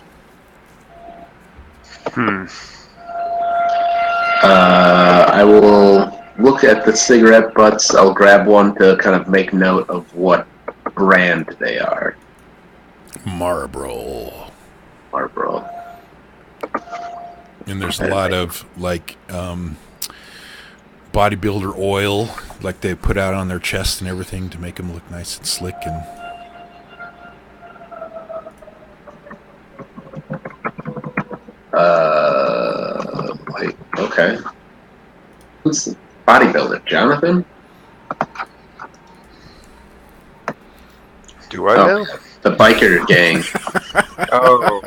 I will look at the cigarette butts. I'll grab one to kind of make note of what brand they are. Marlboro. And there's a lot of, like, bodybuilder oil, like they put out on their chest and everything to make them look nice and slick. And wait, okay. Who's the bodybuilder? Jonathan? Do I know? The biker gang. Oh.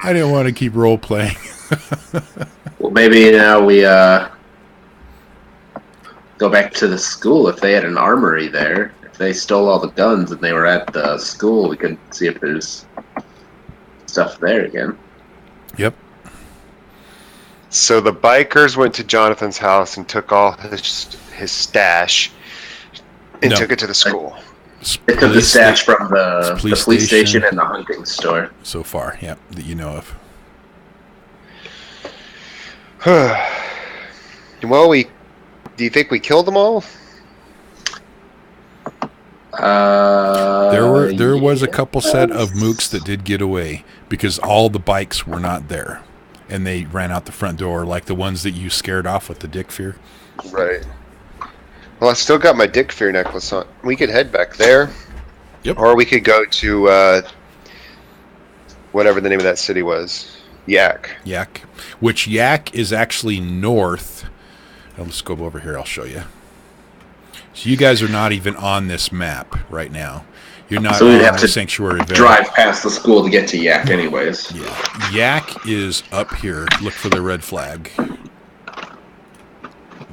I didn't want to keep role playing. Well, maybe now we go back to the school. If they had an armory there, if they stole all the guns and they were at the school, we could see if there's stuff there again. Yep. So the bikers went to Jonathan's house and took all his stash and took it to the school. They took the stash from the police station and the hunting store. So far, yeah, that you know of. Well, do you think we killed them all? There was a couple set of mooks that did get away because all the bikes were not there, and they ran out the front door, like the ones that you scared off with the dick fear. Right. Well, I still got my dick fear necklace on. We could head back there. Yep. Or we could go to whatever the name of that city was. Yak. Which Yak is actually north. Let's go over here. I'll show you. So you guys are not even on this map right now. You're not so we'd on have the to sanctuary village. drive past the school to get to Yak anyways. Yeah. Yak is up here. Look for the red flag.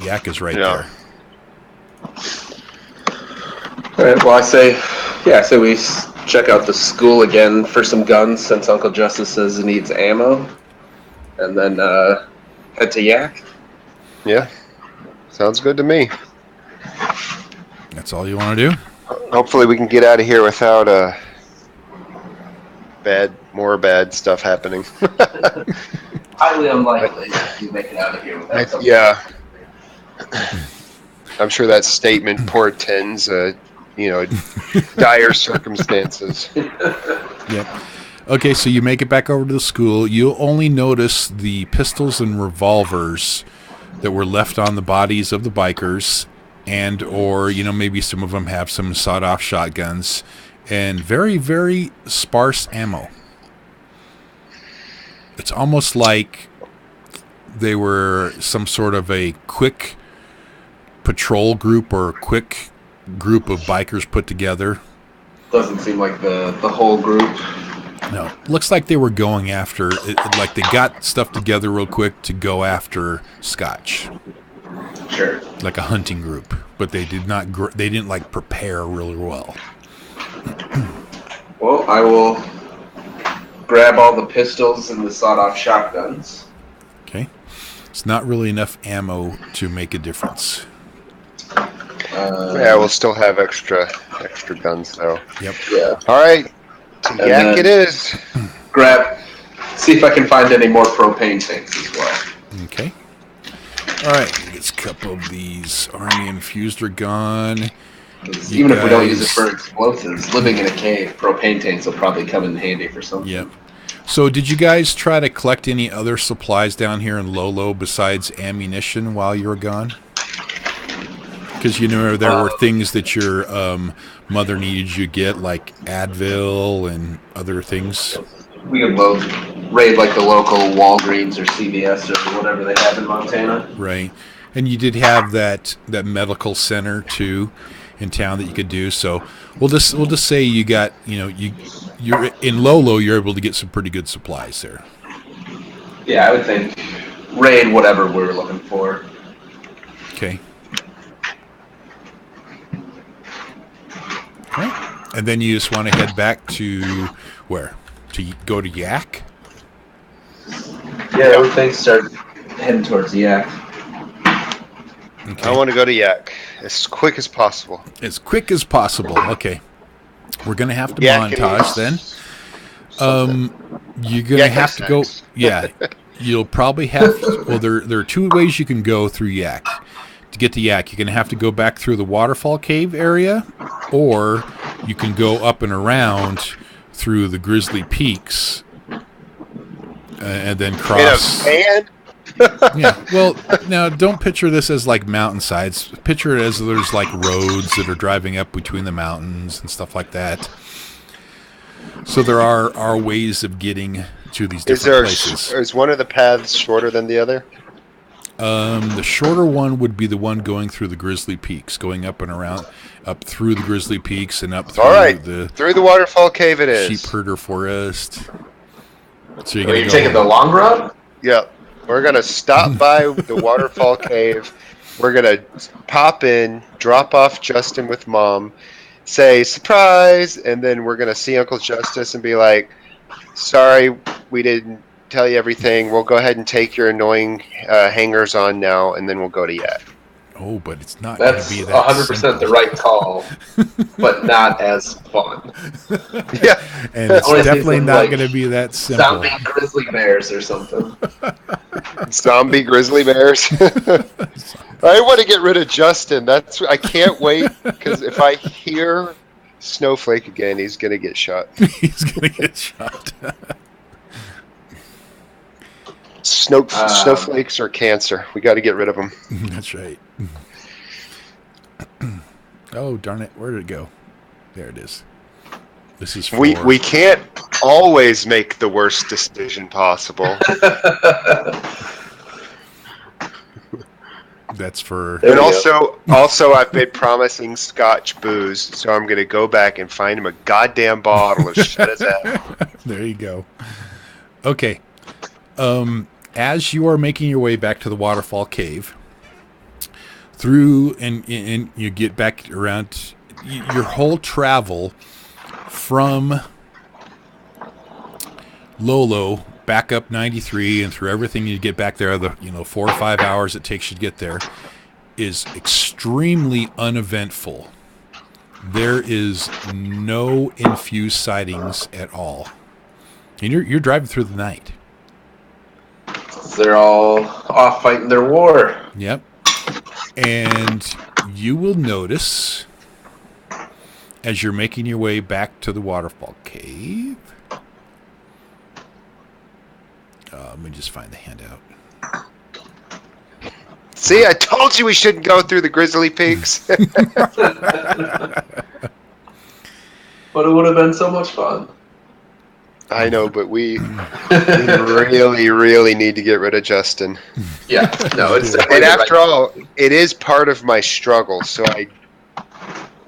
Yak is right there. All right. Well, I say we check out the school again for some guns since Uncle Justice says he needs ammo, and then head to Yak. Yeah, sounds good to me. That's all you want to do? Hopefully we can get out of here without more bad stuff happening. Highly unlikely you make it out of here without something. Yeah. I'm sure that statement portends, dire circumstances. Yep. Okay, so you make it back over to the school. You'll only notice the pistols and revolvers that were left on the bodies of the bikers, and or maybe some of them have some sawed-off shotguns, and very, very sparse ammo. It's almost like they were some sort of a quick patrol group or a quick group of bikers put together. Doesn't seem like the whole group. No, looks like they were going after like they got stuff together real quick to go after Scotch. Sure. Like a hunting group, but they did not. They didn't like prepare really well. Well, I will grab all the pistols and the sawed-off shotguns. Okay, it's not really enough ammo to make a difference. Yeah, we'll still have extra guns though. Yep. Yeah. All right. To Yak it is. See if I can find any more propane tanks as well. Okay. All right, get a couple of these. Army infused are gone. Even if we don't use it for explosives, living in a cave, propane tanks will probably come in handy for something. Yep. So did you guys try to collect any other supplies down here in Lolo besides ammunition while you were gone? Because there were things that your mother needed you to get, like Advil and other things. We could raid like the local Walgreens or CVS or whatever they have in Montana. Right, and you did have that medical center too in town that you could do. So we'll just say you got you're in Lolo, you're able to get some pretty good supplies there. Yeah, I would think raid whatever we're looking for. Okay. Okay. And then you just want to head back to where? To go to Yak? Yeah, I would think start heading towards Yak. Okay. I want to go to Yak as quick as possible. As quick as possible. Okay. We're going to have to montage then. You're going to have to go... Yeah. You'll probably have... Well, there are two ways you can go through Yak. To get to Yak, you're going to have to go back through the waterfall cave area, or you can go up and around through the Grizzly Peaks and then cross. Yeah. Well, now don't picture this as like mountainsides. Picture it as there's like roads that are driving up between the mountains and stuff like that. So there are ways of getting to these different places. Is one of the paths shorter than the other? The shorter one would be the one going through the Grizzly Peaks, going up and around, up through the Grizzly Peaks and up through through the waterfall cave it is. Sheep herder forest. So you're taking the long road? Yeah. We're going to stop by the waterfall cave. We're going to pop in, drop off Justin with Mom, say, surprise, and then we're going to see Uncle Justice and be like, sorry, we didn't tell you everything. We'll go ahead and take your annoying hangers on now, and then we'll go to Yak. Oh, but it's not going to be that 100% simple. the right call, but not as fun. Yeah. And it's definitely not going to be that simple. Zombie grizzly bears or something. Zombie grizzly bears. I want to get rid of Justin. I can't wait, because if I hear Snowflake again, he's going to get shot. He's going to get shot. Snowflakes are cancer. We got to get rid of them. That's right. Oh, darn it. Where did it go? There it is. This is for... We can't always make the worst decision possible. That's for... And also, I've been promising Scotch booze, so I'm going to go back and find him a goddamn bottle and shut his ass. There you go. Okay. As you are making your way back to the waterfall cave, through and you get back around, your whole travel from Lolo back up 93 and through everything you get back there, the 4 or 5 hours it takes you to get there, is extremely uneventful. There is no infused sightings at all, and you're driving through the night. They're all off fighting their war. Yep. And you will notice as you're making your way back to the waterfall cave. Let me just find the handout. See, I told you we shouldn't go through the Grizzly Peaks. But it would have been so much fun. I know, but we really, really need to get rid of Justin. Yeah, no, it's... And after all, it is part of my struggle, so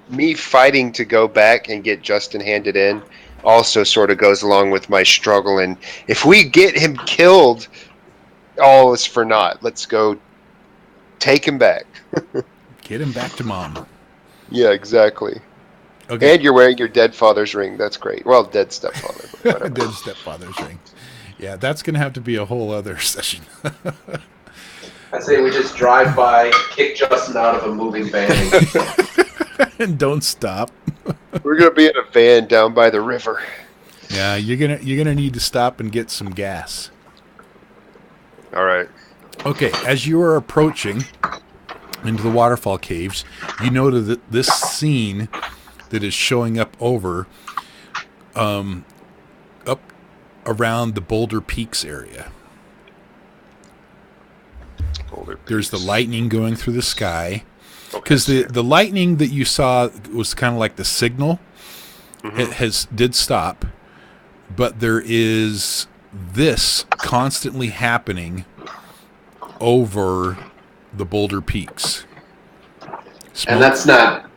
me fighting to go back and get Justin handed in also sort of goes along with my struggle. And if we get him killed, all is for naught. Let's go take him back. Get him back to Mom. Yeah, exactly. Okay. And you're wearing your dead father's ring. That's great. Well, dead stepfather. Dead stepfather's ring. Yeah, that's going to have to be a whole other session. I say we just drive by, kick Justin out of a moving van. And don't stop. We're gonna be in a van down by the river. Yeah, you're gonna need to stop and get some gas. All right. Okay, as you are approaching into the waterfall caves, you notice that this scene that is showing up up around the Boulder Peaks area. There's the lightning going through the sky. Because the lightning that you saw was kind of like the signal. Mm-hmm. It did stop, but there is this constantly happening over the Boulder Peaks. And that's not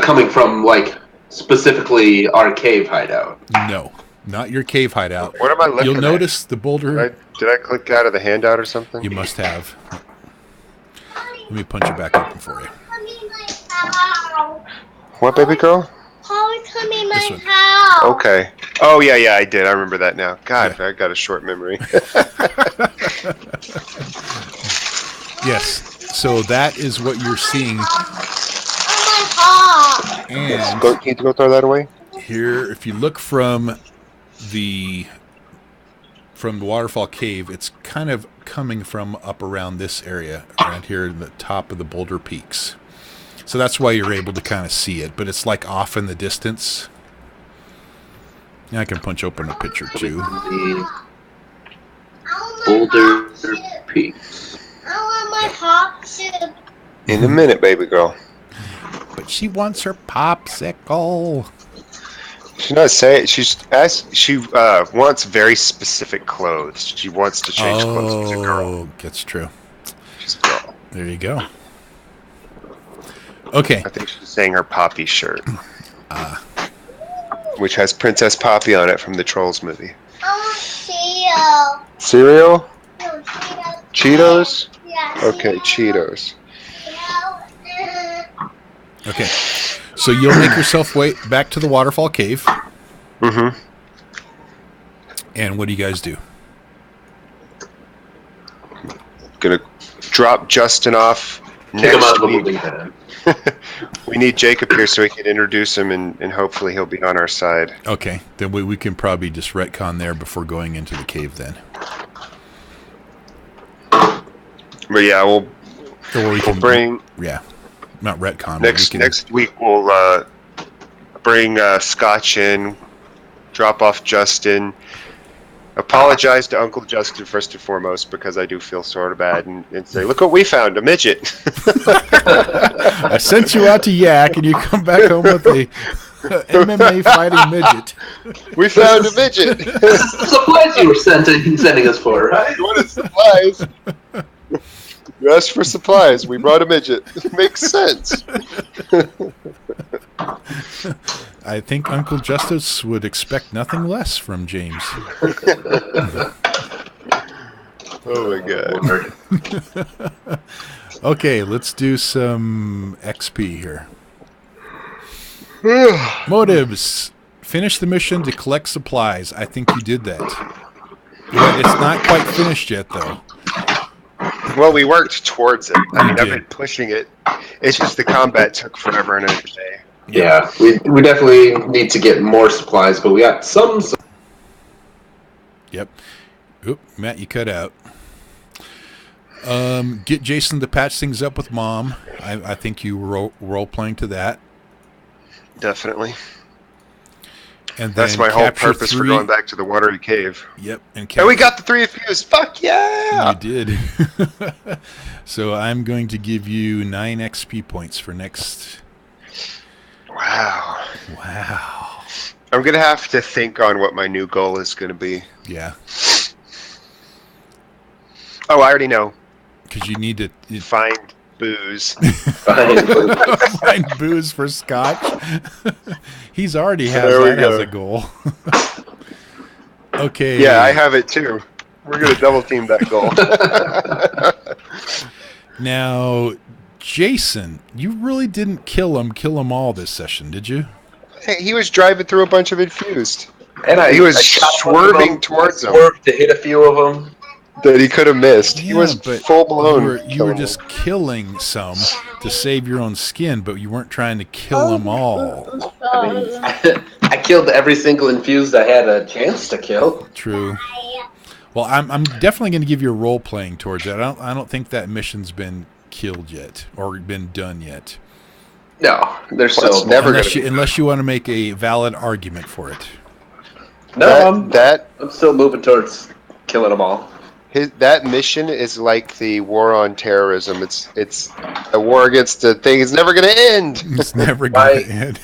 coming from like specifically our cave hideout. No, not your cave hideout. What am I looking You'll at? notice the boulder. Did I click out of the handout or something? You must have. Let me punch it back open for you. What, baby girl? Paul's coming my house. Okay. Oh, yeah, I did. I remember that now. God, yeah. I got a short memory. Yes. So that is what you're seeing. And can you go throw that away? Here, if you look from the waterfall cave, it's kind of coming from up around this area, around here in the top of the Boulder Peaks. So that's why you're able to kind of see it, but it's like off in the distance. Now I can punch open a picture too. Boulder Peaks. I want my pop soup. In a minute, baby girl. But she wants her popsicle. She's not saying she wants very specific clothes. She wants to change clothes as a girl. Oh, that's true. She's a girl. There you go. Okay. I think she's saying her Poppy shirt, which has Princess Poppy on it from the Trolls movie. I want cereal. Cereal? No, Cheetos? Yeah, Okay, Cheetos. Okay. So you'll make yourself way back to the waterfall cave. Mm-hmm. And what do you guys do? Gonna drop Justin off next week. We need Jacob here so we can introduce him and hopefully he'll be on our side. Okay. Then we can probably just retcon there before going into the cave then. But yeah, we'll bring... Yeah. Not retcon. Next week we'll bring Scotch in, drop off Justin, apologize to Uncle Justin first and foremost because I do feel sort of bad, and say, look what we found, a midget. I sent you out to Yak and you come back home with a MMA fighting midget. We found a midget. Supplies you were sending us for, right? What is supplies? You asked for supplies. We brought a midget. Makes sense. I think Uncle Justice would expect nothing less from James. Oh my god. Okay, let's do some XP here. Motives. Finish the mission to collect supplies. I think you did that. It's not quite finished yet, though. Well, we worked towards it. I mean, I've been pushing it. It's just the combat took forever and a day. Yeah, we definitely need to get more supplies, but we got some. Yep. Oop, Matt, you cut out. Get Jason to patch things up with Mom. I think you role playing to that. Definitely. And that's my whole purpose for going back to the watery cave. Yep. And we got the 3 fuse. Fuck yeah! You did. So I'm going to give you 9 XP points for next. Wow. Wow. I'm going to have to think on what my new goal is going to be. Yeah. Oh, I already know. Because you need to find booze. Find booze for Scotch. He's already has that as a goal. Okay. Yeah, I have it too. We're going to double team that goal. Now, Jason, you really didn't kill them all this session, did you? Hey, he was driving through a bunch of infused. And he was swerving towards them. Swerved to hit a few of them. That he could have missed. Yeah, he was full blown. You were just killing some to save your own skin, but you weren't trying to kill them all. I mean, I killed every single infused I had a chance to kill. True. Well, I'm definitely going to give you a role playing towards it. I don't think that mission's been killed yet or been done yet. No, there's still never unless you want to make a valid argument for it. No, I'm still moving towards killing them all. That mission is like the war on terrorism. It's a war against the thing. It's never going to end. It's never going to end.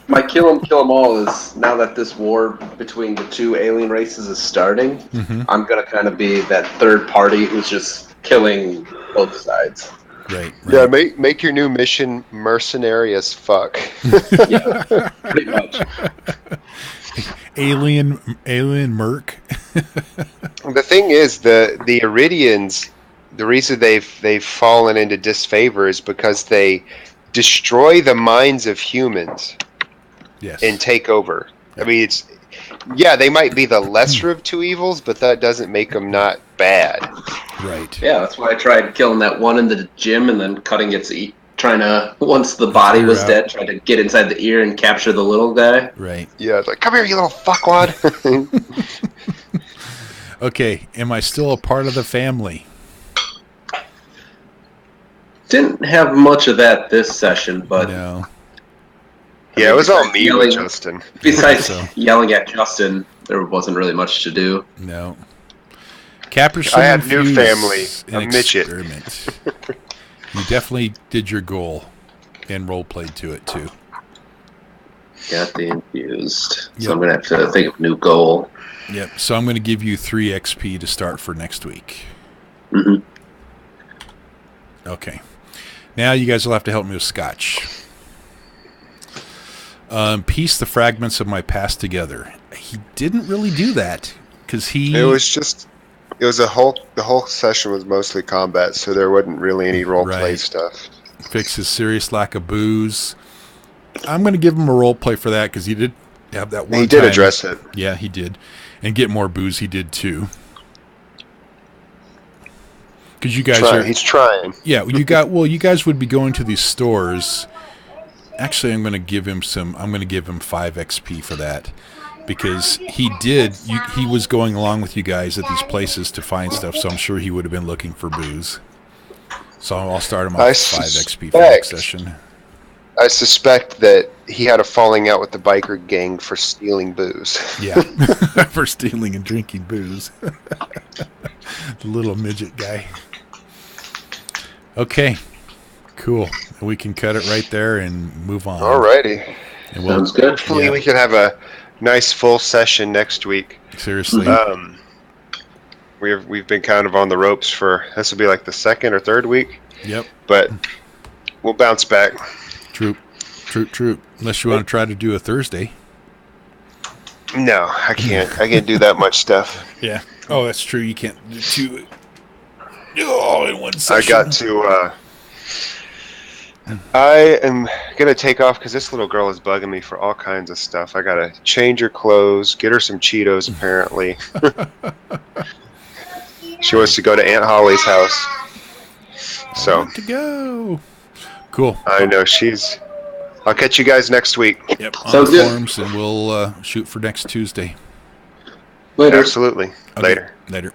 My kill them all is, now that this war between the two alien races is starting, I'm going to kind of be that third party who's just killing both sides. Right. Yeah, make your new mission mercenary as fuck. Yeah, pretty much. Alien merc. The thing is, the Iridians, the reason they've fallen into disfavor is because they destroy the minds of humans. Yes. And take over. I mean, they might be the lesser of two evils, but that doesn't make them not bad. Right. Yeah, that's why I tried killing that one in the gym and then cutting its trying to, once the body was dead, trying to get inside the ear and capture the little guy. Right. Yeah, it's like, come here, you little fuckwad. Okay, am I still a part of the family? Didn't have much of that this session, but... No. Yeah, it was all me with Justin. Besides yelling at Justin, there wasn't really much to do. No. Capper, I had new family, a midget. You definitely did your goal and role played to it too. Got the infused. So I'm going to have to think of a new goal. Yep. So I'm going to give you 3 XP to start for next week. Mm-hmm. Okay. Now you guys will have to help me with Scotch. Piece the fragments of my past together. He didn't really do that because the whole session was mostly combat, so there wasn't really any role play stuff. Fix his serious lack of booze. I'm going to give him a role play for that because he did have that one. He did address it. Yeah, he did, and get more booze. He did too. Because you guys he's trying. Yeah, you guys would be going to these stores. Actually, I'm going to give him 5 XP for that. Because he was going along with you guys at these places to find stuff, so I'm sure he would have been looking for booze. So I'll start him off with 5 XP for next session. I suspect that he had a falling out with the biker gang for stealing booze. Yeah, for stealing and drinking booze. The little midget guy. Okay, cool. We can cut it right there and move on. Alrighty. Sounds good. Hopefully we can have a nice full session next week. Seriously. we've been kind of on the ropes for this will be like the second or third week. Yep. But we'll bounce back. True. Unless you want to try to do a Thursday. No, I can't. I can't do that much stuff. Yeah. Oh, that's true. You can't do two in one session. I got to. I am gonna take off because this little girl is bugging me for all kinds of stuff. I gotta change her clothes, get her some Cheetos. Apparently, she wants to go to Aunt Holly's house. So to go. Cool. I know she's. I'll catch you guys next week. Yep. On the forums, and we'll shoot for next Tuesday. Later. Absolutely. Okay. Later. Later.